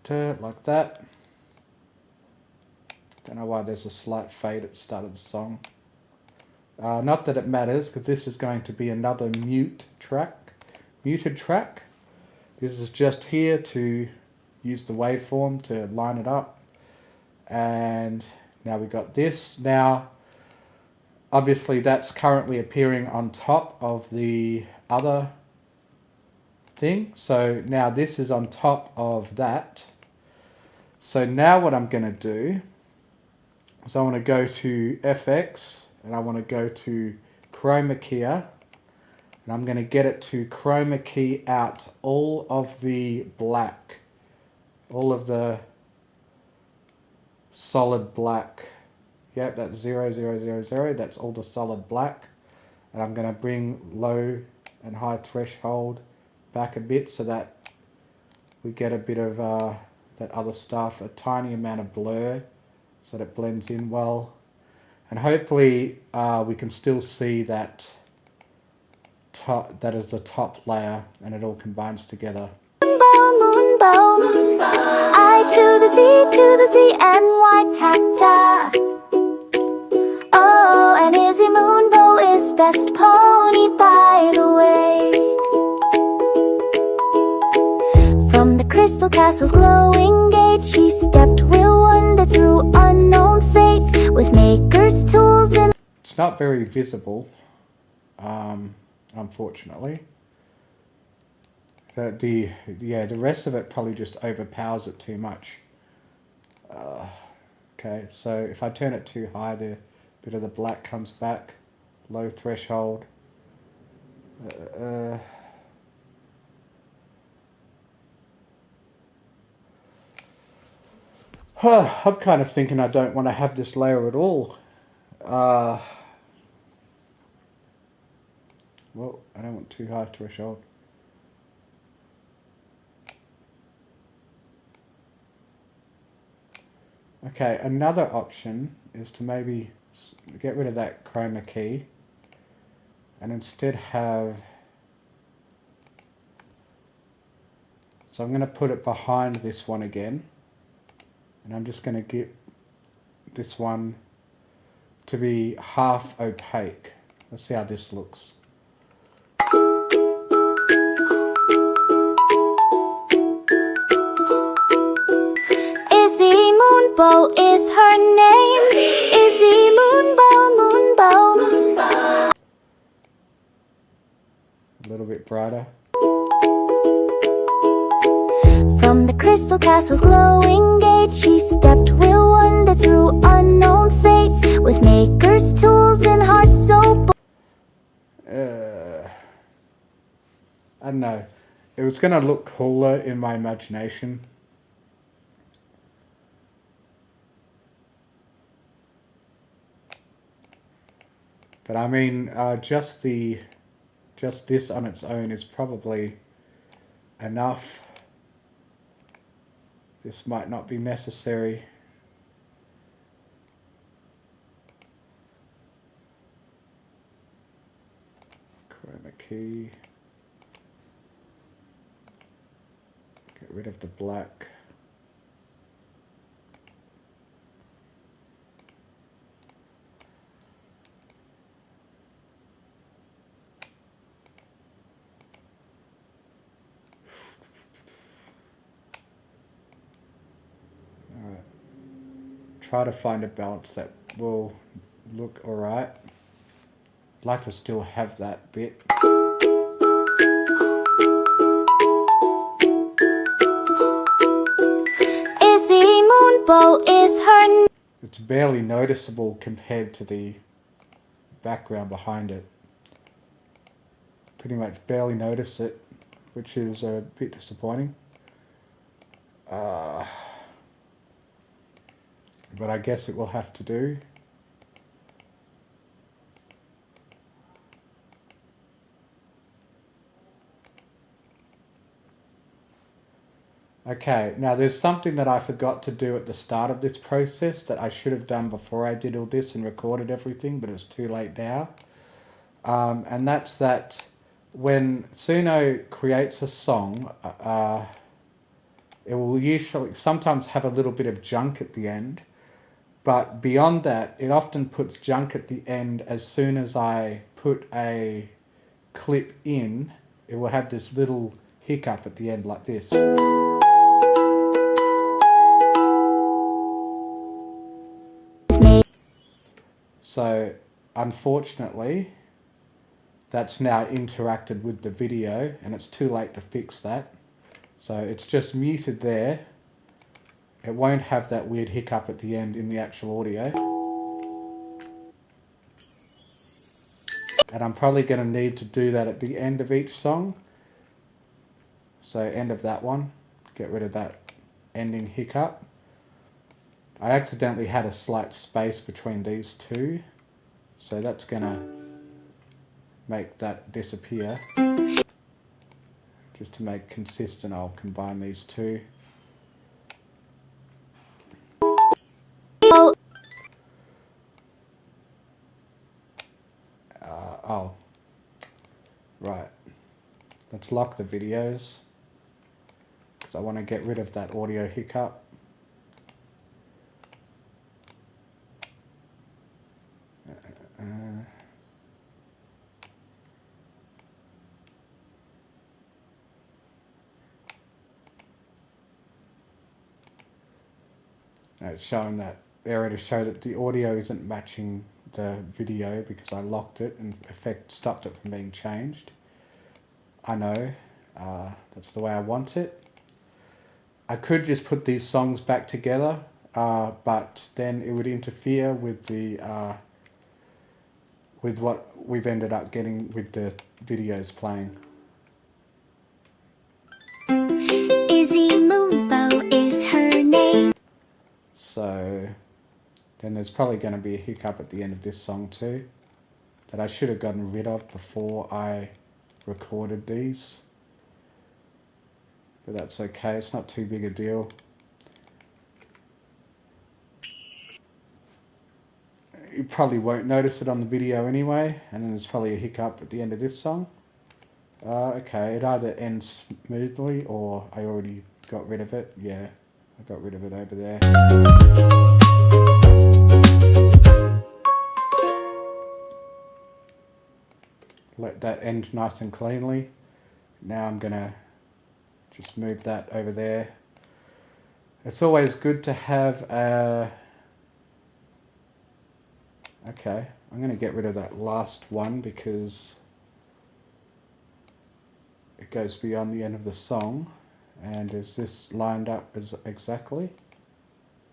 Like that. Don't know why there's a slight fade at the start of the song. Not that it matters, because this is going to be another muted track. This is just here to use the waveform to line it up. And now we got this. Now, obviously that's currently appearing on top of the other thing. So now this is on top of that. So now what I'm going to do is I want to go to FX and I want to go to chroma key, and I'm going to get it to chroma key out all of the black, all of the solid black. Yep, that's 0, 0, 0, 0. That's all the solid black. And I'm going to bring low and high threshold back a bit so that we get a bit of that other stuff, a tiny amount of blur so that it blends in well. And hopefully we can still see that that is the top layer and it all combines together. Moonbow, moonbow, I to the Z, and Y tacta. Oh, and Izzy Moonbow is best pony, by the way. From the crystal castle's glowing gate, she stepped, will wander through unknown fates with maker's tools and... It's not very visible, unfortunately. The rest of it probably just overpowers it too much. Okay, so if I turn it too high, the bit of the black comes back. Low threshold. I'm kind of thinking I don't want to have this layer at all. Well, I don't want too high threshold. Okay, another option is to maybe get rid of that chroma key and instead have... So I'm going to put it behind this one again. And I'm just going to get this one to be half opaque. Let's see how this looks. Izzy Moonbow is her name. Izzy Moonbow. A little bit brighter. From the crystal castle's glowing gate, she stepped, will wander through unknown fates with maker's tools and heart so I don't know. It was going to look cooler in my imagination. But I mean, just this on its own is probably enough. This might not be necessary. Chroma key. Get rid of the black. Try to find a balance that will look alright. I'd like to still have that bit. Izzy Moonbow is her... It's barely noticeable compared to the background behind it. Pretty much barely notice it, which is a bit disappointing. But I guess it will have to do. Okay, now there's something that I forgot to do at the start of this process that I should have done before I did all this and recorded everything, but it's too late now. And that's that when Suno creates a song, it will usually sometimes have a little bit of junk at the end. But beyond that, it often puts junk at the end. As soon as I put a clip in, it will have this little hiccup at the end like this. So unfortunately, that's now interacted with the video and it's too late to fix that. So it's just muted there. It won't have that weird hiccup at the end in the actual audio. And I'm probably going to need to do that at the end of each song. So end of that one, get rid of that ending hiccup. I accidentally had a slight space between these two, so that's going to make that disappear. Just to make consistent, I'll combine these two. Oh, right. Let's lock the videos because I want to get rid of that audio hiccup. It's showing that error to show that the audio isn't matching the video because I locked it and stopped it from being changed. I know, that's the way I want it. I could just put these songs back together, but then it would interfere with the with what we've ended up getting with the videos playing. Izzy Moonbow is her name. So then there's probably going to be a hiccup at the end of this song too that I should have gotten rid of before I recorded these. But that's okay, it's not too big a deal. You probably won't notice it on the video anyway, and then there's probably a hiccup at the end of this song. Okay, it either ends smoothly or I already got rid of it. Yeah, I got rid of it over there. Let that end nice and cleanly. Now I'm gonna just move that over there. It's always good to have a... Okay, I'm gonna get rid of that last one because it goes beyond the end of the song. And is this lined up as exactly?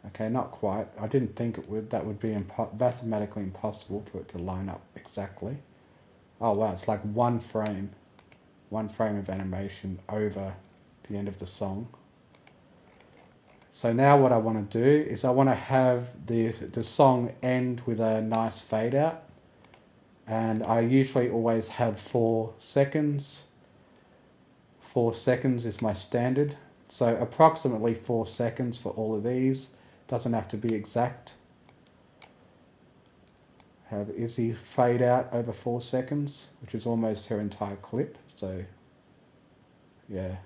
Okay, not quite. I didn't think it would. That would be mathematically impossible for it to line up exactly. Oh wow, it's like one frame of animation over the end of the song. So now what I want to do is I want to have the song end with a nice fade out. And I usually always have 4 seconds. 4 seconds is my standard. So approximately 4 seconds for all of these. Doesn't have to be exact. Have Izzy fade out over 4 seconds, which is almost her entire clip. So yeah,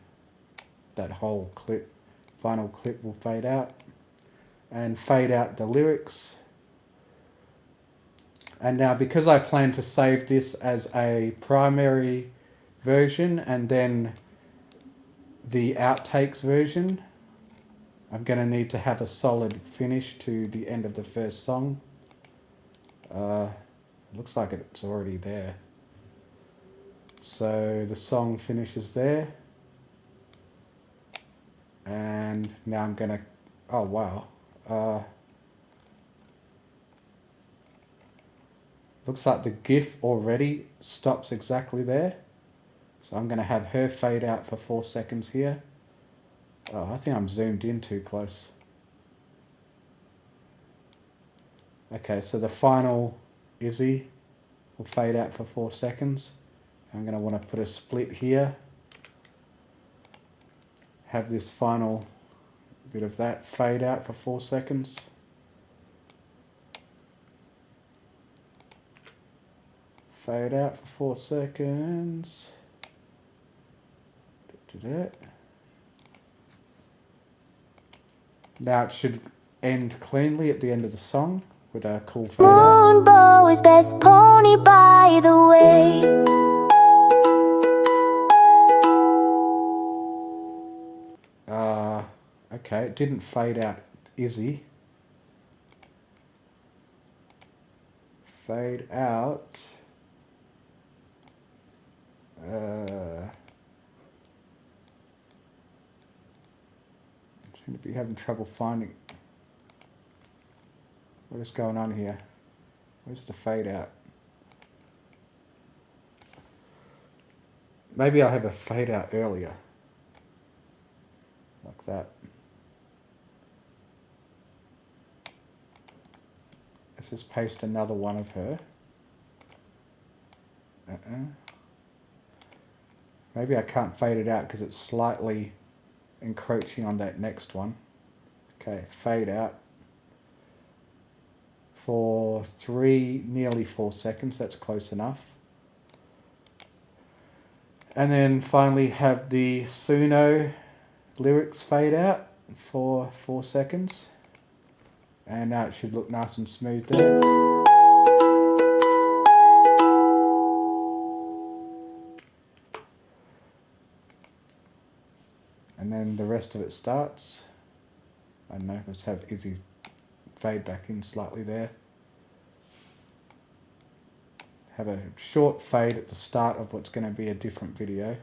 that whole clip, final clip will fade out. And fade out the lyrics. And now because I plan to save this as a primary version and then the outtakes version, I'm going to need to have a solid finish to the end of the first song. Looks like it's already there. So the song finishes there. And now I'm going to... Oh wow. Looks like the GIF already stops exactly there. So I'm going to have her fade out for 4 seconds here. Oh, I think I'm zoomed in too close. Okay, so the final Izzy will fade out for 4 seconds. I'm going to want to put a split here. Have this final bit of that fade out for 4 seconds. Fade out for 4 seconds. Now it should end cleanly at the end of the song with a cool fade out. Moonbow is best pony by the way. Okay, it didn't fade out Izzy. Fade out. I seem to be having trouble finding what is going on here. Where's the fade out? Maybe I'll have a fade out earlier. Like that. Let's just paste another one of her. Maybe I can't fade it out because it's slightly encroaching on that next one. Okay, fade out for nearly 4 seconds. That's close enough. And then finally have the Suno lyrics fade out for 4 seconds. And now it should look nice and smooth there. And then the rest of it starts. I don't know, let's have Izzy fade back in slightly there. Have a short fade at the start of what's going to be a different video.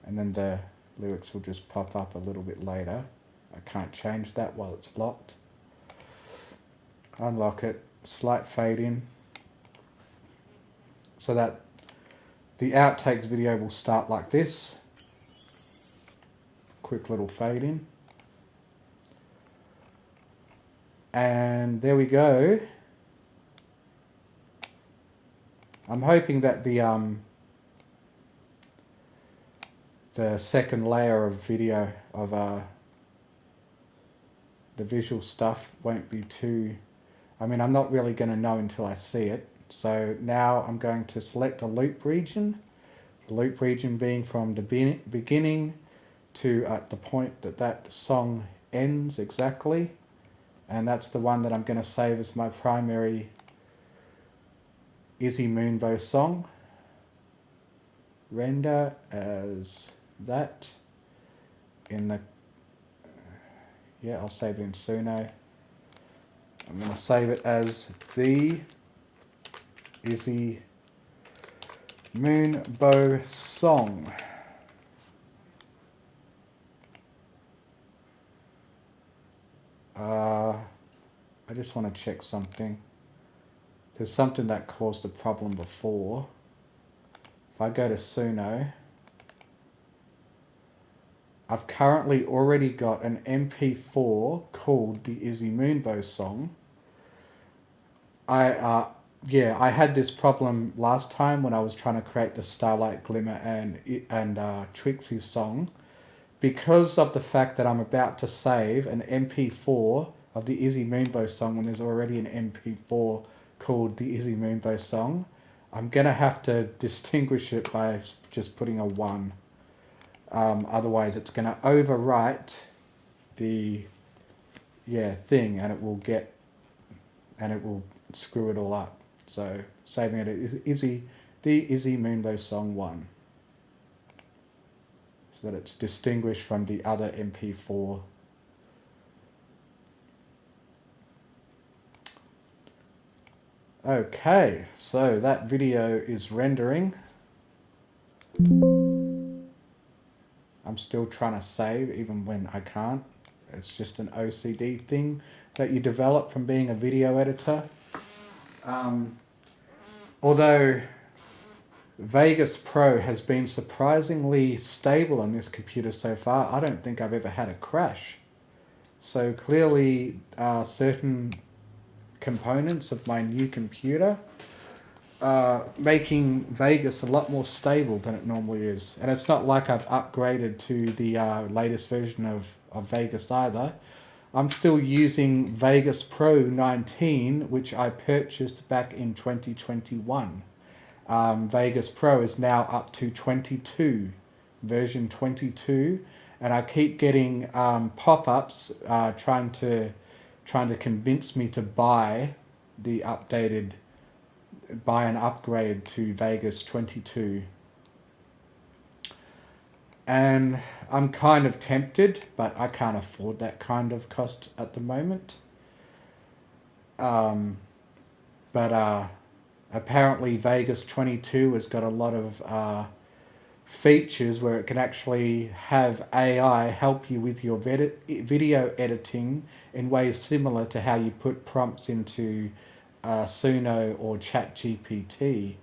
And then the lyrics will just pop up a little bit later. I can't change that while it's locked. Unlock it, slight fade in, so that the outtakes video will start like this. Quick little fade in. And there we go. I'm hoping that the second layer of video of the visual stuff won't be too... I mean, I'm not really going to know until I see it. So now I'm going to select a loop region. The loop region being from the beginning to at the point that that song ends exactly. And that's the one that I'm going to save as my primary Izzy Moonbow song. Render as that in the... yeah, I'll save it in Suno. I'm going to save it as the Izzy Moonbow Song. I just want to check something. There's something that caused a problem before. If I go to Suno, I've currently already got an MP4 called the Izzy Moonbow Song. I had this problem last time when I was trying to create the Starlight Glimmer and Trixie's song. Because of the fact that I'm about to save an MP4 of the Izzy Moonbow Song when there's already an MP4 called the Izzy Moonbow Song, I'm going to have to distinguish it by just putting a 1. Otherwise it's going to overwrite the thing, and it will screw it all up. So saving it as the Izzy Moonbow Song 1, so that it's distinguished from the other MP4. Okay, so that video is rendering. I'm still trying to save even when I can't. It's just an OCD thing that you develop from being a video editor. Although Vegas Pro has been surprisingly stable on this computer so far, I don't think I've ever had a crash. So clearly certain components of my new computer making Vegas a lot more stable than it normally is. And it's not like I've upgraded to the latest version of Vegas either. I'm still using Vegas Pro 19, which I purchased back in 2021. Vegas Pro is now up to 22, version 22, and I keep getting pop-ups trying to convince me to buy an upgrade to Vegas 22. And I'm kind of tempted, but I can't afford that kind of cost at the moment. But apparently Vegas 22 has got a lot of features where it can actually have AI help you with your video editing in ways similar to how you put prompts into Suno or ChatGPT,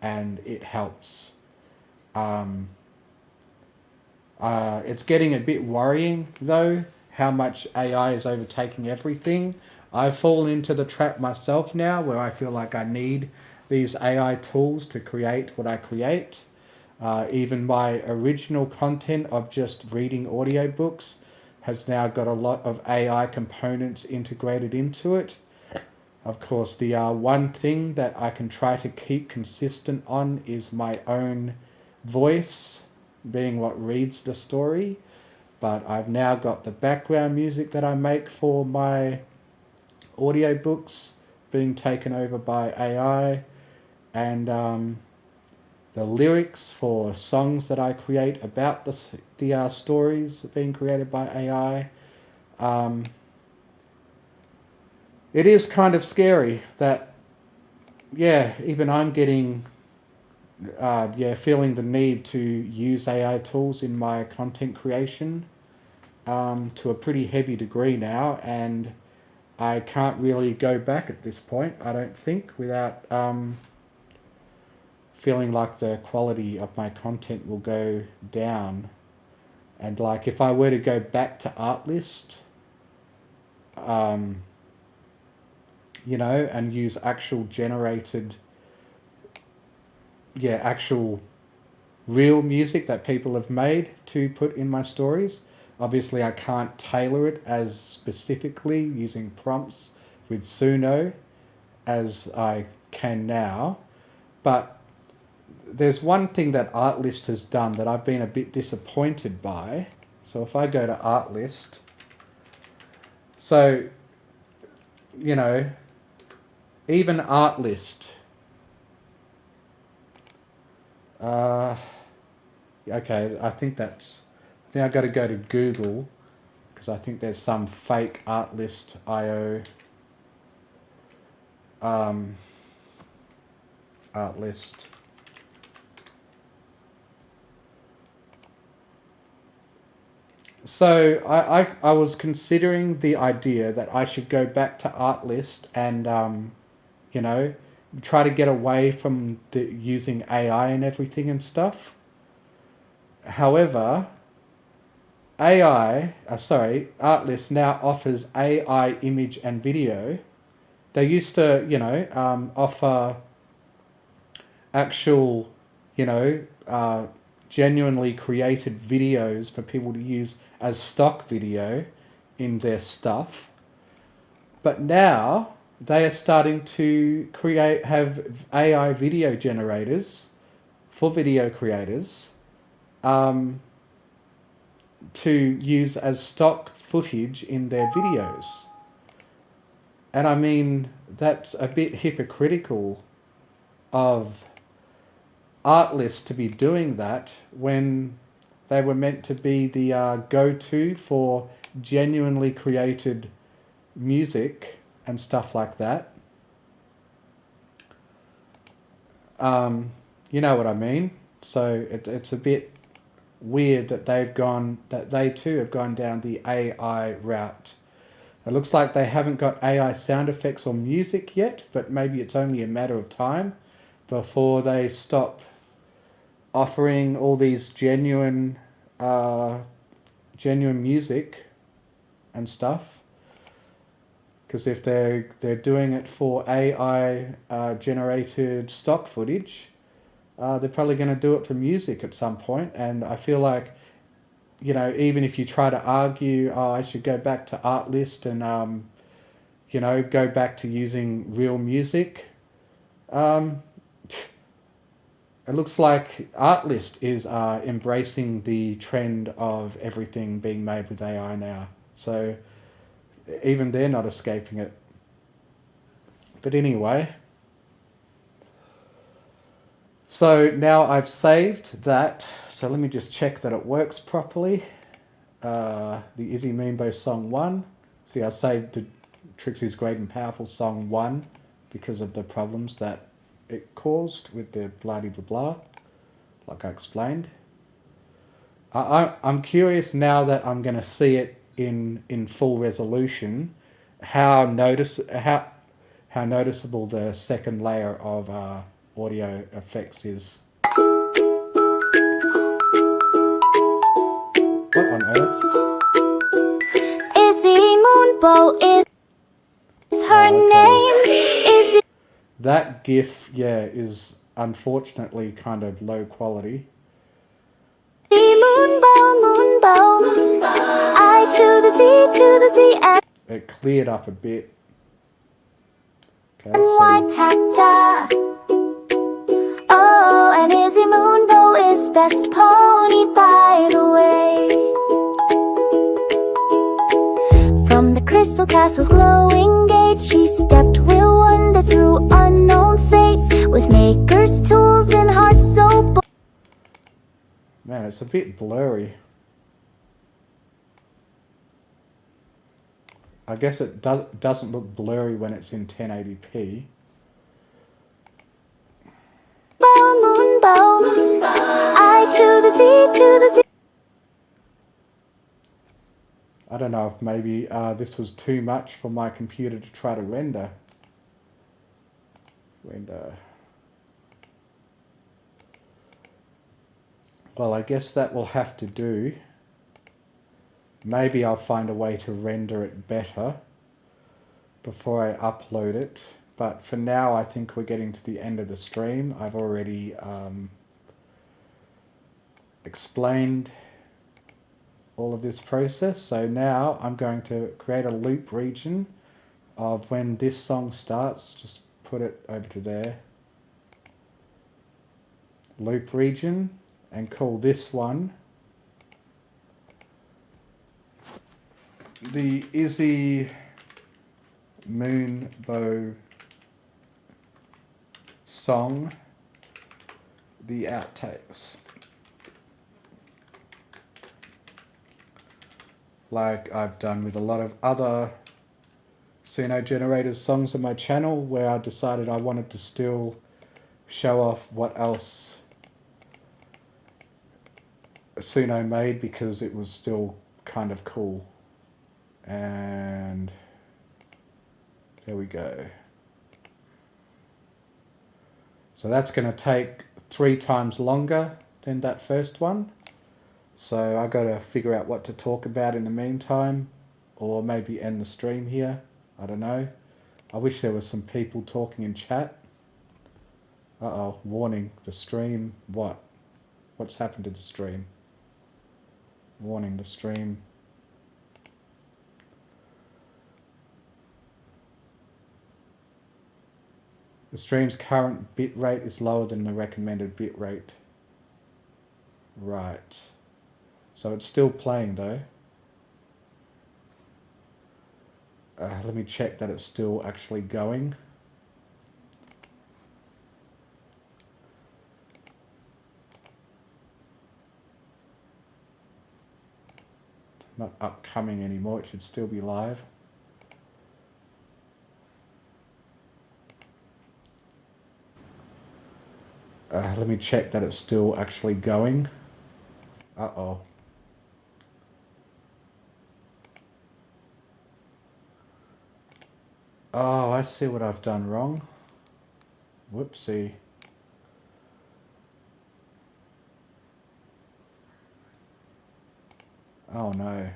and it helps. It's getting a bit worrying though, how much AI is overtaking everything. I've fallen into the trap myself now where I feel like I need these AI tools to create what I create. Even my original content of just reading audiobooks has now got a lot of AI components integrated into it. Of course, the one thing that I can try to keep consistent on is my own voice being what reads the story. But I've now got the background music that I make for my audiobooks being taken over by AI, and the lyrics for songs that I create about the stories being created by AI. It is kind of scary that, yeah, even I'm getting, feeling the need to use AI tools in my content creation to a pretty heavy degree now, and I can't really go back at this point, I don't think, without feeling like the quality of my content will go down. And like if I were to go back to Artlist, and use actual generated, actual real music that people have made to put in my stories. Obviously, I can't tailor it as specifically using prompts with Suno as I can now. But there's one thing that Artlist has done that I've been a bit disappointed by. So if I go to Artlist, so, even Artlist, okay, I think I've got to go to Google because I think there's some fake Artlist IO Artlist. So I was considering the idea that I should go back to Artlist and try to get away from using AI and everything and stuff. However, Artlist now offers AI image and video. They used to, offer actual, genuinely created videos for people to use as stock video in their stuff. But now they are starting to have AI video generators for video creators to use as stock footage in their videos. And I mean, that's a bit hypocritical of Artlist to be doing that when they were meant to be the go-to for genuinely created music and stuff like that. You know what I mean? So it's a bit weird that they too have gone down the AI route. It looks like they haven't got AI sound effects or music yet, but maybe it's only a matter of time before they stop offering all these genuine music and stuff. Because if they're doing it for AI generated stock footage, they're probably going to do it for music at some point. And I feel like, even if you try to argue, I should go back to Artlist and, go back to using real music, it looks like Artlist is embracing the trend of everything being made with AI now. So even they're not escaping it. But anyway, so now I've saved that. So let me just check that it works properly. The Izzy Moonbow Song 1. See, I saved the Trixie's Great and Powerful Song 1 because of the problems that it caused with the blah-de-blah-blah, like I explained. I'm curious now that I'm going to see it in full resolution, how noticeable the second layer of audio effects is. What on earth? Izzy Moonbow is her name. Izzy That GIF, yeah, is unfortunately kind of low quality. Moonbow, I to the Z and It cleared up a bit. Okay, white so tacta. Oh, and Izzy Moonbow is best pony, by the way. From the crystal castle's glowing gate, she stepped with wonder through unknown fates, with maker's tools and hearts so bold. man, it's a bit blurry. I guess it doesn't look blurry when it's in 1080p. Moonbow, I to the Z. I don't know if maybe this was too much for my computer to try to render. Well, I guess that will have to do. Maybe I'll find a way to render it better before I upload it. But for now, I think we're getting to the end of the stream. I've already explained all of this process. So now I'm going to create a loop region of when this song starts. Just put it over to there. Loop region, and call this one the Izzy Moonbow Song, the outtakes. Like I've done with a lot of other Suno generated songs on my channel, where I decided I wanted to still show off what else Suno made because it was still kind of cool. And there we go. So that's going to take 3 times longer than that first one. So I got to figure out what to talk about in the meantime, or maybe end the stream here. I don't know. I wish there was some people talking in chat. Uh-oh, warning, the stream, what? What's happened to the stream? Warning, the stream. The stream's current bit rate is lower than the recommended bit rate. Right. So it's still playing though. Let me check that it's still actually going. Not upcoming anymore, it should still be live. Let me check that it's still actually going. Uh-oh. Oh, I see what I've done wrong. Whoopsie. Oh no.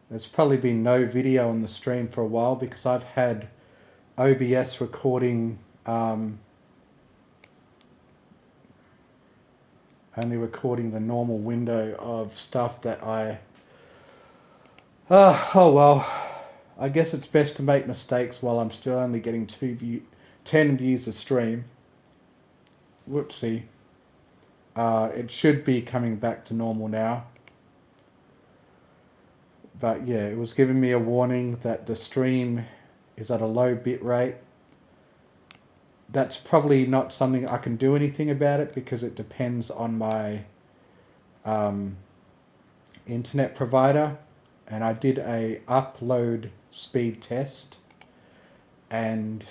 There's probably been no video on the stream for a while because I've had OBS recording, only recording the normal window of stuff that I... oh well, I guess it's best to make mistakes while I'm still only getting 10 views a stream. Whoopsie. It should be coming back to normal now. But yeah, it was giving me a warning that the stream is at a low bit rate. That's probably not something I can do anything about it because it depends on my internet provider. And I did a upload speed test, and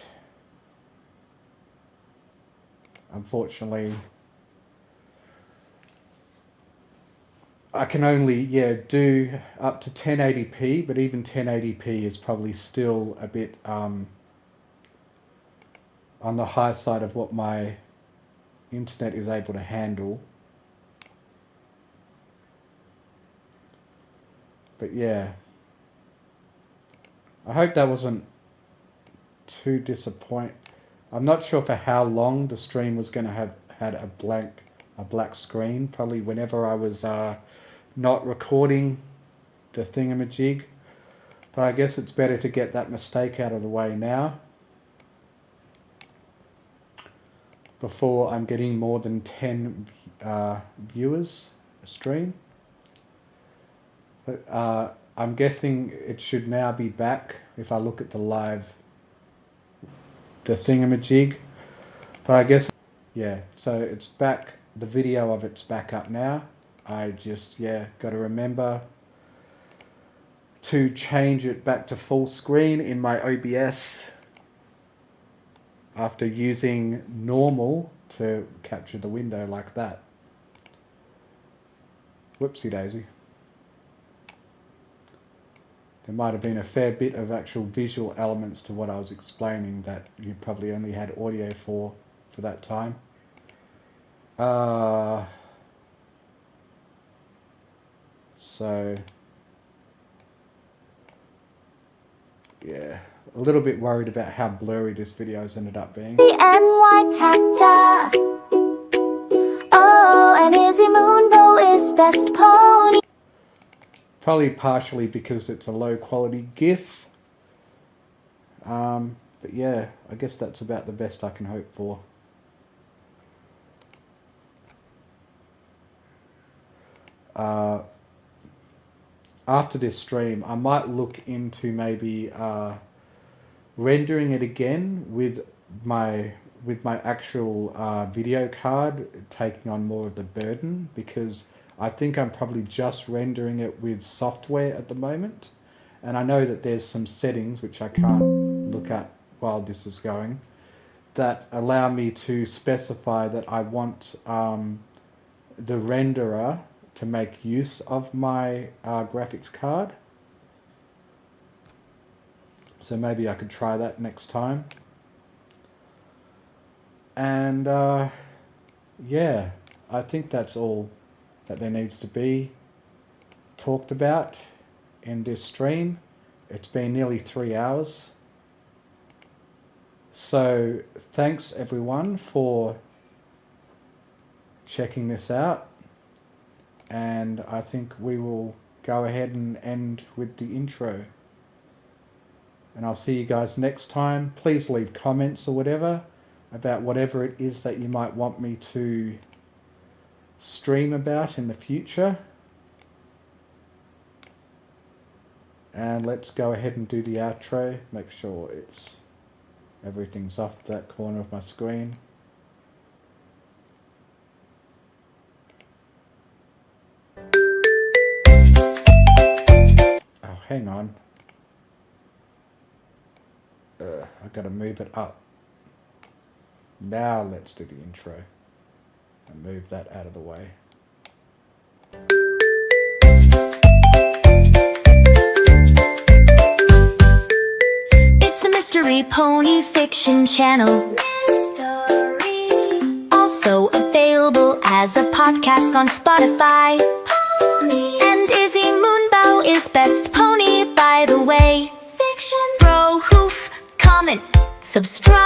unfortunately I can only do up to 1080p, but even 1080p is probably still a bit on the high side of what my internet is able to handle. But yeah, I hope that wasn't too disappointing. I'm not sure for how long the stream was going to have had a black screen. Probably whenever I was not recording the thingamajig. But I guess it's better to get that mistake out of the way now, before I'm getting more than 10 viewers a stream. But I'm guessing it should now be back if I look at the live, the thingamajig. But I guess, yeah, so it's back, the video of it's back up now. I just, got to remember to change it back to full screen in my OBS after using normal to capture the window like that. Whoopsie daisy. There might have been a fair bit of actual visual elements to what I was explaining that you probably only had audio for that time. So, yeah, a little bit worried about how blurry this video's ended up being. The NY Tacta. Oh, and Izzy Moonbow is best pony. Probably partially because it's a low quality GIF. But yeah, I guess that's about the best I can hope for. After this stream, I might look into maybe rendering it again with my actual video card, taking on more of the burden, because I think I'm probably just rendering it with software at the moment. And I know that there's some settings, which I can't look at while this is going, that allow me to specify that I want the renderer to make use of my graphics card. So maybe I could try that next time. And yeah, I think that's all that there needs to be talked about in this stream. It's been nearly 3 hours. So thanks everyone for checking this out. And I think we will go ahead and end with the intro. And I'll see you guys next time. Please leave comments or whatever about whatever it is that you might want me to stream about in the future. And let's go ahead and do the outro. Make sure everything's off that corner of my screen. Oh, hang on. I gotta move it up. Now let's do the intro. And move that out of the way. It's the Mystery Pony Fiction Channel. Mystery. Also available as a podcast on Spotify. Pony. And Izzy Moonbow is best pony, by the way. Fiction. Bro, hoof, comment, subscribe.